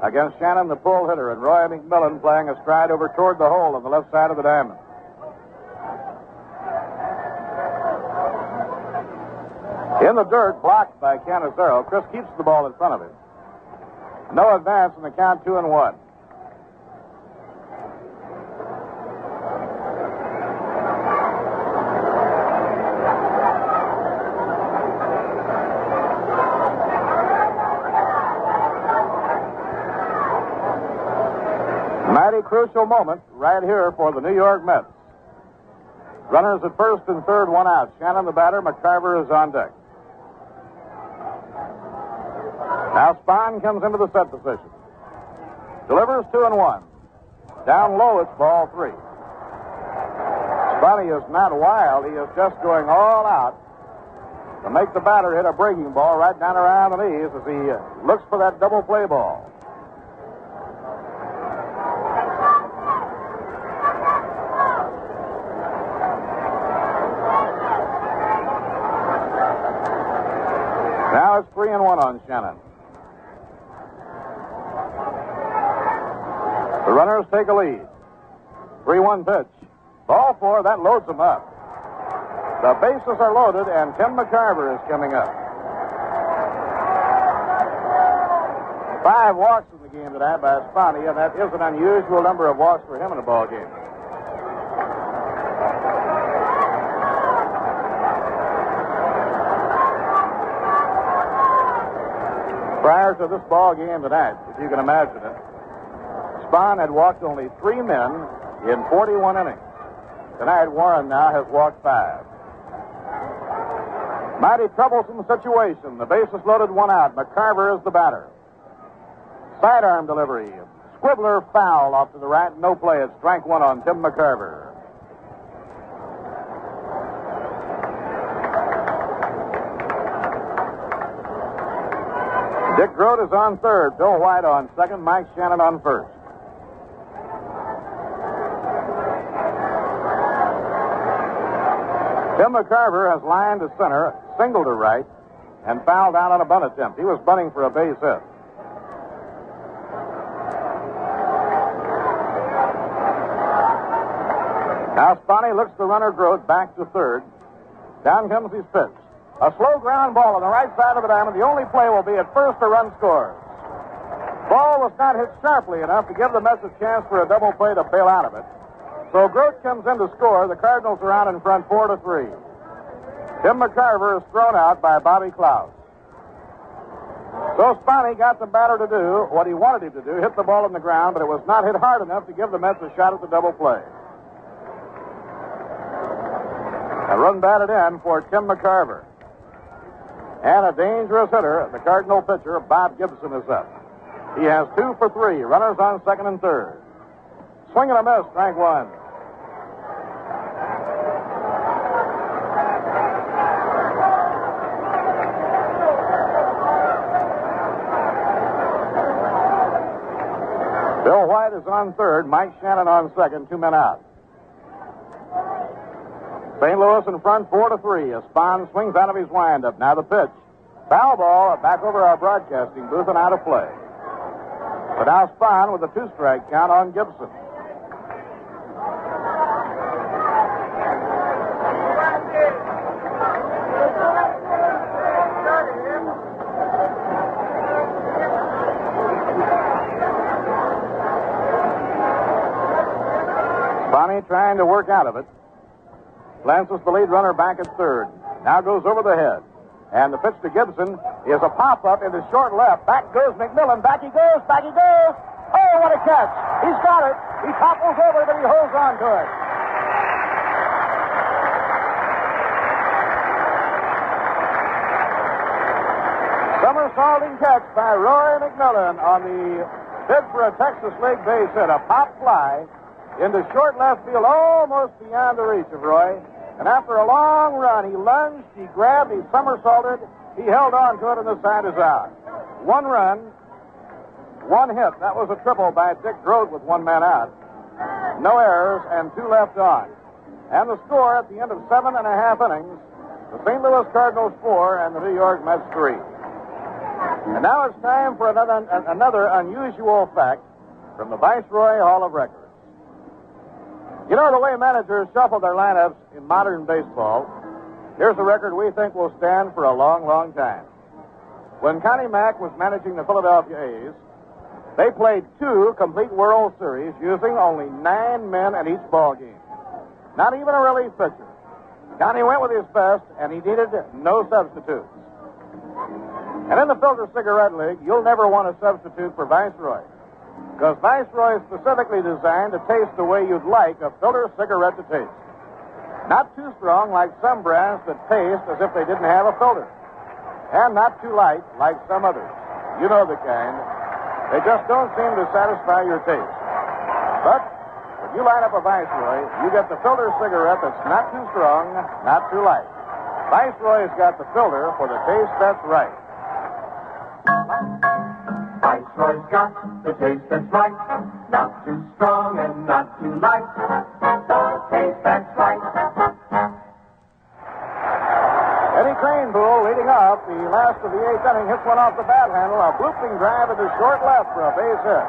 S12: Against Shannon, the pull hitter, and Roy McMillan playing a stride over toward the hole on the left side of the diamond. In the dirt, blocked by Canizaro. Chris keeps the ball in front of him. No advance in the count, 2-1. Mighty crucial moment right here for the New York Mets. Runners at first and third, 1 out. Shannon the batter, McCarver is on deck. Now Spahn comes into the set position. Delivers 2-1. Down low, it's ball 3. Spahn is not wild. He is just going all out to make the batter hit a breaking ball right down around the knees as he looks for that double play ball. Now it's 3-1 on Shannon. The runners take a lead. 3-1 pitch. Ball 4, that loads them up. The bases are loaded, and Tim McCarver is coming up. 5 walks in the game tonight by Spahn, and that is an unusual number of walks for him in a ball game. Prior to this ball game tonight, if you can imagine it, Spahn had walked only 3 men in 41 innings. Tonight, Warren now has walked 5. Mighty troublesome situation. The bases loaded, 1 out. McCarver is the batter. Sidearm delivery. Squibbler foul off to the right. No play. It's strike 1 on Tim McCarver. Dick Grote is on third. Bill White on second. Mike Shannon on first. Tim McCarver has lined to center, singled to right, and fouled out on a bunt attempt. He was bunting for a base hit. Now Spahn looks the runner Grote back to third. Down comes his pitch. A slow ground ball on the right side of the diamond. The only play will be at first, a run scores. Ball was not hit sharply enough to give the Mets a chance for a double play to bail out of it. So Grote comes in to score. The Cardinals are out in front 4-3. Tim McCarver is thrown out by Bobby Klaus. So Spahn got the batter to do what he wanted him to do, hit the ball in the ground, but it was not hit hard enough to give the Mets a shot at the double play. A run batted in for Tim McCarver. And a dangerous hitter, the Cardinal pitcher, Bob Gibson, is up. He has 2 for 3. Runners on second and third. Swing and a miss, strike 1. Bill White is on third. Mike Shannon on second. 2 men out. St. Louis in front 4-3 as Spahn swings out of his windup. Now the pitch. Foul ball back over our broadcasting booth and out of play. But now Spahn with a 2-strike count on Gibson. Spahn trying to work out of it. Lances the lead runner back at third. Now goes over the head. And the pitch to Gibson is a pop-up into short left. Back goes McMillan. Back he goes. Back he goes. Oh, what a catch. He's got it. He topples over, but he holds on to it. Somersaulting catch by Roy McMillan on the bid for a Texas League base hit. A pop fly into short left field, almost beyond the reach of Roy. And after a long run, he lunged, he grabbed, he somersaulted, he held on to it, and the side is out. 1 run, 1 hit. That was a triple by Dick Grote with 1 man out. No errors and 2 left on. And the score at the end of 7.5 innings, the St. Louis Cardinals 4 and the New York Mets 3. And now it's time for another unusual fact from the Viceroy Hall of Records. You know, the way managers shuffle their lineups in modern baseball, here's a record we think will stand for a long, long time. When Connie Mack was managing the Philadelphia A's, they played 2 complete World Series using only 9 men at each ball game. Not even a relief pitcher. Connie went with his best, and he needed no substitutes. And in the Filter Cigarette League, you'll never want a substitute for Viceroy. Because Viceroy is specifically designed to taste the way you'd like a filter cigarette to taste. Not too strong like some brands that taste as if they didn't have a filter. And not too light like some others. You know the kind. They just don't seem to satisfy your taste. But when you line up a Viceroy, you get the filter cigarette that's not too strong, not too light. Viceroy's got the filter for the taste that's right.
S3: Viceroy's got the taste that's right. Not too strong and not too light. The taste that's right.
S12: Eddie Craneboule leading off the last of the 8th inning, hits one off the bat handle, a blooping drive into short left for a base hit.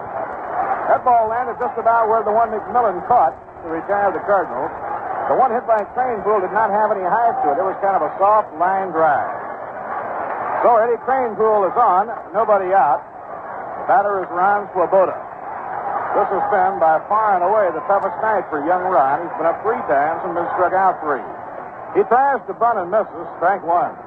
S12: That ball landed just about where the one McMillan caught to retire the Cardinals. The one hit by Craneboule did not have any height to it. It was kind of a soft line drive. So Eddie Craneboule is on, nobody out. Batter is Ron Swoboda. This has been by far and away the toughest night for young Ron. He's been up 3 times and been struck out 3. He tries to bunt and misses. Strike 1.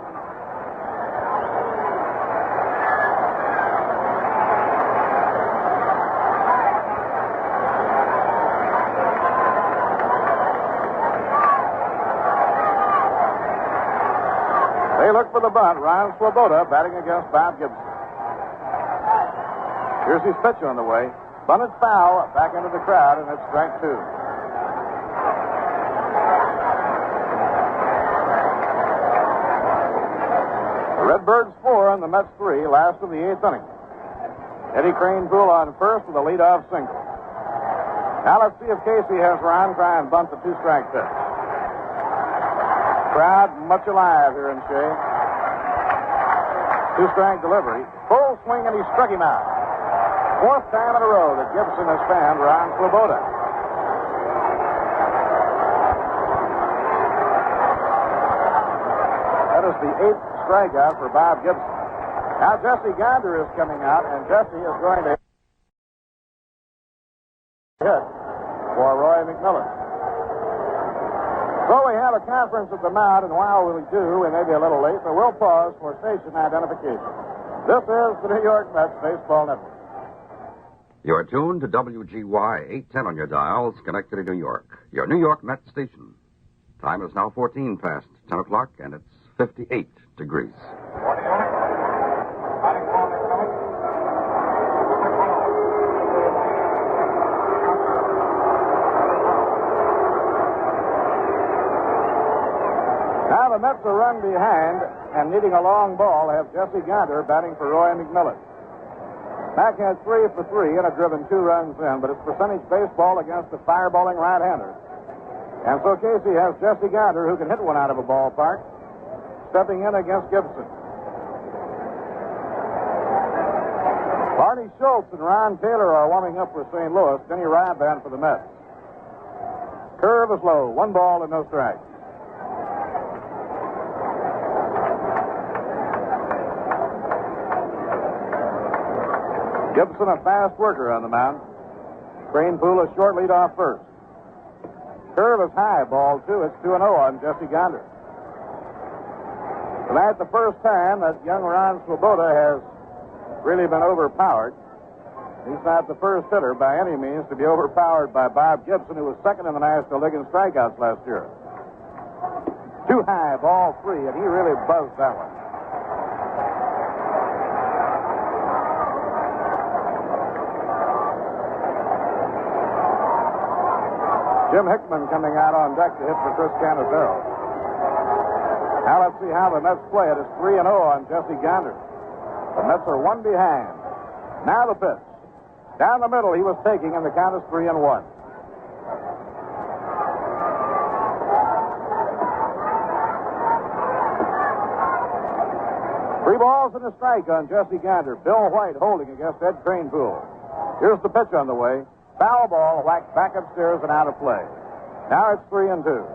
S12: They look for the bunt. Ron Swoboda batting against Bob Gibson. Here's his pitch on the way. Bunted foul, back into the crowd, and it's strike 2. The Redbirds 4 and the Mets 3, last of the 8th inning. Eddie Kranepool on first with a leadoff single. Now let's see if Casey has Ron try and bunt the 2-strike pitch. Crowd much alive here in Shea. 2-strike delivery. Full swing, and he struck him out. 4th time in a row that Gibson has fanned Ron Swoboda. That is the 8th strikeout for Bob Gibson. Now Jesse Gonder is coming out, and Jesse is going to hit for Roy McMillan. So we have a conference at the mound, and while we do, we may be a little late, but we'll pause for station identification. This is the New York Mets Baseball Network.
S6: You're tuned to WGY 810 on your dial, Schenectady, New York, your New York Mets station. Time is now 14 past 10 o'clock, and it's 58 degrees.
S12: Now the Mets are run behind, and needing a long ball, have Jesse Gonder batting for Roy McMillan. Mack had 3 for 3 and had driven 2 runs in, but it's percentage baseball against a fireballing right-hander. And so Casey has Jesse Gonder, who can hit one out of a ballpark, stepping in against Gibson. Barney Schultz and Ron Taylor are warming up for St. Louis. Denny Ryban for the Mets. Curve is low. 1 ball and no strikes. Gibson, a fast worker on the mound. Kranepool, a short lead off first. Curve is high, ball 2. It's 2-0 on Jesse Gonder. Tonight, the first time that young Ron Swoboda has really been overpowered. He's not the first hitter by any means to be overpowered by Bob Gibson, who was second in the National League in strikeouts last year. Too high, ball 3, and he really buzzed that one. Jim Hickman coming out on deck to hit for Chris Canizero. Now let's see how the Mets play it. It's 3-0 on Jesse Gonder. The Mets are 1 behind. Now the pitch. Down the middle he was taking, and the count is 3-1. 3 balls and a strike on Jesse Gonder. Bill White holding against Ed Kranepool. Here's the pitch on the way. Foul ball whacked back upstairs and out of play. Now it's 3-2.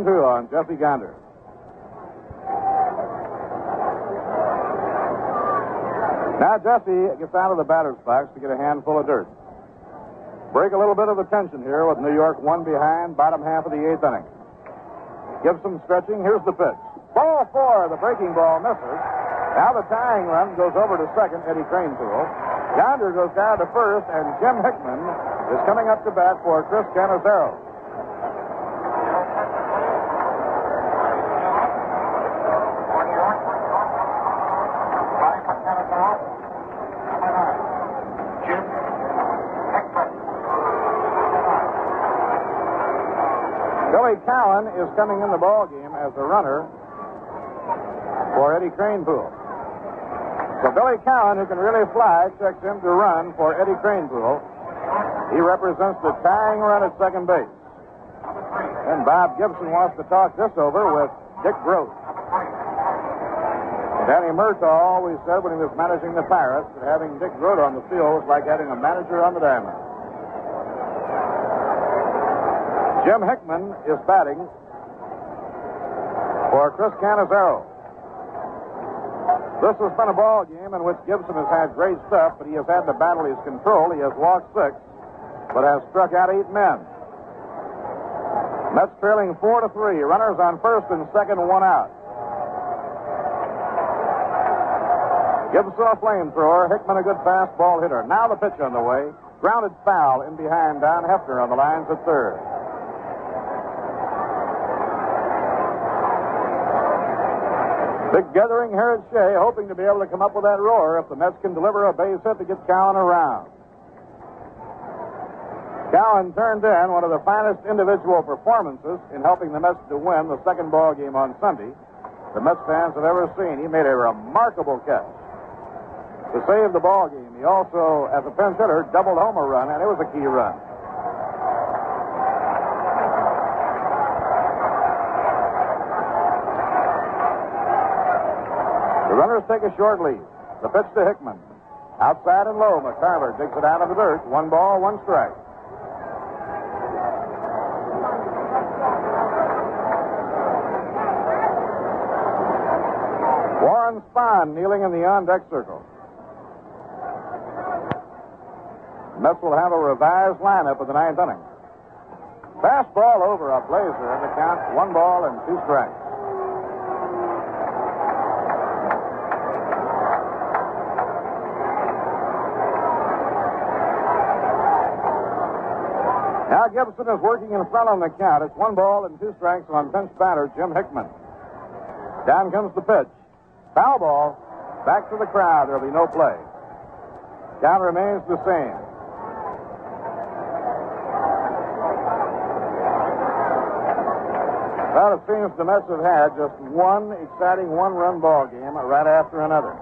S12: On Jesse Gonder. Now Jesse gets out of the batter's box to get a handful of dirt. Break a little bit of the tension here with New York 1 behind, bottom half of the 8th inning. Gibson stretching. Here's the pitch. Ball 4. The breaking ball misses. Now the tying run goes over to second, Eddie Kranepool. Gonder goes down to first, and Jim Hickman is coming up to bat for Chris Canizero. Billy Cowan is coming in the ball game as a runner for Eddie Kranepool. So Billy Cowan, who can really fly, checks in to run for Eddie Kranepool. He represents the tying run at second base. And Bob Gibson wants to talk this over with Dick Gross. Danny Murtaugh always said when he was managing the Pirates that having Dick Groat on the field was like having a manager on the diamond. Jim Hickman is batting for Chris Cannizzaro. This has been a ball game in which Gibson has had great stuff, but he has had to battle his control. He has walked 6, but has struck out 8 men. Mets trailing 4-3. Runners on first and second, 1 out. Gibson a flamethrower, Hickman a good fastball hitter. Now the pitch on the way. Grounded foul in behind Don Hefner on the lines at third. Big gathering here at Shea, hoping to be able to come up with that roar if the Mets can deliver a base hit to get Cowan around. Cowan turned in one of the finest individual performances in helping the Mets to win the second ball game on Sunday the Mets fans have ever seen. He made a remarkable catch to save the ball game. He also, as a pinch hitter, doubled home a run, and it was a key run. The runners take a short lead. The pitch to Hickman. Outside and low, McCarver digs it out of the dirt. 1 ball, 1 strike. Warren Spahn kneeling in the on-deck circle. Mets will have a revised lineup in the 9th inning. Fastball over a blazer, and the count 1 ball and 2 strikes. Now Gibson is working in front on the count. It's 1 ball and 2 strikes on pinch batter Jim Hickman. Down comes the pitch. Foul ball. Back to the crowd. There'll be no play. Count remains the same. Well, it seems the Mets have had just one exciting 1-run ball game right after another.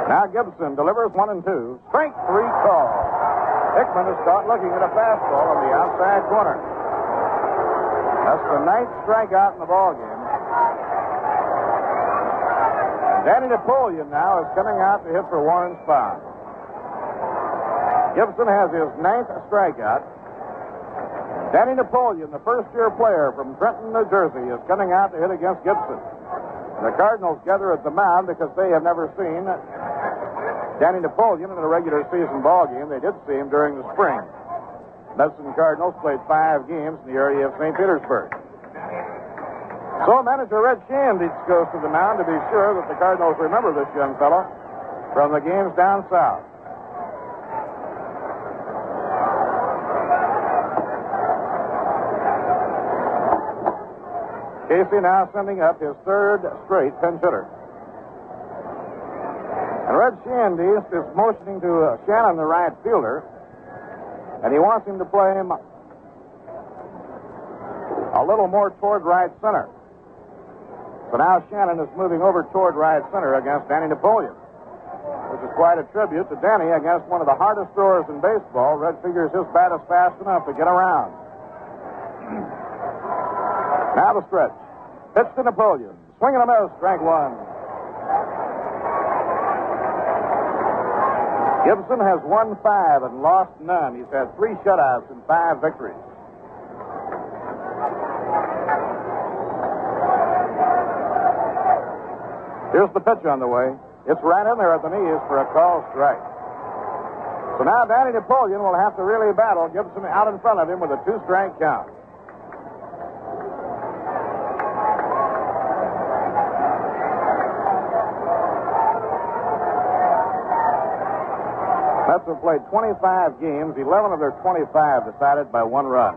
S12: Now Gibson delivers 1 and 2. Strike 3 call. Hickman is caught looking at a fastball on the outside corner. That's the 9th strikeout in the ball game. Danny Napoleon now is coming out to hit for Warren Spahn. Gibson has his 9th strikeout. Danny Napoleon, the first-year player from Trenton, New Jersey, is coming out to hit against Gibson. The Cardinals gather at the mound because they have never seen Danny Napoleon in a regular season ball game. They did see him during the spring. Mets and Cardinals played 5 games in the area of St. Petersburg. So manager Red Shandich goes to the mound to be sure that the Cardinals remember this young fellow from the games down south. Casey now sending up his 3rd straight pinch hitter. And Red Shandich is motioning to Shannon, the right fielder, and he wants him to play him a little more toward right center. So now Shannon is moving over toward right center against Danny Napoleon, which is quite a tribute to Danny against one of the hardest throwers in baseball. Red figures his bat is fast enough to get around. Now the stretch. Pitch to Napoleon. Swing and a miss. Strike 1. Gibson has won 5 and lost none. He's had 3 shutouts and 5 victories. Here's the pitch on the way. It's right in there at the knees for a call strike. So now Danny Napoleon will have to really battle Gibson out in front of him with a 2-strike count. Mets have played 25 games, 11 of their 25 decided by 1 run.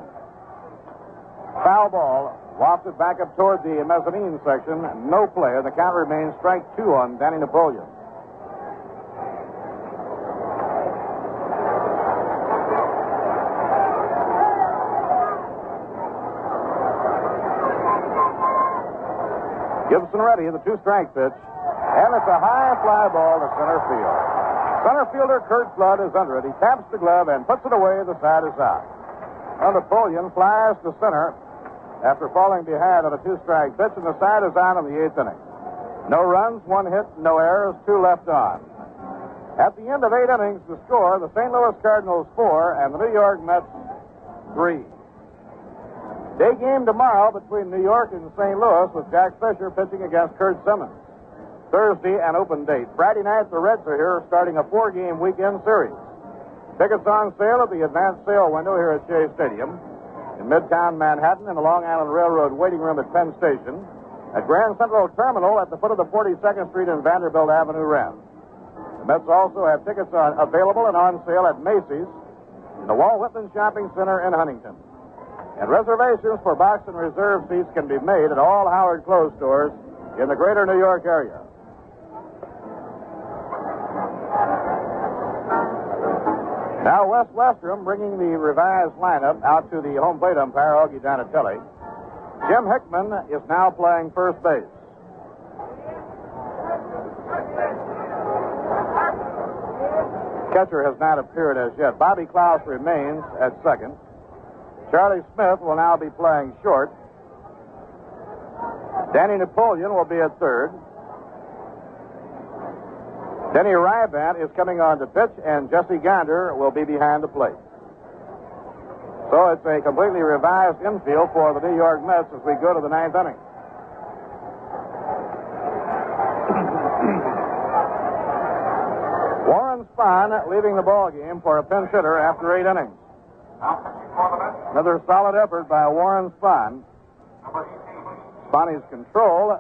S12: Foul ball, wafted back up toward the mezzanine section, no play, and the count remains strike 2 on Danny Napoleon. Gibson ready, the 2-strike pitch, and it's a high fly ball to center field. Center fielder Kurt Flood is under it. He taps the glove and puts it away. The side is out. Now Napoleon flies to center after falling behind on a two-strike pitch, and the side is out in the 8th inning. No runs, 1 hit, no errors, 2 left on. At the end of 8 innings, the score, the St. Louis Cardinals 4 and the New York Mets 3. Day game tomorrow between New York and St. Louis with Jack Fisher pitching against Kurt Simmons. Thursday, an open date. Friday night, the Reds are here starting a 4-game weekend series. Tickets on sale at the advanced sale window here at Shea Stadium, in Midtown Manhattan, in the Long Island Railroad waiting room at Penn Station, at Grand Central Terminal at the foot of the 42nd Street and Vanderbilt Avenue ramp. The Mets also have tickets available and on sale at Macy's, in the Walt Whitman Shopping Center in Huntington. And reservations for box and reserve seats can be made at all Howard Clothes stores in the greater New York area. Now, Wes Westrom bringing the revised lineup out to the home plate umpire, Augie Donatelli. Jim Hickman is now playing first base. Catcher has not appeared as yet. Bobby Klaus remains at second. Charlie Smith will now be playing short. Danny Napoleon will be at third. Denny Rybant is coming on to pitch, and Jesse Gonder will be behind the plate. So it's a completely revised infield for the New York Mets as we go to the 9th inning. Warren Spahn leaving the ball game for a pinch hitter after 8 innings. Another solid effort by Warren Spahn. Spahny's control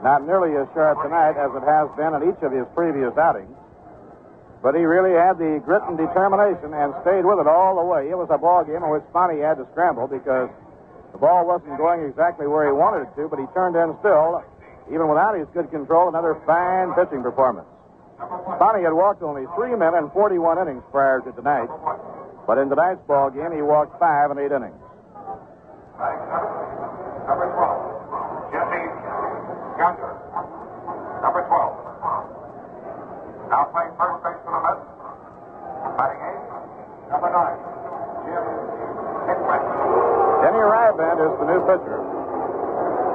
S12: not nearly as sharp tonight as it has been in each of his previous outings. But he really had the grit and determination and stayed with it all the way. It was a ball game in which Spahny had to scramble because the ball wasn't going exactly where he wanted it to, but he turned in still, even without his good control, another fine pitching performance. Spahny had walked only 3 men in 41 innings prior to tonight, but in tonight's ball game, he walked 5 in 8 innings.
S5: Number 12, Jesse Gonder. Number 12. Now playing first base for the Mets. Batting 8, number 9, Jim Hickman.
S12: Denny Rybant is the new pitcher.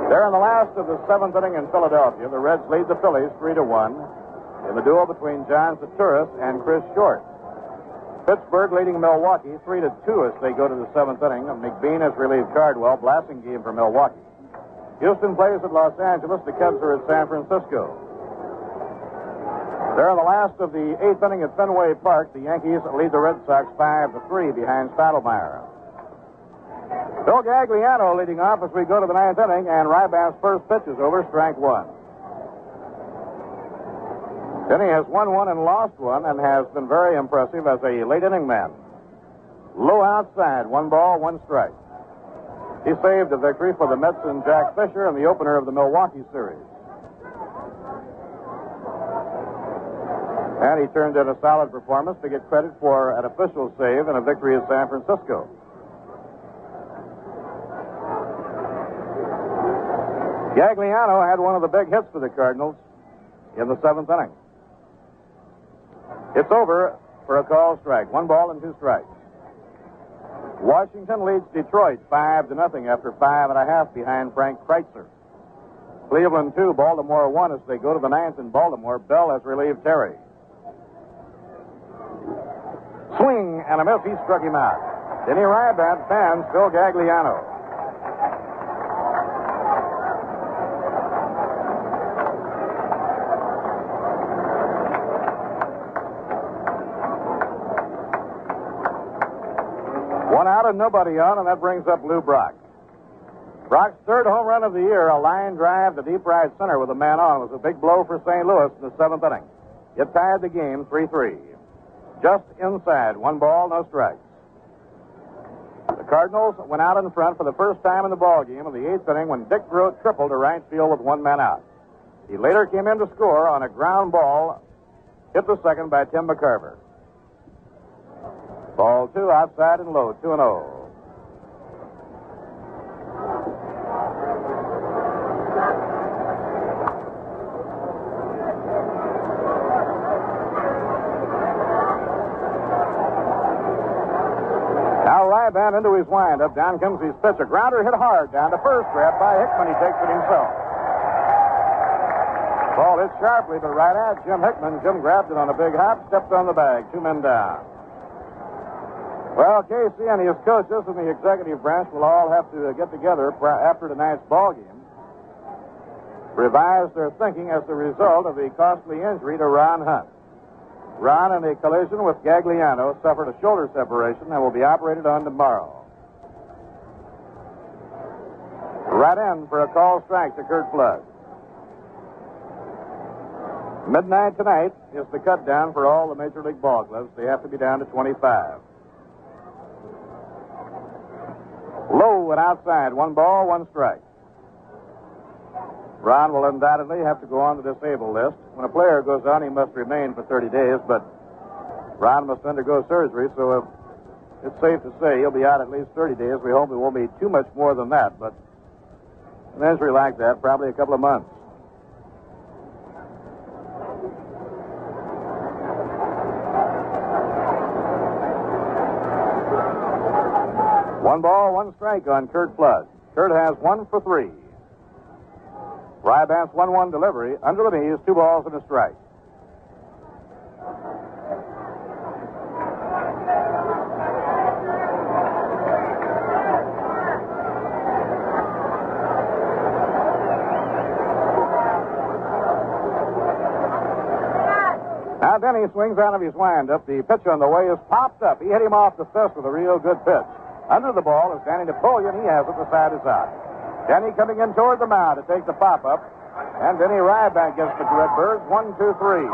S12: They're in the last of the 7th inning in Philadelphia. The Reds lead the Phillies 3-1 in the duel between John Saturis and Chris Short. Pittsburgh leading Milwaukee 3-2 as they go to the 7th inning. McBean has relieved Cardwell. Blasting game for Milwaukee. Houston plays at Los Angeles. The Cubs are at San Francisco. They're in the last of the 8th inning at Fenway Park. The Yankees lead the Red Sox 5-3 behind Stottlemyre. Bill Gagliano leading off as we go to the 9th inning, and Rybant's first pitch is over, strike 1. Denny has won 1 and lost 1 and has been very impressive as a late inning man. Low outside, 1 ball, 1 strike. He saved the victory for the Mets and Jack Fisher in the opener of the Milwaukee series. And he turned in a solid performance to get credit for an official save and a victory at San Francisco. Gagliano had one of the big hits for the Cardinals in the 7th inning. It's over for a call strike. 1 ball and 2 strikes. Washington leads Detroit 5-0 after 5.5 behind Frank Kreitzer. Cleveland 2, Baltimore 1 as they go to the 9th in Baltimore. Bell has relieved Terry. Swing and a miss. He struck him out. Denny Rybant fans Phil Gagliano. One out and nobody on, and that brings up Lou Brock. Brock's 3rd home run of the year, a line drive to deep right center with a man on, was a big blow for St. Louis in the 7th inning. It tied the game 3-3. Just inside, 1 ball, no strikes. The Cardinals went out in front for the first time in the ballgame in the 8th inning when Dick Grote tripled to right field with 1 man out. He later came in to score on a ground ball hit to second by Tim McCarver. Ball 2 outside and low, 2-0. Ryban into his windup. Down comes his pitch. A grounder hit hard down to first. Grabbed by Hickman. He takes it himself. Ball hit sharply, but right at Jim Hickman. Jim grabbed it on a big hop, stepped on the bag. 2 men down. Well, Casey and his coaches and the executive branch will all have to get together after tonight's ball game, revise their thinking as the result of the costly injury to Ron Hunt. Ron, in a collision with Gagliano, suffered a shoulder separation and will be operated on tomorrow. Right in for a call strike to Curt Flood. Midnight tonight is the cut down for all the Major League ball clubs. They have to be down to 25. Low and outside. 1 ball, 1 strike. Ron will undoubtedly have to go on the disabled list. When a player goes on, he must remain for 30 days, but Ron must undergo surgery, so it's safe to say he'll be out at least 30 days. We hope it won't be too much more than that, but an injury like that, probably a couple of months. One ball, 1 strike on Curt Flood. Curt has 1 for 3. Ryban's 1-1 delivery. Under the knees, 2 balls and a strike. Now Denny swings out of his windup. The pitch on the way is popped up. He hit him off the fist with a real good pitch. Under the ball is Danny Napoleon. He has it. The side is out. Danny coming in toward the mound to take the pop-up. And Denny Rybank gets the Redbirds. 1, 2, 3.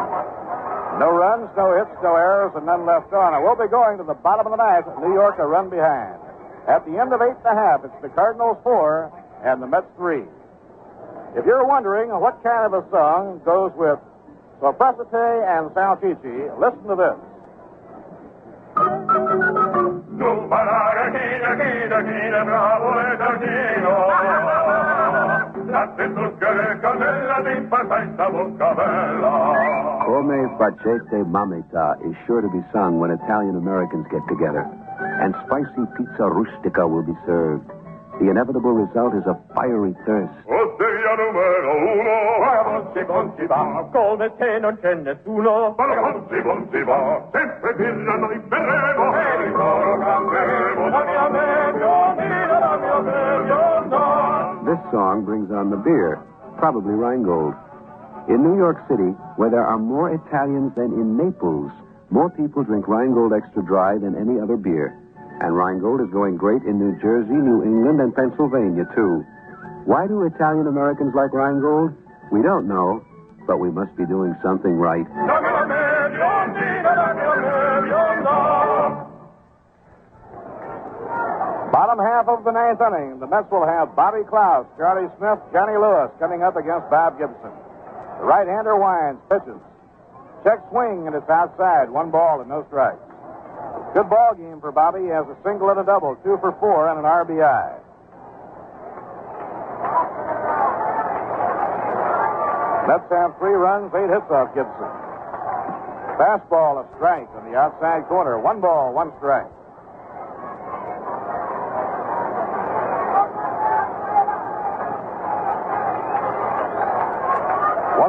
S12: No runs, no hits, no errors, and none left on. And we'll be going to the bottom of the ninth. New York a run behind. At the end of 8.5, it's the Cardinals 4 and the Mets 3. If you're wondering what kind of a song goes with Soprasite and Salchichi, listen to this.
S4: Come facete mamita is sure to be sung when Italian Americans get together, and spicy pizza rustica will be served. The inevitable result is a fiery thirst.
S3: Osteria numero uno. Bonzi va, come te non c'è nessuno. Bonzi va, sempre birra noi berremo. E il coro canteremo. La mia meglio, la mia meglio, no.
S4: This song brings on the beer, probably Rheingold. In New York City, where there are more Italians than in Naples, more people drink Rheingold Extra Dry than any other beer. And Rheingold is going great in New Jersey, New England, and Pennsylvania, too. Why do Italian Americans like Rheingold? We don't know, but we must be doing something right.
S12: Bottom half of the 9th inning. The Mets will have Bobby Klaus, Charlie Smith, Johnny Lewis coming up against Bob Gibson. The right-hander winds, pitches. Check swing, and it's outside. 1 ball and no strikes. Good ball game for Bobby. He has a single and a double, 2 for 4, and an RBI. Mets have 3 runs, 8 hits off Gibson. Fastball, a strike on the outside corner. 1 ball, 1 strike.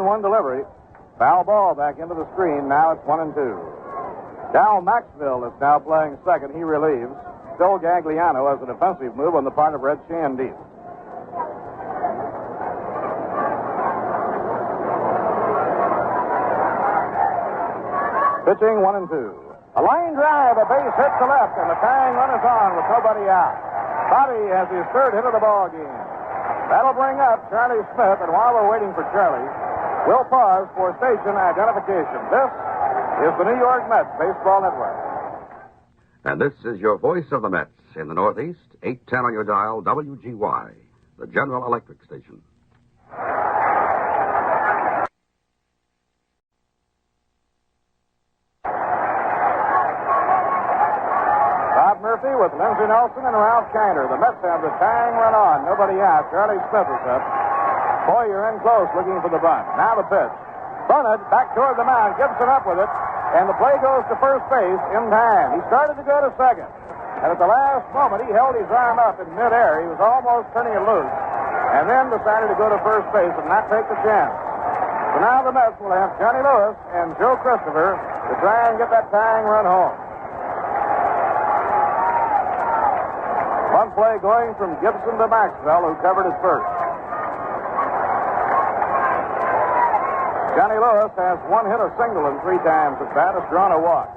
S12: One delivery. Foul ball back into the screen. Now it's 1 and 2. Dal Maxville is now playing second. He relieves. Phil Gagliano has a defensive move on the part of Red Shandis. Pitching 1 and 2. A line drive, a base hit to left, and the tying run is on with nobody out. Bobby has his 3rd hit of the ball game. That'll bring up Charlie Smith, and while we're waiting for Charlie, we'll pause for station identification. This is the New York Mets Baseball Network.
S6: And this is your voice of the Mets in the Northeast, 810 on your dial, WGY, the General Electric station.
S12: Bob Murphy with Lindsey Nelson and Ralph Kiner. The Mets have the tying run on. Nobody out. Charlie Smith is up. Boyer in close looking for the bunt. Now the pitch. Bunted back toward the mound. Gibson up with it. And the play goes to first base in time. He started to go to second. And at the last moment, he held his arm up in midair. He was almost turning it loose. And then decided to go to first base and not take the chance. So now the Mets will have Johnny Lewis and Joe Christopher to try and get that tying run home. One play going from Gibson to Maxwell, who covered at first. Johnny Lewis has one hit, a single, and 3 times at bat. Has drawn a walk.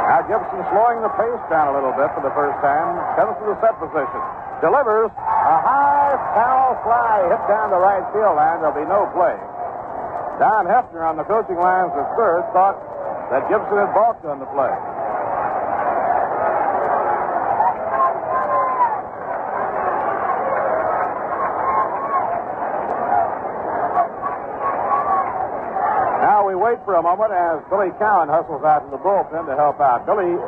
S12: Now Gibson slowing the pace down a little bit for the first time. Comes to the set position. Delivers a high foul fly hit down the right field line. There'll be no play. Don Hefner on the coaching lines at third thought that Gibson had balked on the play. Now we wait for a moment as Billy Cowan hustles out to the bullpen to help out. Billy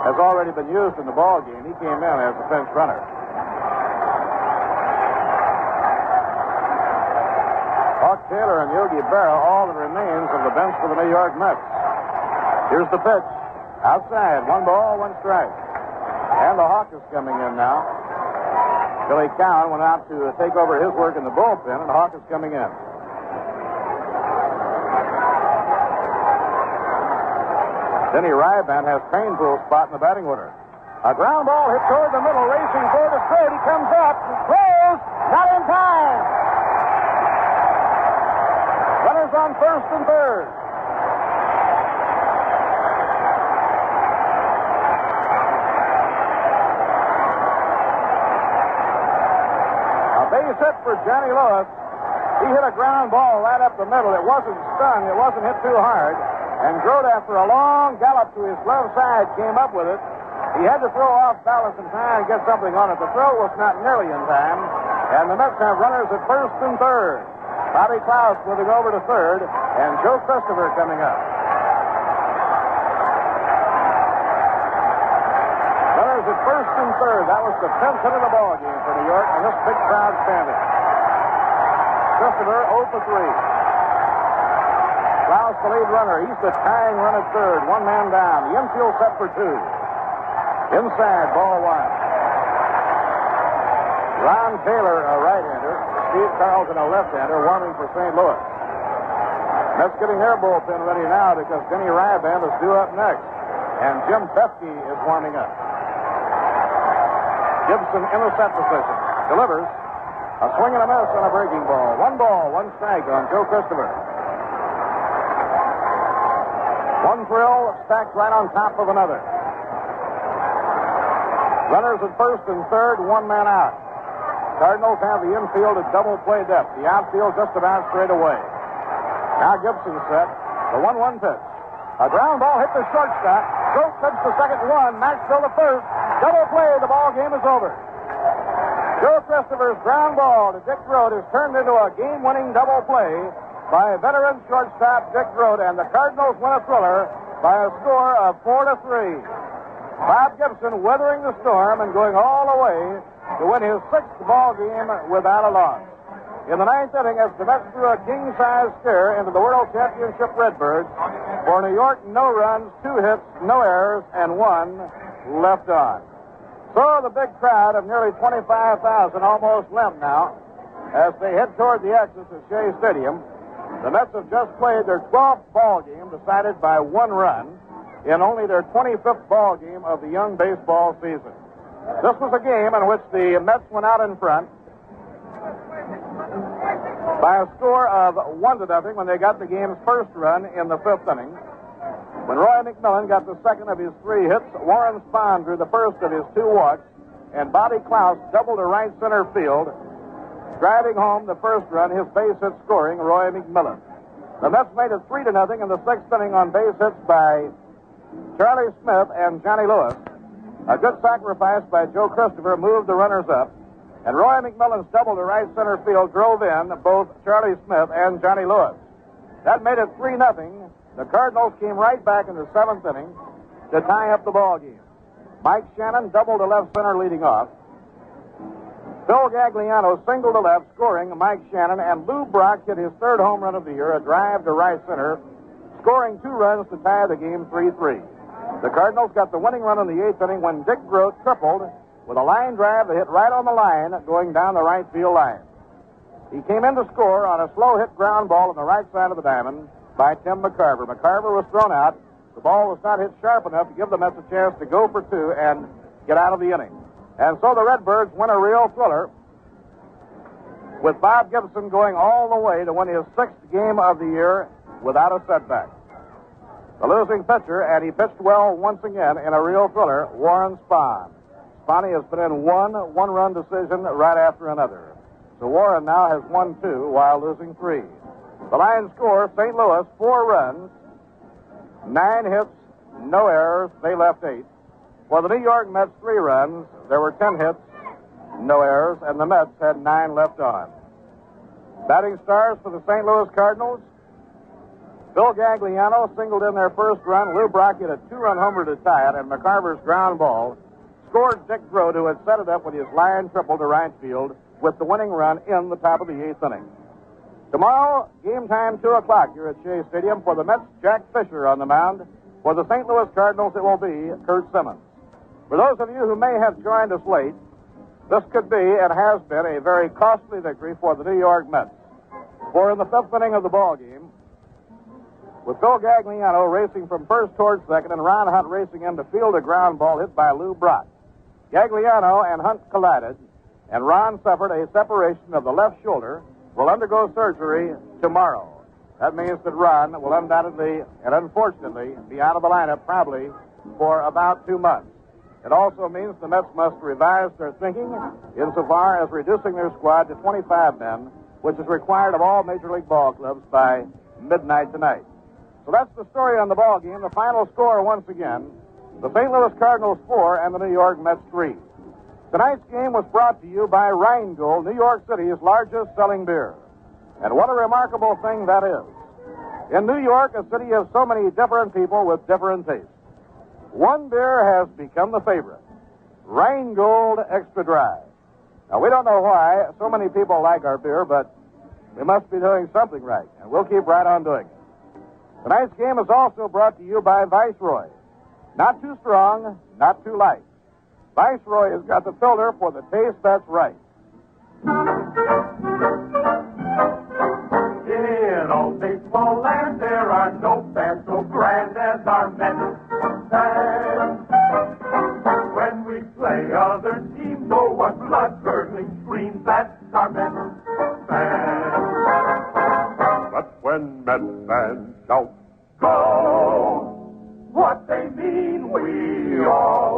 S12: has already been used in the ball game. He came in as a pinch runner. Hawk Taylor and Yogi Berra, all that remains of the bench for the New York Mets. Here's the pitch. Outside. 1 ball, 1 strike. And the Hawk is coming in now. Billy Cowan went out to take over his work in the bullpen, and the Hawk is coming in. Denny Ryban has Cranepool's spot in the batting order. A ground ball hit toward the middle, racing for the third. He comes up, throws, not in time. Runners on first and third. A base hit for Johnny Lewis. He hit a ground ball right up the middle. It wasn't stung. It wasn't hit too hard. And Grote, after a long gallop to his left side, came up with it. He had to throw off balance and try and get something on it. The throw was not nearly in time. And the Mets have runners at first and third. Bobby Klaus moving over to third, and Joe Christopher coming up. Runners at first and third. That was the 10th hit of the ball game for New York, and this big crowd standing. Christopher 0 for 3. Klaus, the lead runner. He's the tying run at third. 1 man down. The infield set for 2. Inside, ball 1. Ron Taylor, a right-hander. Steve Carlton, a left-hander, warming for St. Louis. Mets getting their bullpen ready now because Denny Ryban is due up next. And Jim Bethke is warming up. Gibson in the set position. Delivers. A swing and a miss on a breaking ball. 1 ball, 1 strike on Joe Christopher. One thrill stacked right on top of another. Runners at first and third, 1 man out. Cardinals have the infield at double play depth. The outfield just about straight away. Now Gibson set. The 1-1 pitch. A ground ball hit the shortstop. Grote cuts the second 1. Maxwell the first. Double play. The ball game is over. Joe Christopher's ground ball to Dick Grote is turned into a game-winning double play by veteran shortstop Dick Grote, and the Cardinals win a thriller by a score of 4-3. Bob Gibson weathering the storm and going all the way to win his 6th ball game without a loss. In the 9th inning, as the Mets threw a king-size scare into the World Championship Redbirds, for New York, no runs, 2 hits, no errors, and 1 left on. So the big crowd of nearly 25,000 almost limp now as they head toward the exits at Shea Stadium. The Mets have just played their 12th ball game, decided by 1 run, in only their 25th ball game of the young baseball season. This was a game in which the Mets went out in front by a score of 1-0 when they got the game's first run in the 5th inning. When Roy McMillan got the second of his 3 hits, Warren Spahn drew the first of his 2 walks, and Bobby Klaus doubled to right center field, driving home the first run, his base hit scoring Roy McMillan. The Mets made it 3-0 in the 6th inning on base hits by Charlie Smith and Johnny Lewis. A good sacrifice by Joe Christopher moved the runners up, and Roy McMillan's double to right center field drove in both Charlie Smith and Johnny Lewis. That made it 3-0. The Cardinals came right back in the 7th inning to tie up the ball game. Mike Shannon doubled to left center leading off. Phil Gagliano singled to left, scoring Mike Shannon, and Lou Brock hit his third home run of the year, a drive to right center, scoring 2 runs to tie the game 3-3. The Cardinals got the winning run in the 8th inning when Dick Grote tripled with a line drive that hit right on the line going down the right field line. He came in to score on a slow hit ground ball on the right side of the diamond by Tim McCarver. McCarver was thrown out. The ball was not hit sharp enough to give the Mets a chance to go for 2 and get out of the inning. And so the Redbirds win a real thriller with Bob Gibson going all the way to win his 6th game of the year without a setback. The losing pitcher, and he pitched well once again in a real thriller, Warren Spahn. Spahn has been in one-run decision right after another. So Warren now has won 2 while losing 3. The line score, St. Louis, 4 runs, 9 hits, no errors. They left 8. For the New York Mets, 3 runs. There were 10 hits, no errors, and the Mets had 9 left on. Batting stars for the St. Louis Cardinals. Phil Gagliano singled in their first run. Lou Brock hit a 2-run homer to tie it, and McCarver's ground ball scored Dick Grote, who had set it up with his line triple to right field with the winning run in the top of the 8th inning. Tomorrow, game time 2 o'clock here at Shea Stadium. For the Mets, Jack Fisher on the mound. For the St. Louis Cardinals, it will be Kurt Simmons. For those of you who may have joined us late, this could be and has been a very costly victory for the New York Mets. For in the 5th inning of the ball game, with Phil Gagliano racing from first towards second and Ron Hunt racing in to field a ground ball hit by Lou Brock, Gagliano and Hunt collided, and Ron suffered a separation of the left shoulder, will undergo surgery tomorrow. That means that Ron will undoubtedly and unfortunately be out of the lineup probably for about 2 months. It also means the Mets must revise their thinking insofar as reducing their squad to 25 men, which is required of all Major League Ball clubs by midnight tonight. So that's the story on the ball game. The final score, once again, the St. Louis Cardinals 4 and the New York Mets 3. Tonight's game was brought to you by Rheingold, New York City's largest selling beer. And what a remarkable thing that is. In New York, a city of so many different people with different tastes, one beer has become the favorite, Rheingold Extra Dry. Now, we don't know why so many people like our beer, but we must be doing something right, and we'll keep right on doing it. Tonight's game is also brought to you by Viceroy. Not too strong, not too light. Viceroy has got the filter for the taste that's right.
S3: In all baseball land, there are no fans so grand as our Mets fans. When we play other teams, oh, what blood-curdling screams, that's our Mets fans.
S5: But when Mets fans shout,
S3: Go! What they mean, we all